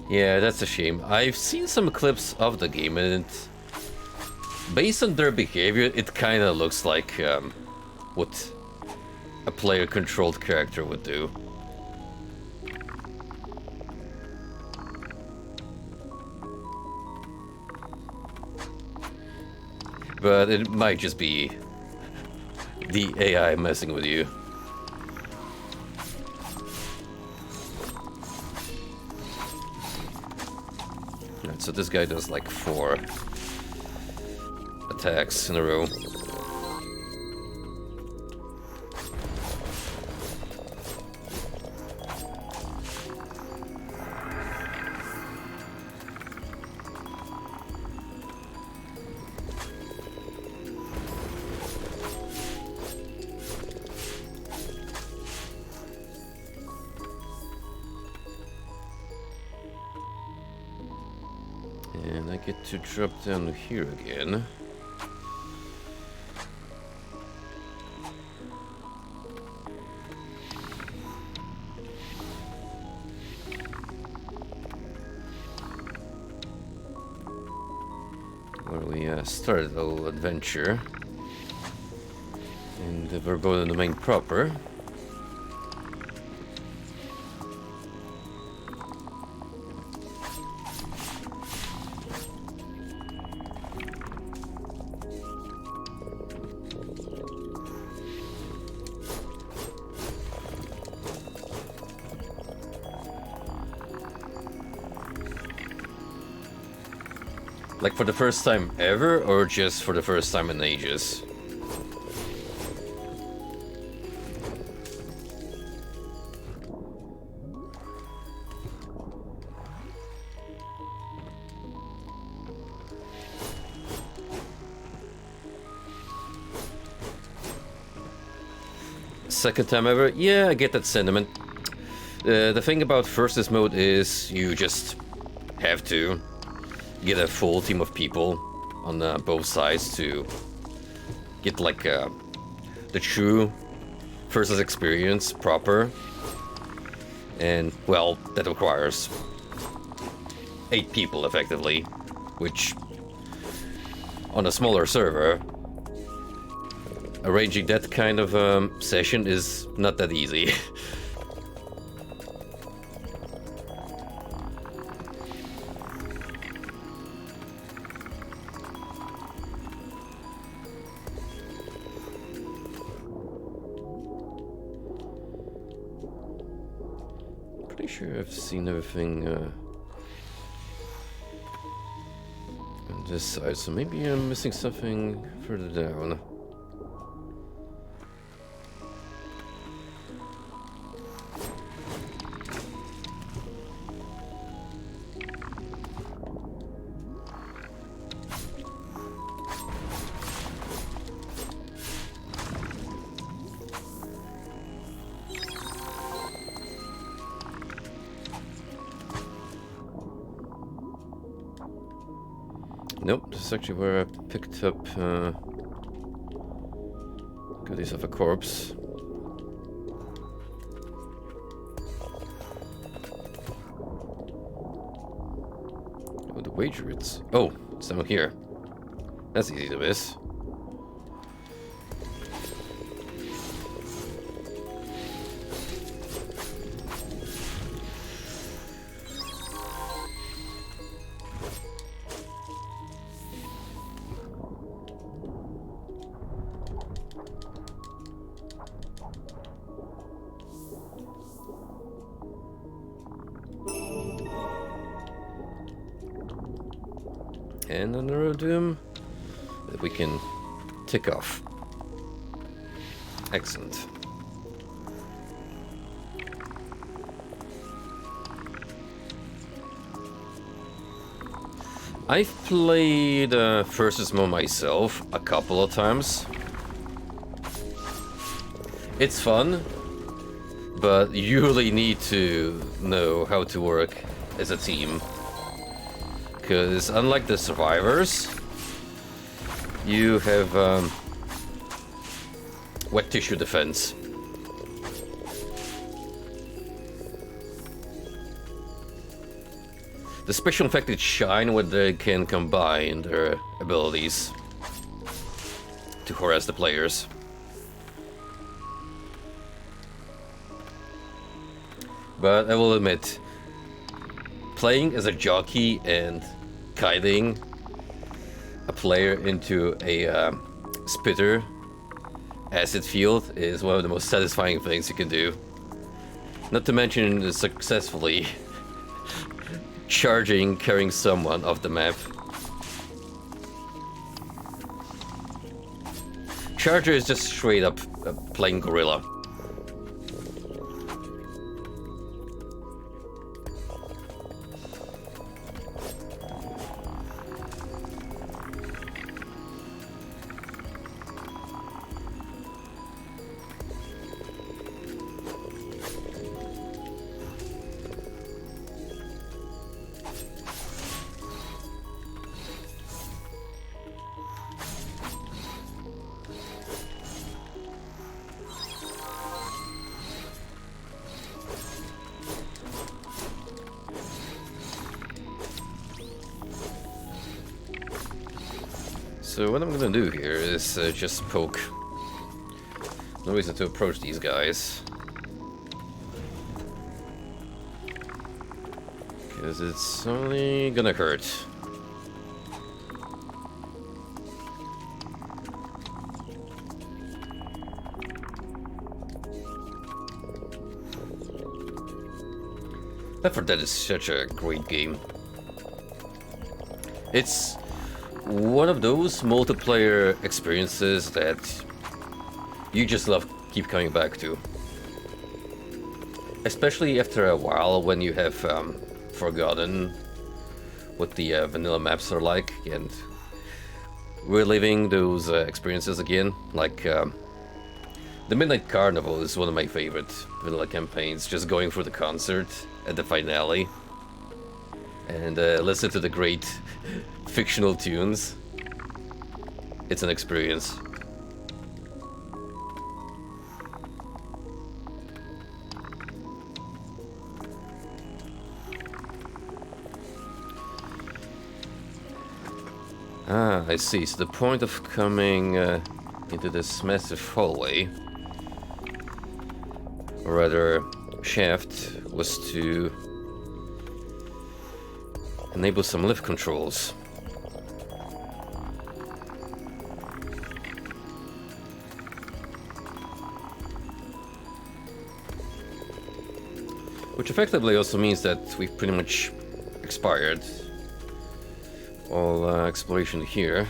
Yeah, that's a shame. I've seen some clips of the game, and based on their behavior, it kind of looks like what a player-controlled character would do. But it might just be the AI messing with you. Right, so this guy does like 4 attacks in a row. And I get to drop down here again. Where we started the little adventure. And we're going to the main proper. Like for the first time ever, or just for the first time in ages? Second time ever? Yeah, I get that sentiment. The thing about versus mode is you just have to get a full team of people on both sides to get like the true versus experience proper. And well, that requires 8 people effectively, which on a smaller server, arranging that kind of session is not that easy. Pretty sure I've seen everything on this side, so maybe I'm missing something further down. Nope, this is actually where I picked up goodies of a corpse. Wager it's... Oh, it's down here. That's easy to miss. And another doom that we can tick off. Excellent. I've played Versus Mo myself a couple of times. It's fun, but you really need to know how to work as a team. Because unlike the survivors, you have wet tissue defense. The special infected shine when they can combine their abilities to harass the players. But I will admit, playing as a jockey and kiting a player into a spitter acid field is one of the most satisfying things you can do. Not to mention successfully carrying someone off the map. Charger is just straight up playing gorilla. So what I'm gonna do here is just poke. No reason to approach these guys. Because it's only gonna hurt. Left 4 Dead is such a great game. It's one of those multiplayer experiences that you just love keep coming back to. Especially after a while when you have forgotten what the vanilla maps are like and reliving those experiences again. Like the Midnight Carnival is one of my favorite vanilla campaigns, just going through the concert at the finale and listen to the great fictional tunes. It's an experience. Ah, I see. So the point of coming into this massive hallway, or rather shaft, was to enable some lift controls. Which effectively also means that we've pretty much expired all exploration here.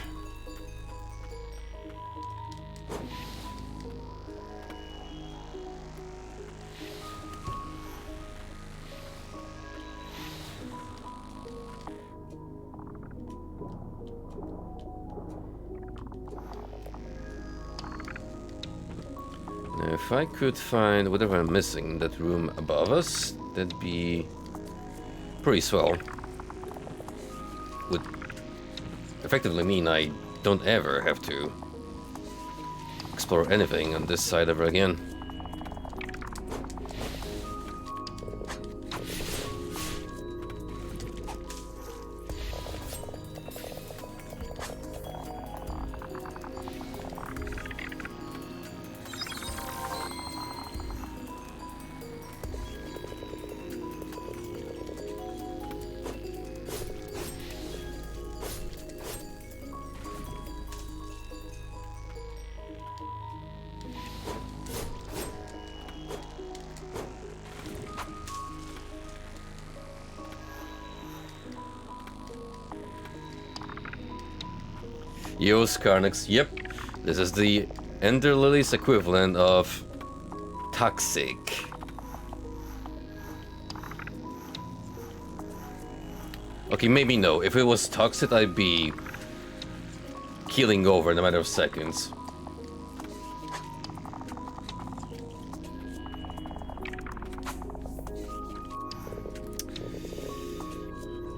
Now, if I could find whatever I'm missing in that room above us, that'd be pretty swell. Would effectively mean I don't ever have to explore anything on this side ever again. Yo, Skarnix, yep. This is the Ender Lilies equivalent of toxic. Okay, maybe no. If it was toxic, I'd be keeling over in a matter of seconds.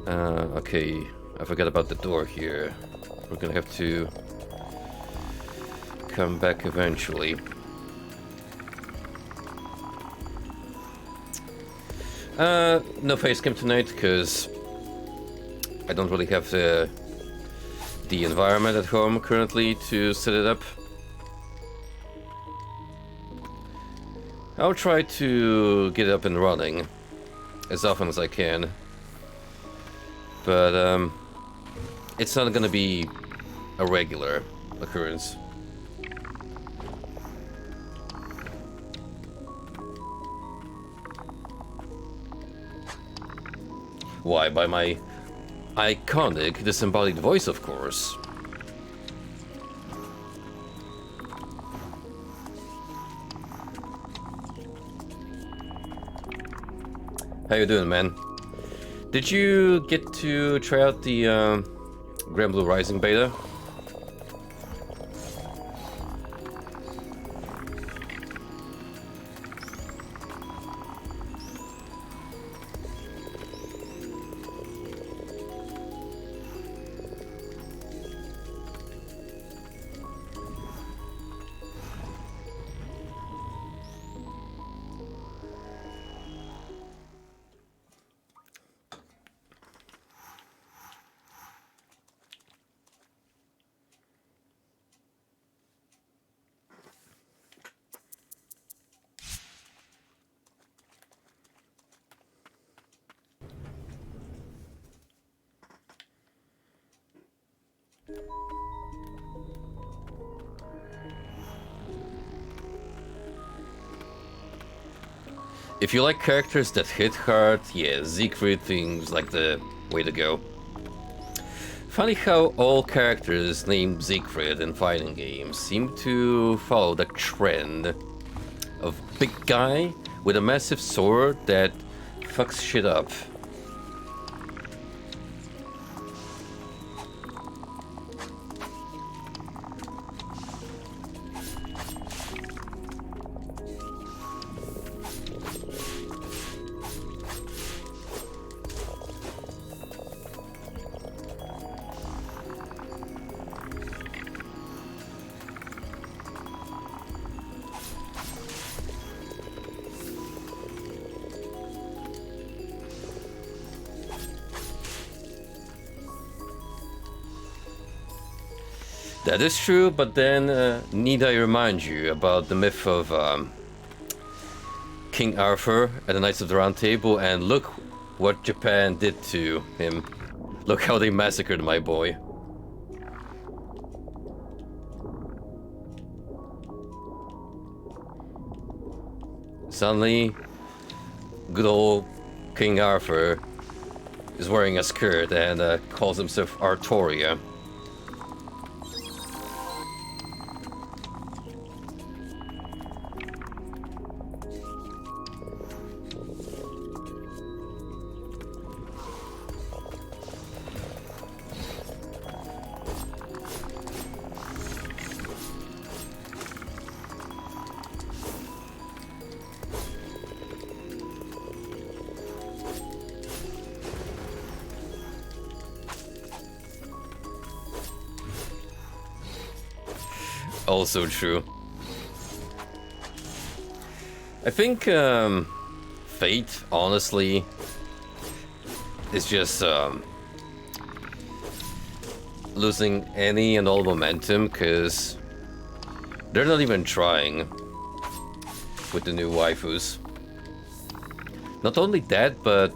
Okay, I forgot about the door here. We're gonna have to come back eventually. No face cam tonight, because I don't really have the environment at home currently to set it up. I'll try to get it up and running as often as I can. But it's not gonna be a regular occurrence. Why? By my iconic disembodied voice, of course. How you doing, man? Did you get to try out the Grand Blue Rising beta? If you like characters that hit hard, yeah, Siegfried seems like the way to go. Funny how all characters named Siegfried in fighting games seem to follow the trend of big guy with a massive sword that fucks shit up. That is true, but then need I remind you about the myth of King Arthur at the Knights of the Round Table, and look what Japan did to him. Look how they massacred my boy. Suddenly, good old King Arthur is wearing a skirt and calls himself Artoria. Also true. I think Fate, honestly, is just losing any and all momentum, because they're not even trying with the new waifus. Not only that, but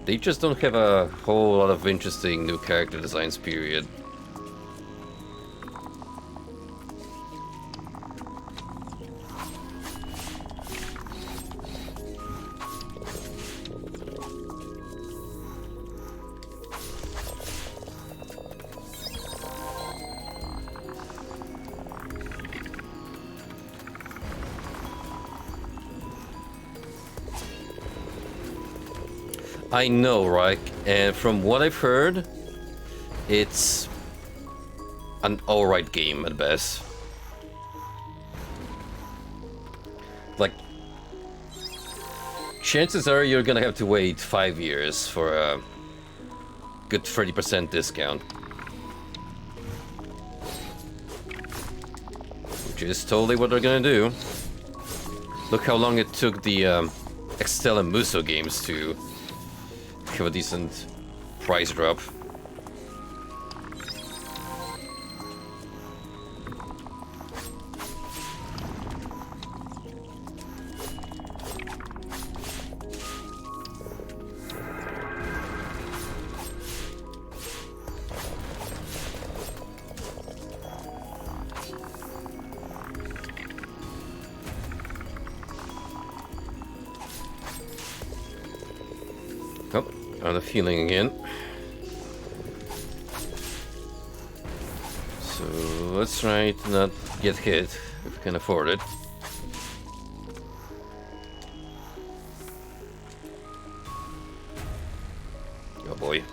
they just don't have a whole lot of interesting new character designs, period. I know, right? And from what I've heard, it's an alright game at best. Like, chances are you're gonna have to wait 5 years for a good 30% discount. Which is totally what they're gonna do. Look how long it took the Excel and Muso games to have a decent price drop. Oh, got a feeling again. So let's try to not get hit if we can afford it. Oh boy.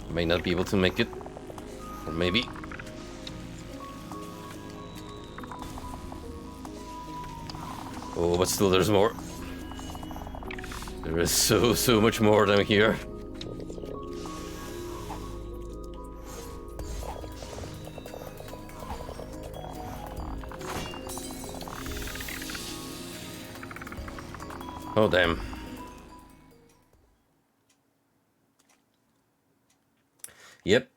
May not be able to make it. Or maybe. Oh, but still there's more. There is so much more down here. Oh, damn. Yep.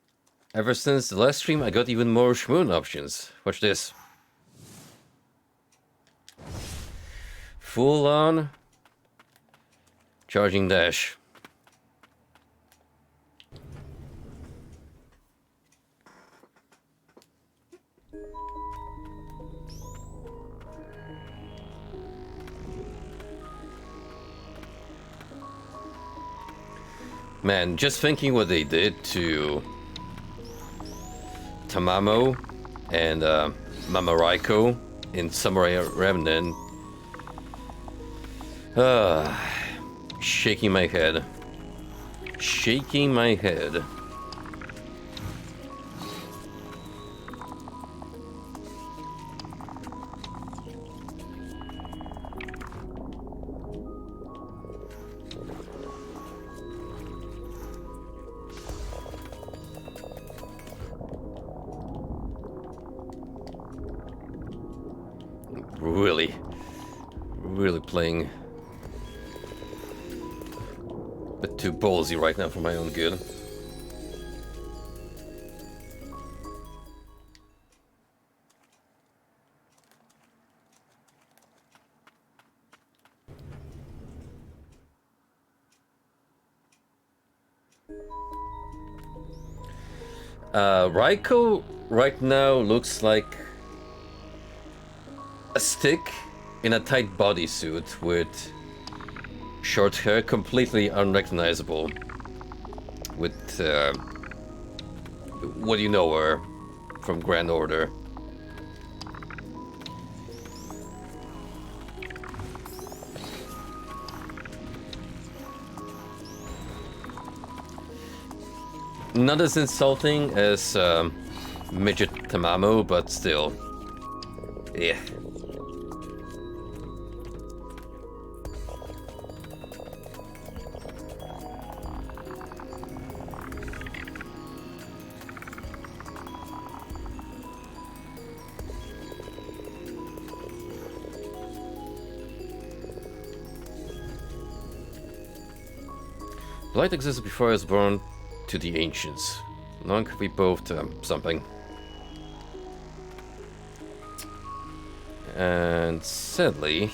Ever since the last stream, I got even more Shmoon options. Watch this. Full on charging dash. Man, just thinking what they did to Tamamo and Mamaraiko in Samurai Remnant. Shaking my head. Shaking my head. Really playing a bit too ballsy right now for my own good. Raiko right now looks like a stick in a tight bodysuit with short hair, completely unrecognizable. With what do you know her from Grand Order? Not as insulting as Midget Tamamo, but still. Yeah. Light existed before I was born to the ancients. Long we both something. And sadly,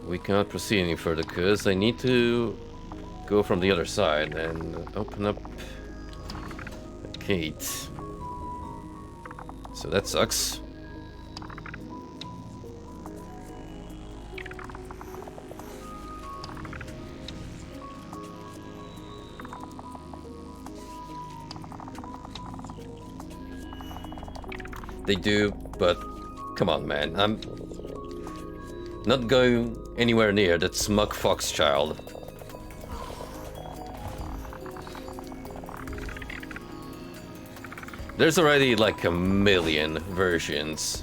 we cannot proceed any further because I need to go from the other side and open up a gate. So that sucks. They do, but come on, man. I'm not going anywhere near that smug fox child. There's already like a million versions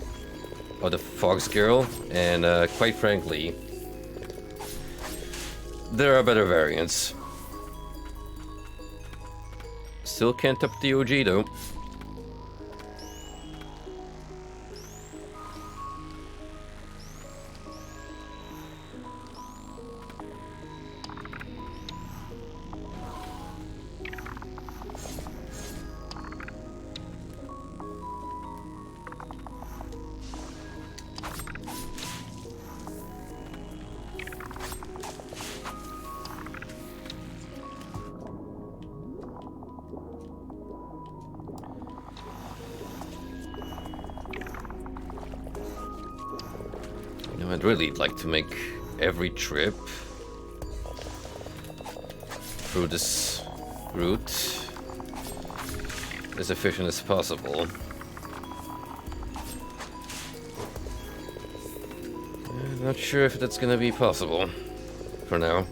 of the fox girl, and quite frankly, there are better variants. Still can't top the OG though. I'd really like to make every trip through this route as efficient as possible. I'm not sure if that's gonna be possible for now.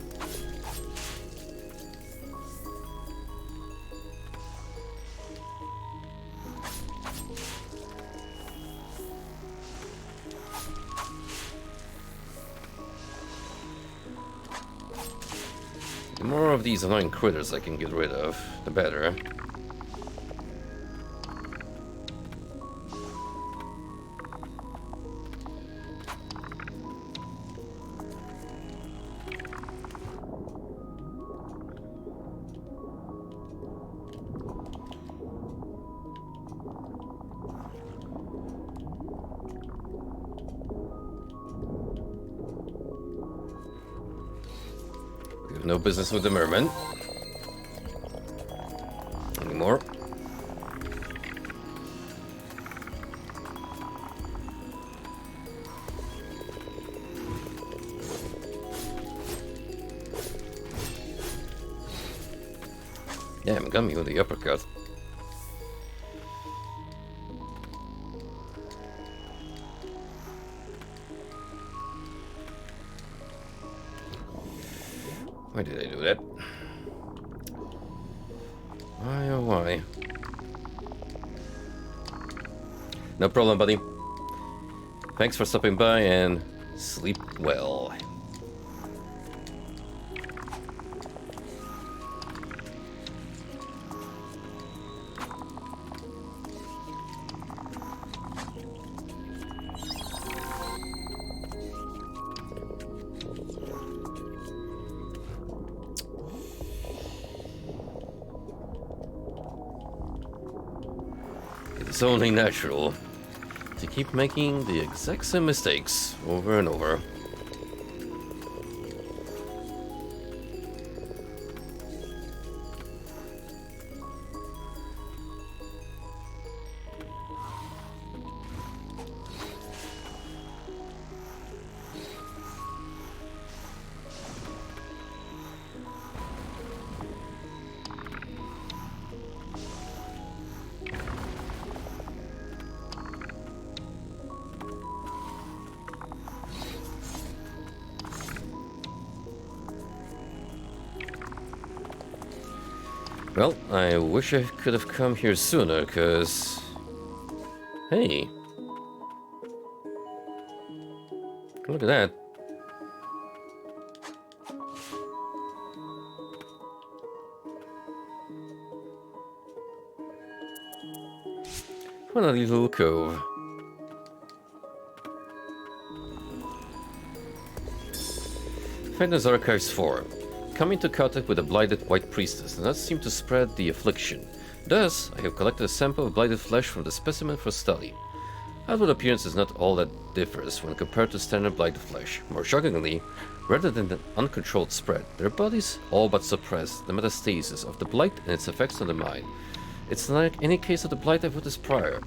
The more of these annoying critters I can get rid of, the better. We have no business with the merman anymore. Damn, got me with the uppercut. Why did I do that? Why, oh why? No problem, buddy. Thanks for stopping by and sleep well. It's only natural to keep making the exact same mistakes over and over. Well, I wish I could have come here sooner, cause... Hey! Look at that. What a little cove. Fitness Archives 4. Come into contact with a blighted white priestess and not seem to spread the affliction. Thus, I have collected a sample of blighted flesh from the specimen for study. Outward appearance is not all that differs when compared to standard blighted flesh. More shockingly, rather than an uncontrolled spread, their bodies all but suppress the metastasis of the blight and its effects on the mind. It's like any case of the blight I've witnessed prior.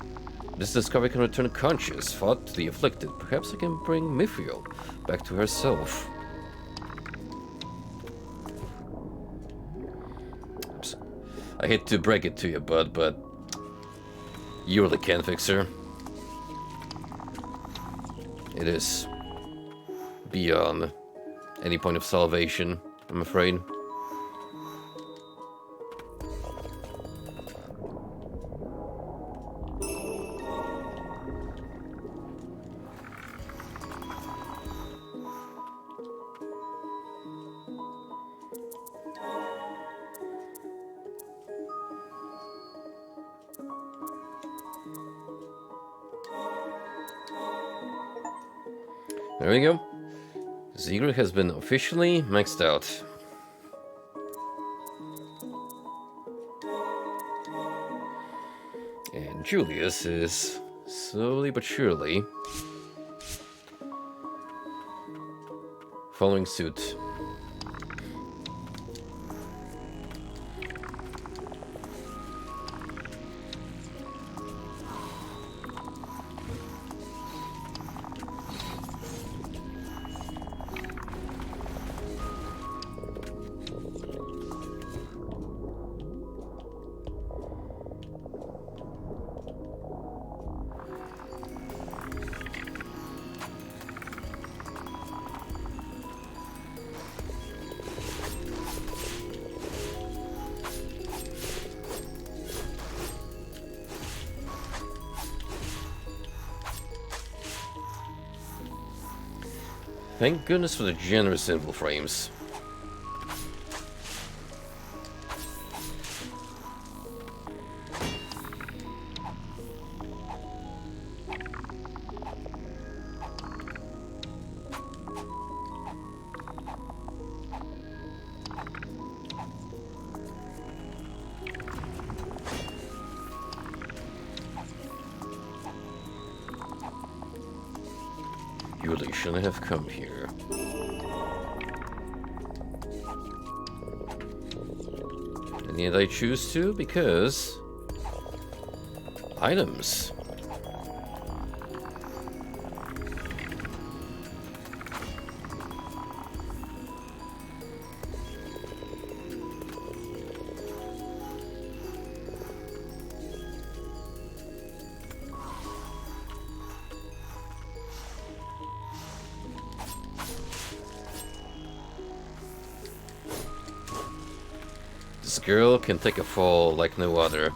This discovery can return conscious thought to the afflicted. Perhaps I can bring Mithril back to herself. I hate to break it to you, bud, but you really can't fix her. It is beyond any point of salvation, I'm afraid. There we go. Ziegler has been officially maxed out. And Julius is slowly but surely following suit. Thank goodness for the generous symbol frames. You really shouldn't have come here. And yet I choose to because... items. This girl can take a fall like no other.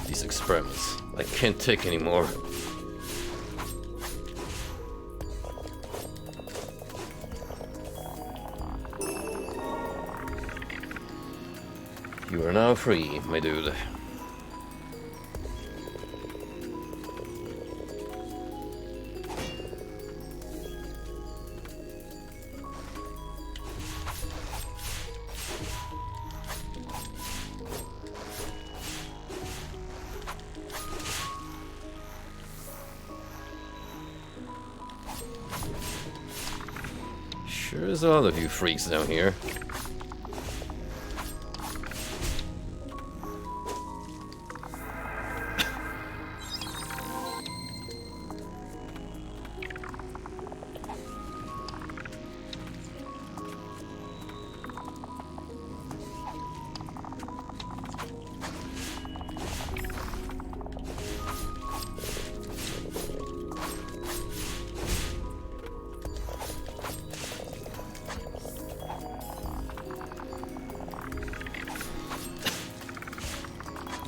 These experiments, I can't take anymore. You are now free, my dude. Sure is all of you freaks down here.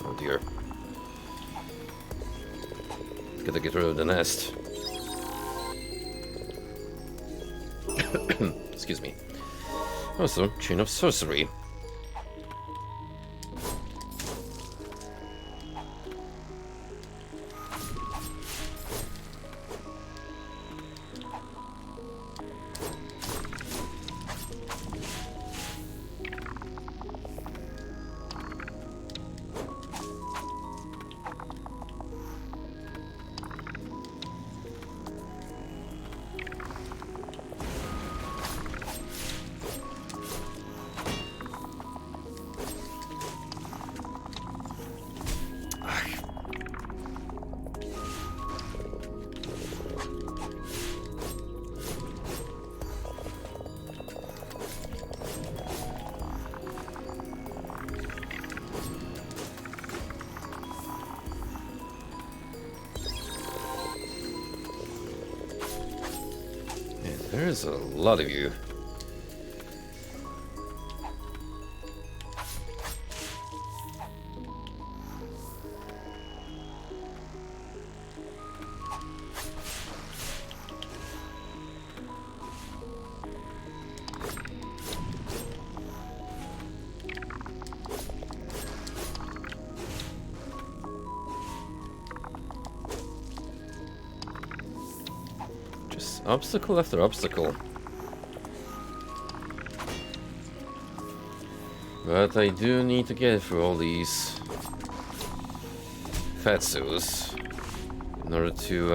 Oh dear. Gotta get rid of the nest. Excuse me. Also, chain of sorcery. There's a lot of you. Obstacle after obstacle. But I do need to get through all these fatsos in order to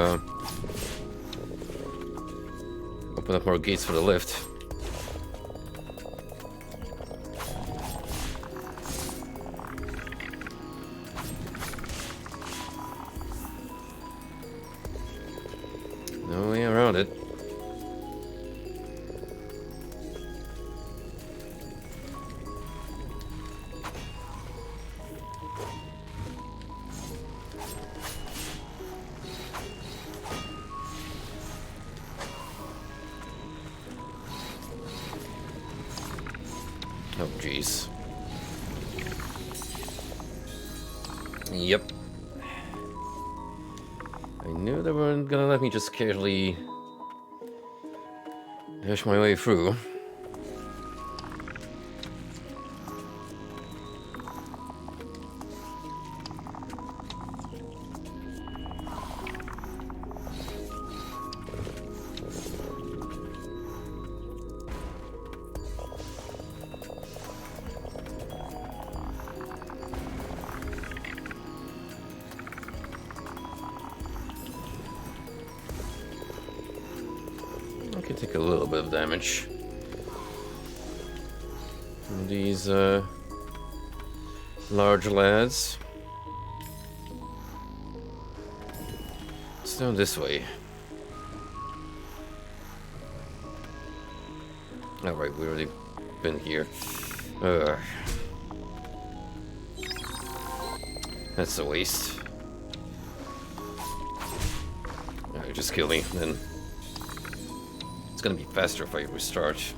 open up more gates for the lift. No way around it. Oh, jeez. Yep. I knew they weren't gonna let me just casually dash my way through. I can take a little bit of damage from these large lads. It's down this way. Alright, we already been here. That's a waste. Alright, just kill me, then. It's gonna be faster if I restart.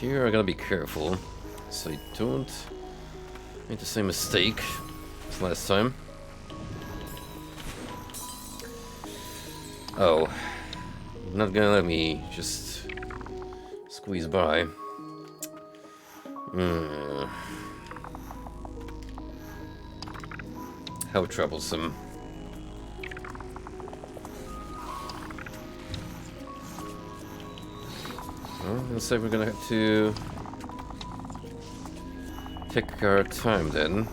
Here I gotta be careful so I don't make the same mistake as last time. Oh, not gonna let me just squeeze by. How troublesome. Well, looks like we're gonna have to take our time then.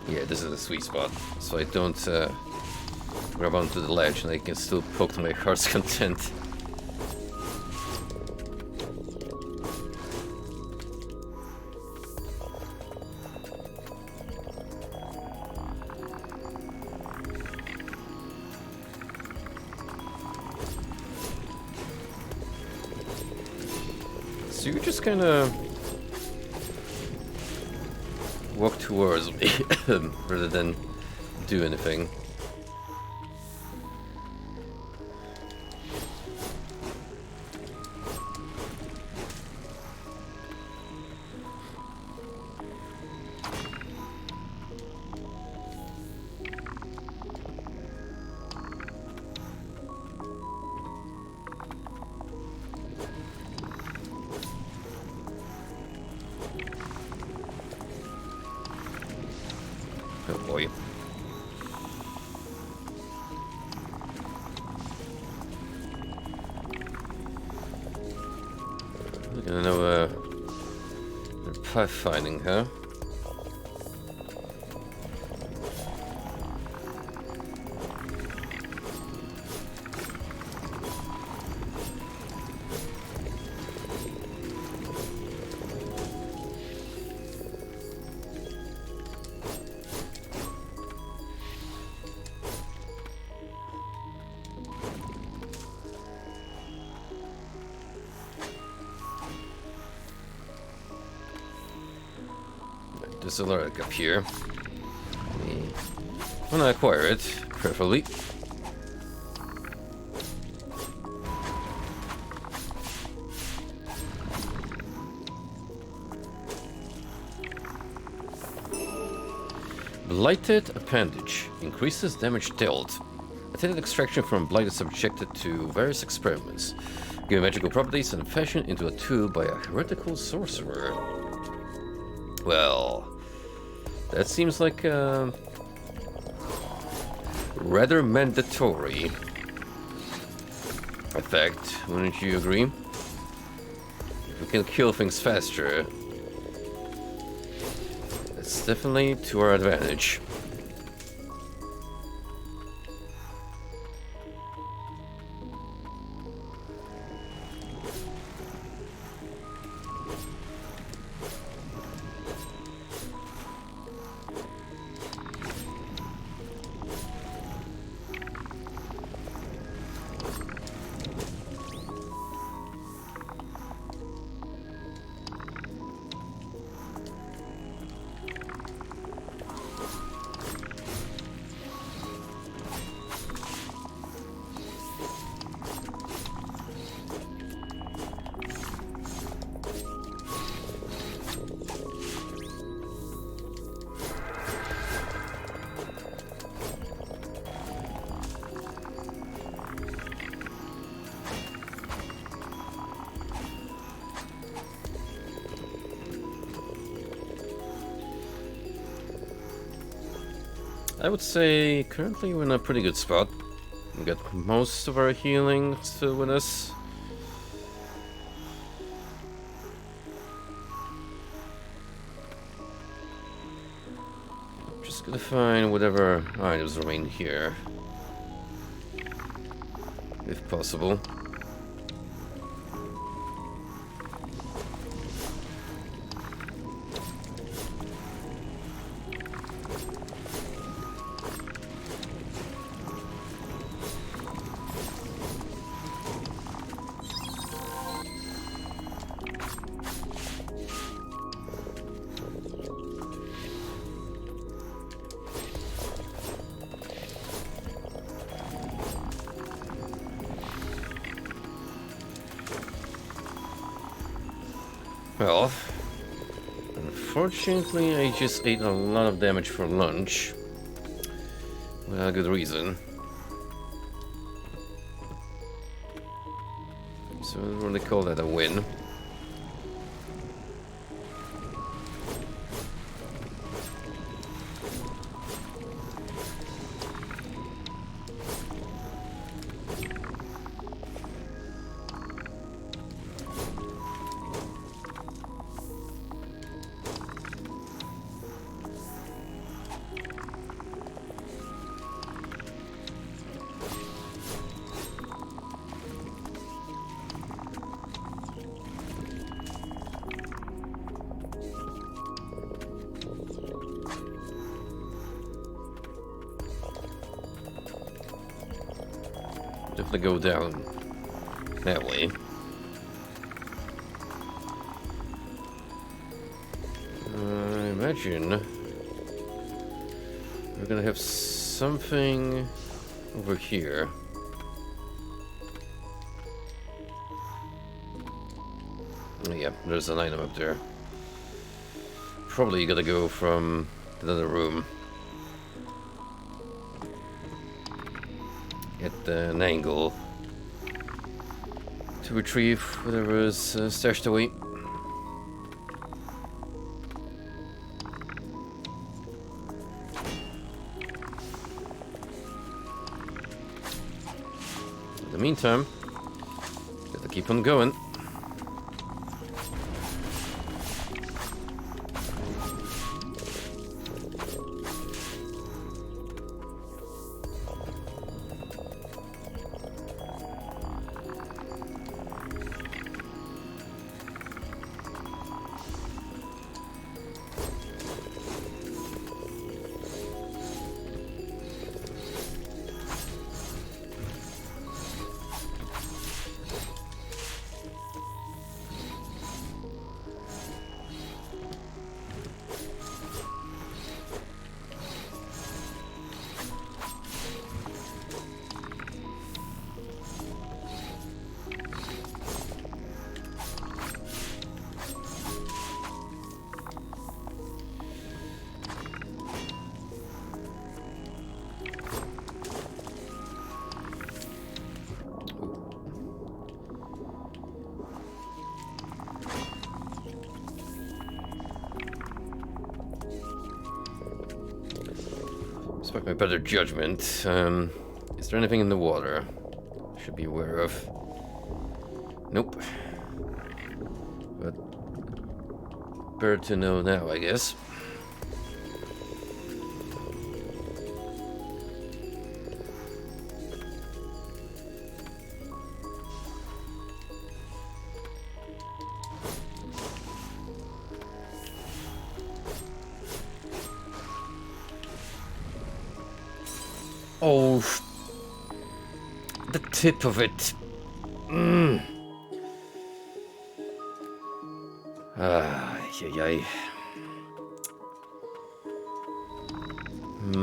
Yeah, this is a sweet spot, so I don't grab onto the ledge and I can still poke to my heart's content. you just kind of walk towards me rather than do anything? Oh boy. We're gonna know pathfinding, huh? There's a lyric up here. I want to acquire it, preferably. Blighted appendage increases damage dealt. Attended extraction from blighted subjected to various experiments. Give magical properties and fashion into a tool by a heretical sorcerer. Well, that seems like rather mandatory effect, wouldn't you agree? If we can kill things faster, it's definitely to our advantage. I would say currently we're in a pretty good spot. We got most of our healing still with us. Just gonna find whatever items remain here, if possible. Well, unfortunately I just ate a lot of damage for lunch. Without a good reason. So I don't really call that a win. Definitely go down that way. imagine we're gonna have something over here. Oh, yeah, there's an item up there. Probably gotta go from another room. At an angle to retrieve whatever is stashed away. In the meantime, gotta keep on going. Despite my better judgment, is there anything in the water I should be aware of? Nope. But better to know now, I guess. Oh, the tip of it. Yay. I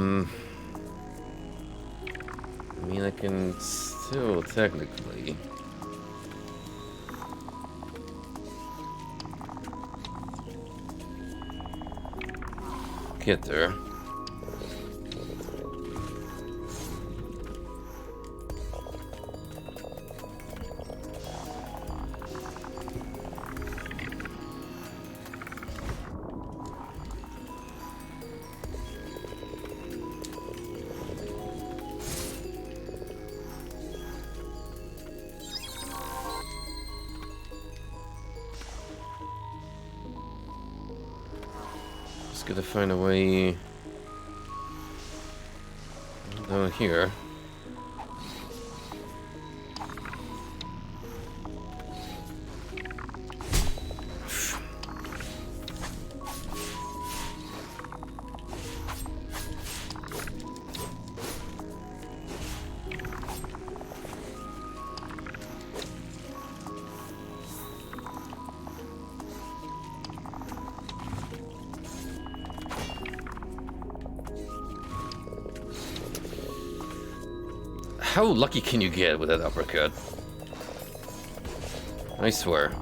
mean, I can still technically get there. Gotta find a way down here. How lucky can you get with that uppercut? I swear.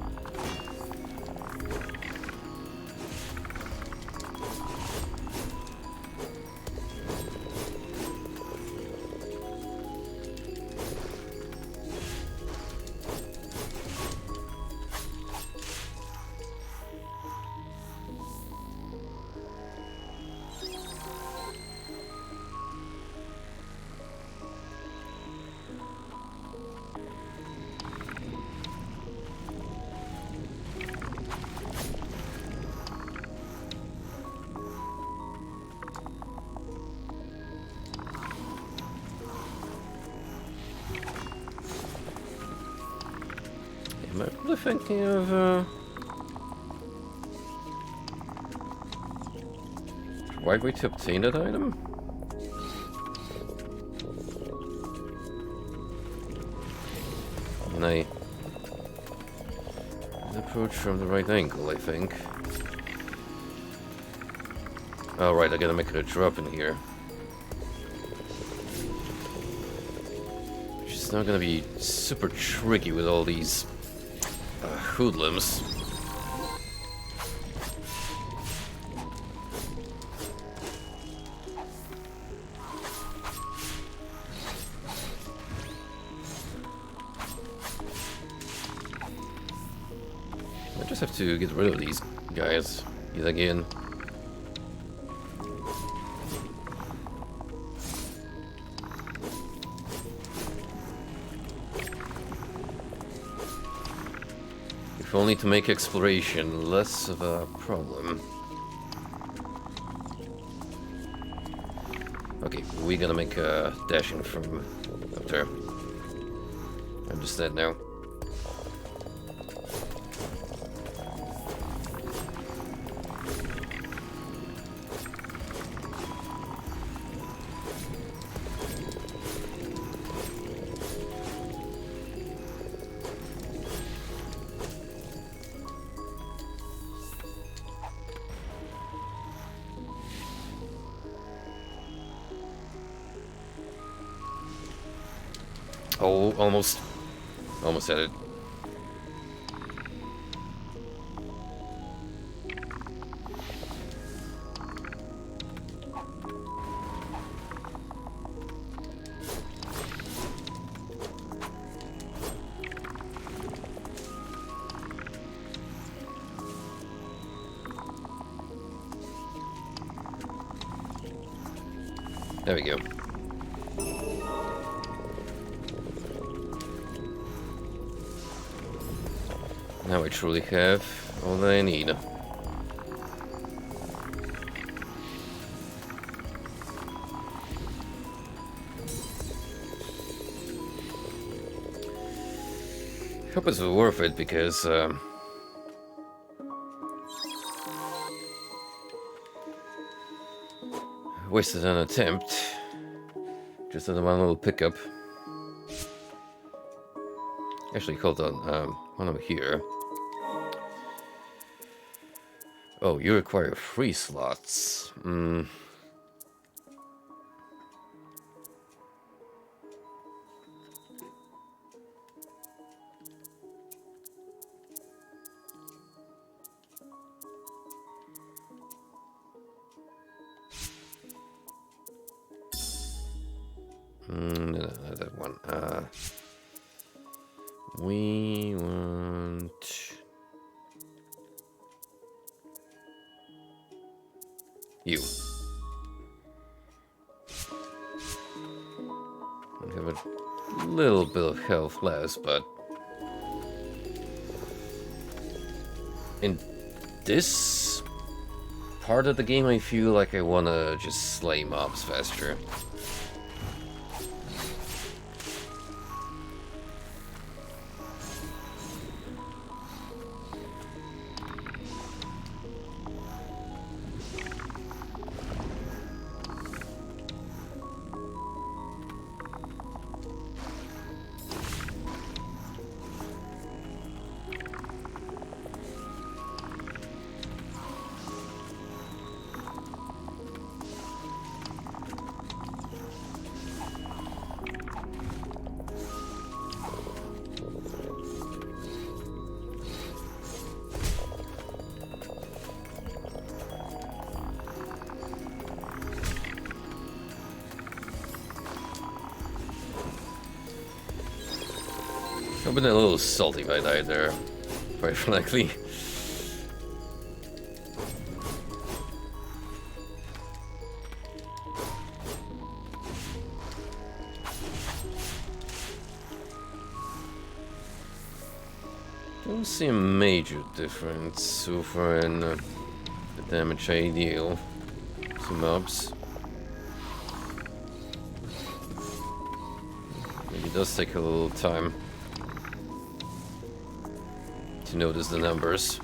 Am I probably thinking of right way to obtain that item? And I approach from the right angle, I think. Alright, I gotta make a drop in here. Which is not gonna be super tricky with all these hoodlums. I just have to get rid of these guys yet again. If only to make exploration less of a problem. Okay, we're gonna make a dashing from up there. I'm just dead now. Oh, almost. Almost had it. There we go. Now I truly have all that I need. Hope it's worth it because wasted an attempt just on one little pickup. Actually, hold on, one over here. Oh, you require 3 slots. No, not that one. We want you. I have a little bit of health less, but in this part of the game, I feel like I wanna just slay mobs faster. I've been a little salty if I died there, quite frankly. Don't see a major difference over in the damage I deal to mobs. It does take a little time to notice the numbers.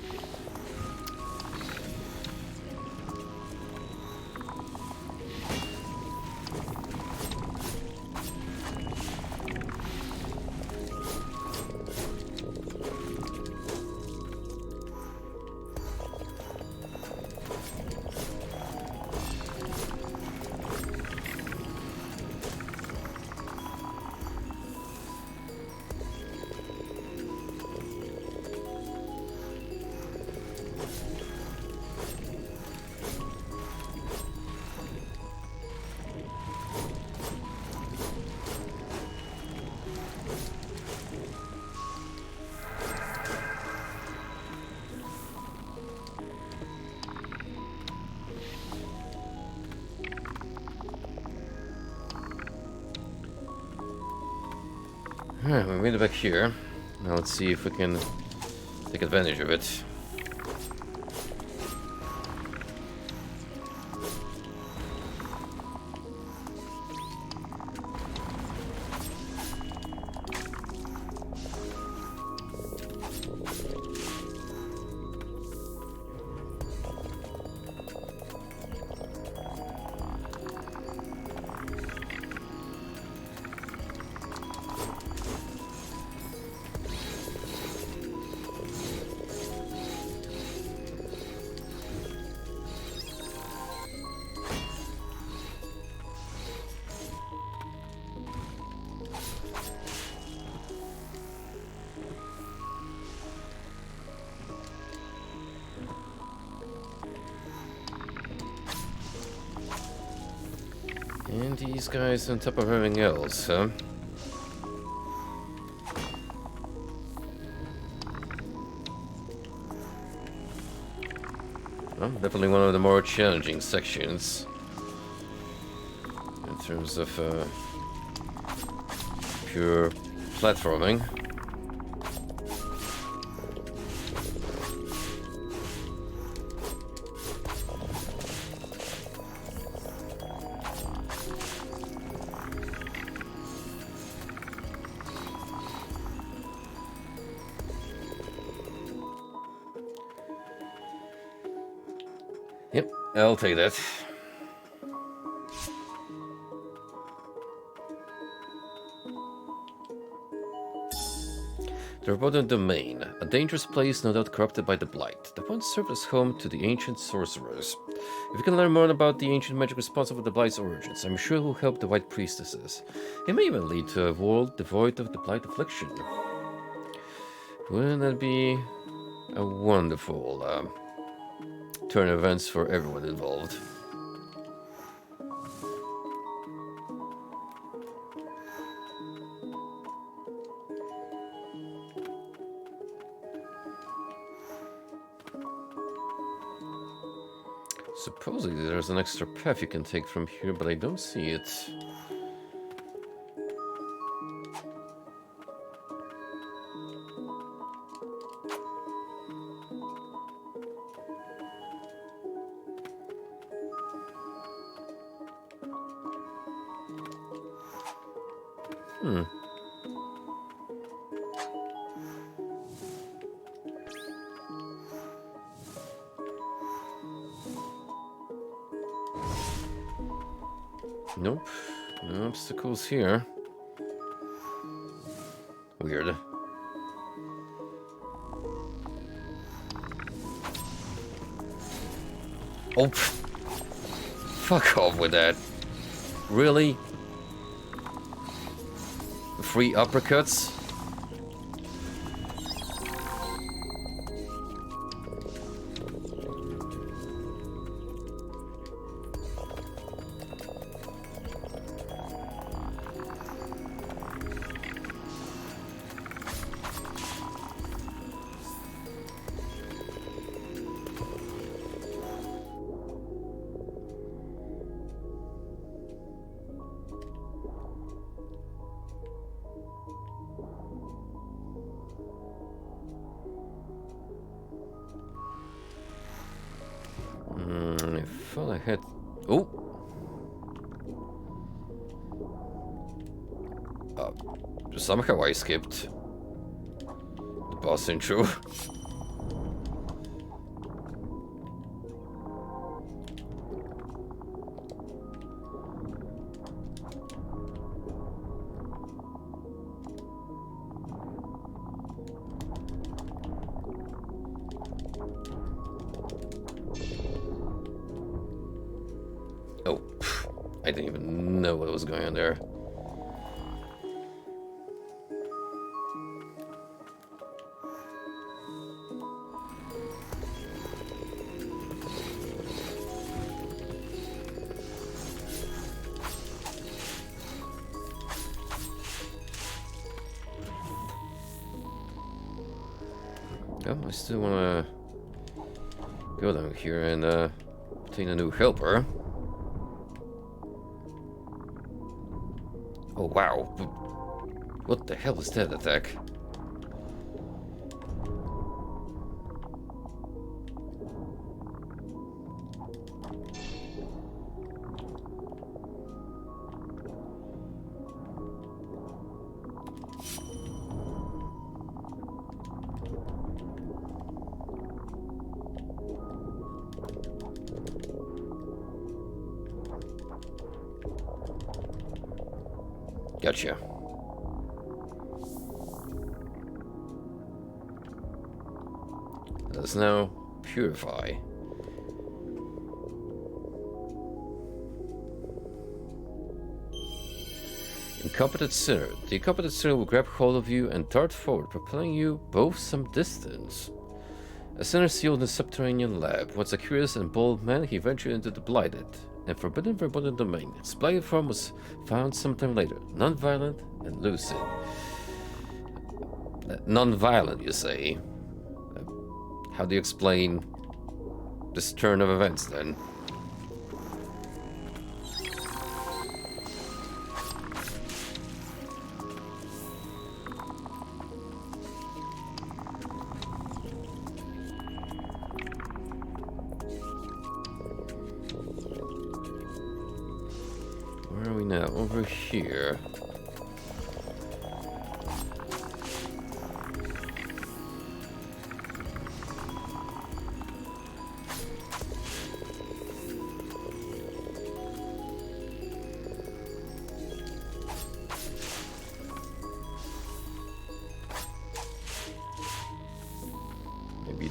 Alright, we made it back here. Now let's see if we can take advantage of it. And these guys on top of everything else, huh? Well, definitely one of the more challenging sections in terms of pure platforming. Yep, I'll take that. The Verboten Domain, a dangerous place no doubt corrupted by the Blight, that once served as home to the ancient sorcerers. If you can learn more about the ancient magic responsible for the Blight's origins, I'm sure it will help the White Priestesses. It may even lead to a world devoid of the Blight affliction. Wouldn't that be a wonderful turn of events for everyone involved? Supposedly there's an extra path you can take from here, but I don't see it. Nope. No obstacles here. Weird. Oh, fuck off with that. Really? Free uppercuts? I thought I had... Oh! Somehow I skipped the boss intro. Oh, I didn't even know what was going on there. Oh, I still want to go down here and obtain a new helper. Oh, wow. What the hell is that attack? Gotcha. Let's now purify. Incompetent sinner. The incompetent sinner will grab hold of you and dart forward, propelling you both some distance. A sinner sealed in a subterranean lab. Once a curious and bold man, he ventured into the blighted and forbidden Verboten domain. Its blighted form was found sometime later, non-violent and lucid. Non-violent, you say? How do you explain this turn of events, then? Where are we now? Over here.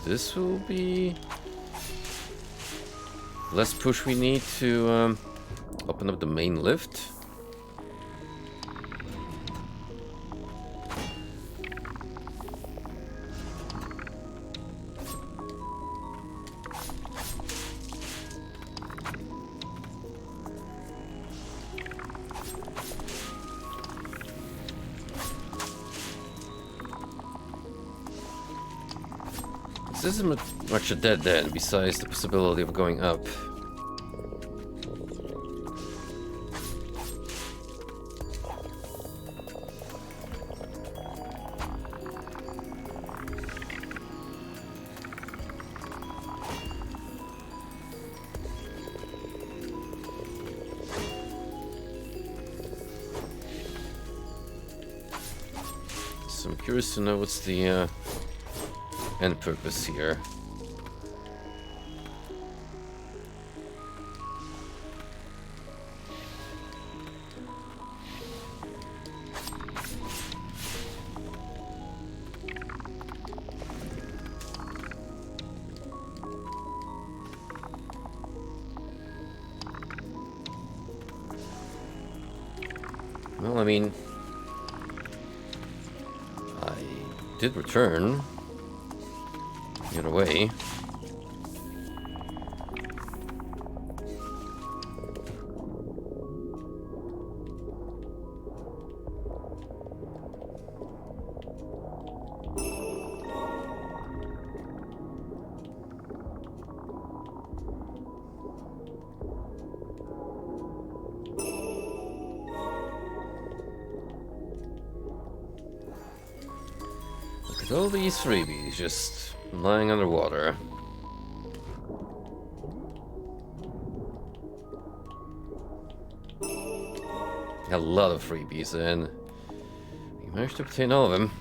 This will be less push we need to open up the main lift. This isn't much a dead end besides the possibility of going up. So I'm curious to know what's the end purpose here. Well, I mean, I did return. Get away. Look at all these freebies just lying underwater. A lot of freebies, and we managed to obtain all of them.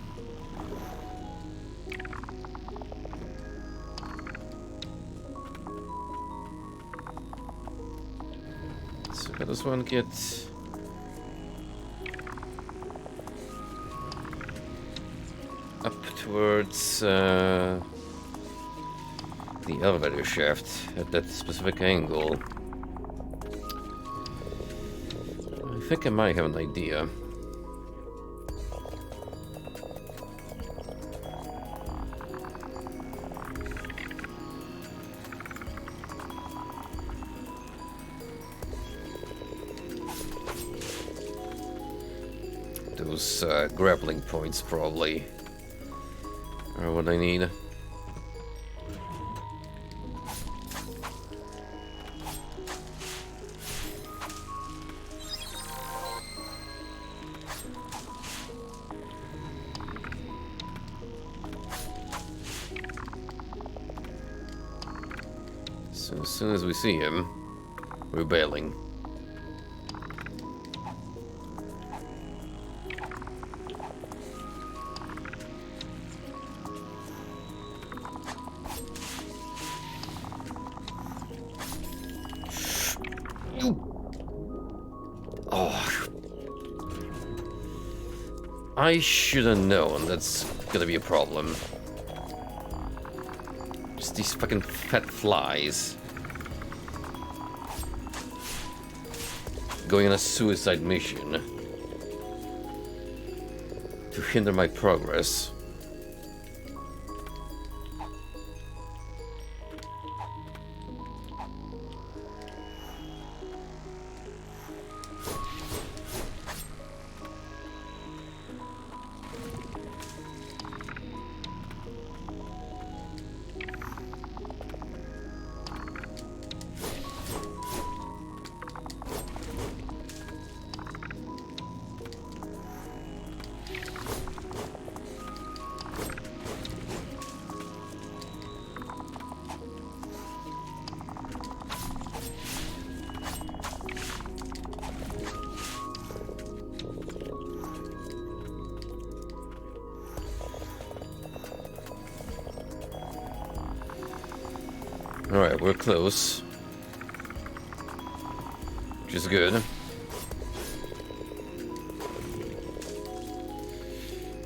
So how does one get up towards the elevator shaft at that specific angle? I think I might have an idea. Those grappling points probably are what I need. So as soon as we see him, we're bailing. Oh, I should have known that's gonna be a problem. Just these fucking fat flies. Going on a suicide mission to hinder my progress. Alright, we're close. Which is good.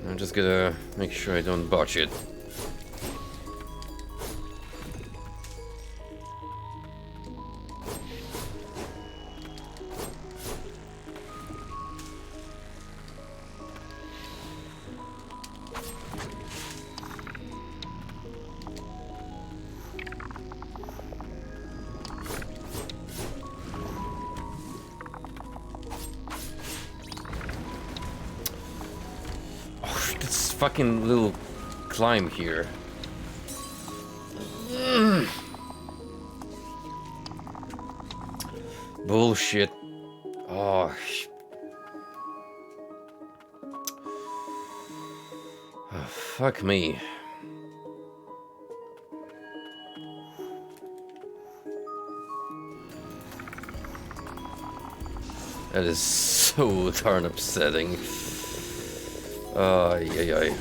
I'm just gonna make sure I don't botch it. Fucking little climb here. Bullshit. Oh. Oh, fuck me. That is so darn upsetting. Yeah.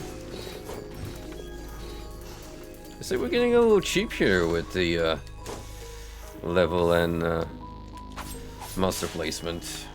So we're getting a little cheap here with the level and monster placement.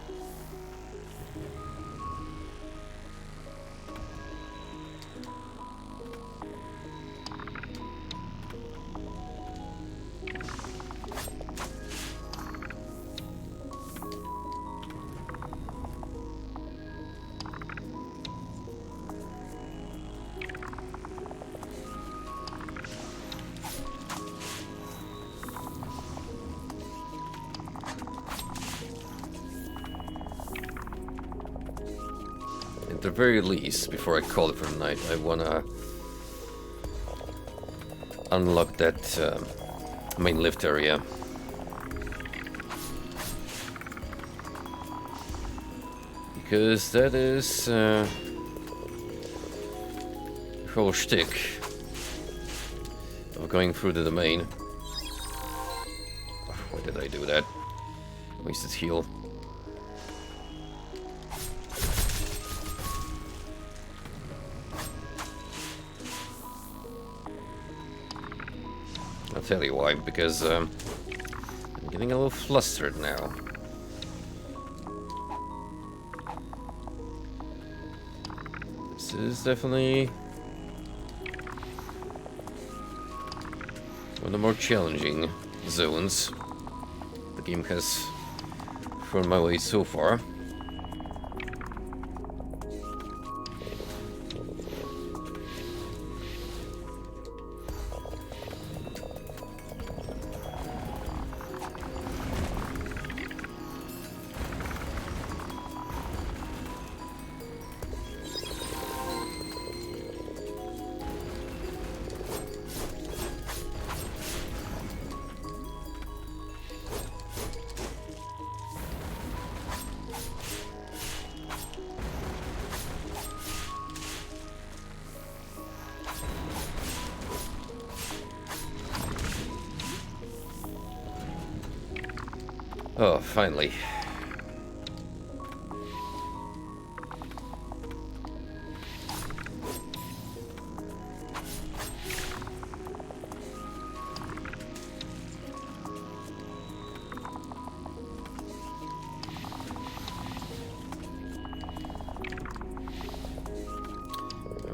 At the very least, before I call it for the night, I wanna unlock that main lift area. Because that is the whole shtick of going through the domain. Why did I do that? Wasted heal. I'll tell you why, because I'm getting a little flustered now. This is definitely one of the more challenging zones the game has thrown my way so far. Oh, finally.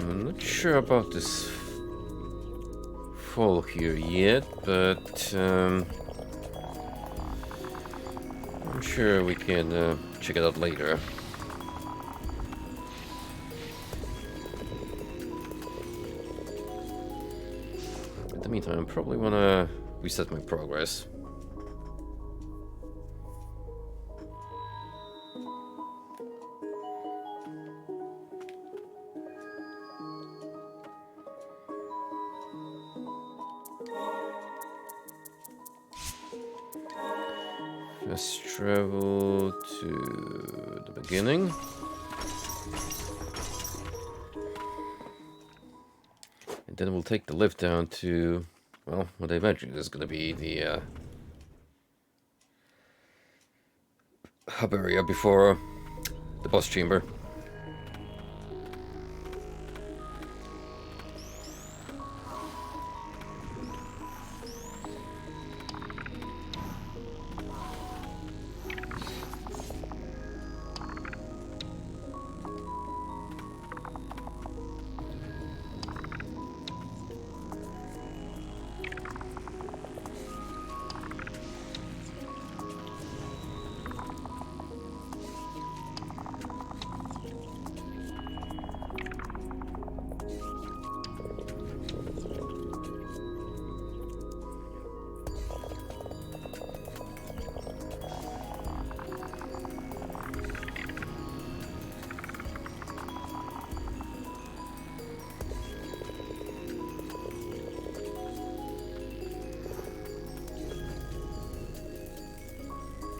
I'm not sure about this fall here yet, but I'm sure we can check it out later. In the meantime, I probably want to reset my progress. Let's travel to the beginning. And then we'll take the lift down to, well, what I imagine is going to be the hub area before the boss chamber.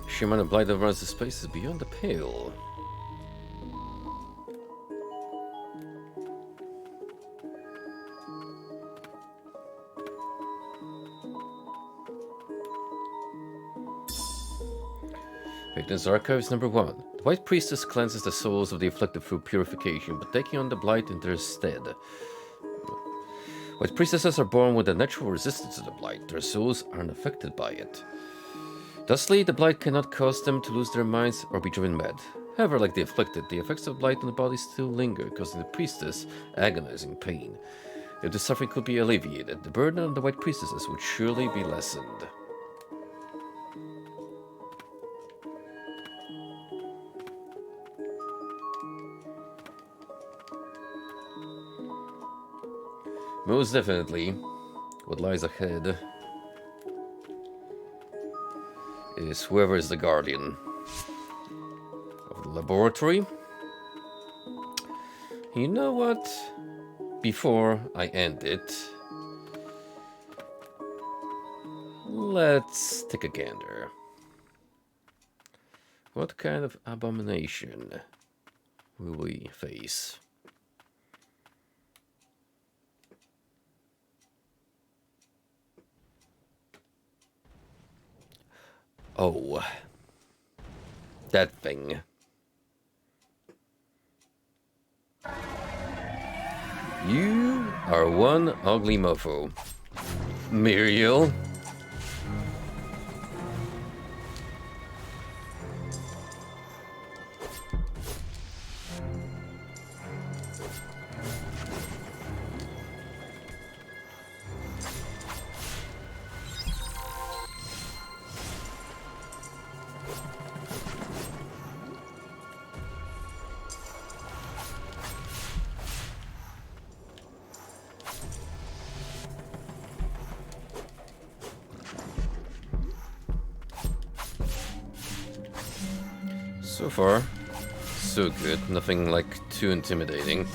Sheer amount of blight that runs the spaces beyond the pale. Victims Archives number 1. The White Priestess cleanses the souls of the afflicted through purification, but taking on the blight in their stead. White Priestesses are born with a natural resistance to the blight. Their souls are unaffected by it. Thusly, the blight cannot cause them to lose their minds or be driven mad. However, like the afflicted, the effects of blight on the body still linger, causing the priestess agonizing pain. If the suffering could be alleviated, the burden on the White Priestesses would surely be lessened. Most definitely, what lies ahead is whoever is the guardian of the laboratory. You know what? Before I end it, let's take a gander. What kind of abomination will we face? Oh, that thing. You are one ugly mofo, Muriel. So far, so good. Nothing like too intimidating.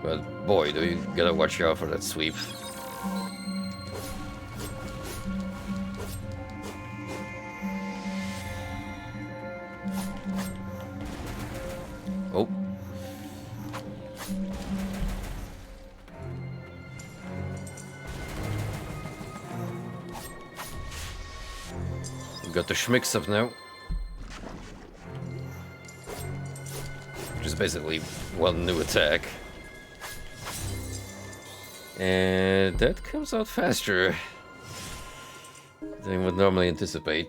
But boy, do you gotta watch out for that sweep. Oh. We got the schmicks up now. Which is basically one new attack. And that comes out faster than I would normally anticipate.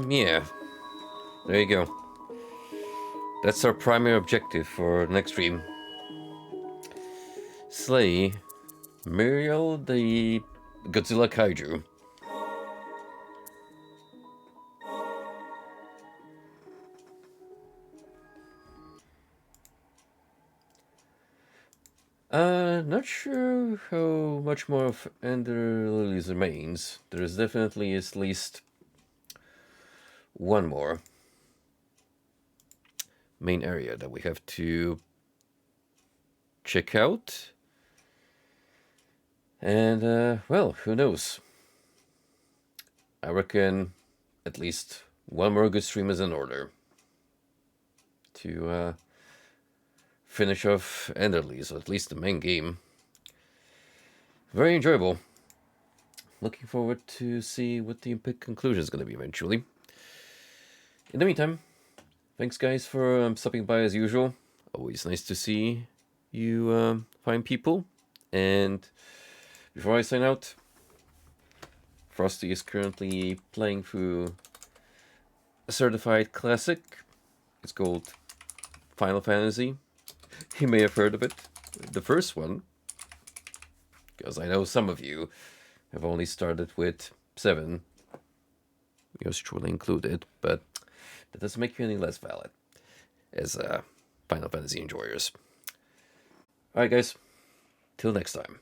Yeah. There you go. That's our primary objective for next stream. Slay Muriel the Godzilla Kaiju. Not sure how much more of Ender Lilies remains. There is definitely at least one more main area that we have to check out. And, well, who knows? I reckon at least one more good stream is in order to finish off Enderleys, or at least the main game. Very enjoyable. Looking forward to see what the conclusion is going to be eventually. In the meantime, thanks guys for stopping by as usual. Always nice to see you fine people. And before I sign out, Frosty is currently playing through a certified classic. It's called Final Fantasy. You may have heard of it. The first one. Because I know some of you have only started with 7. Yours truly included. But that doesn't make you any less valid as Final Fantasy enjoyers. Alright guys. Till next time.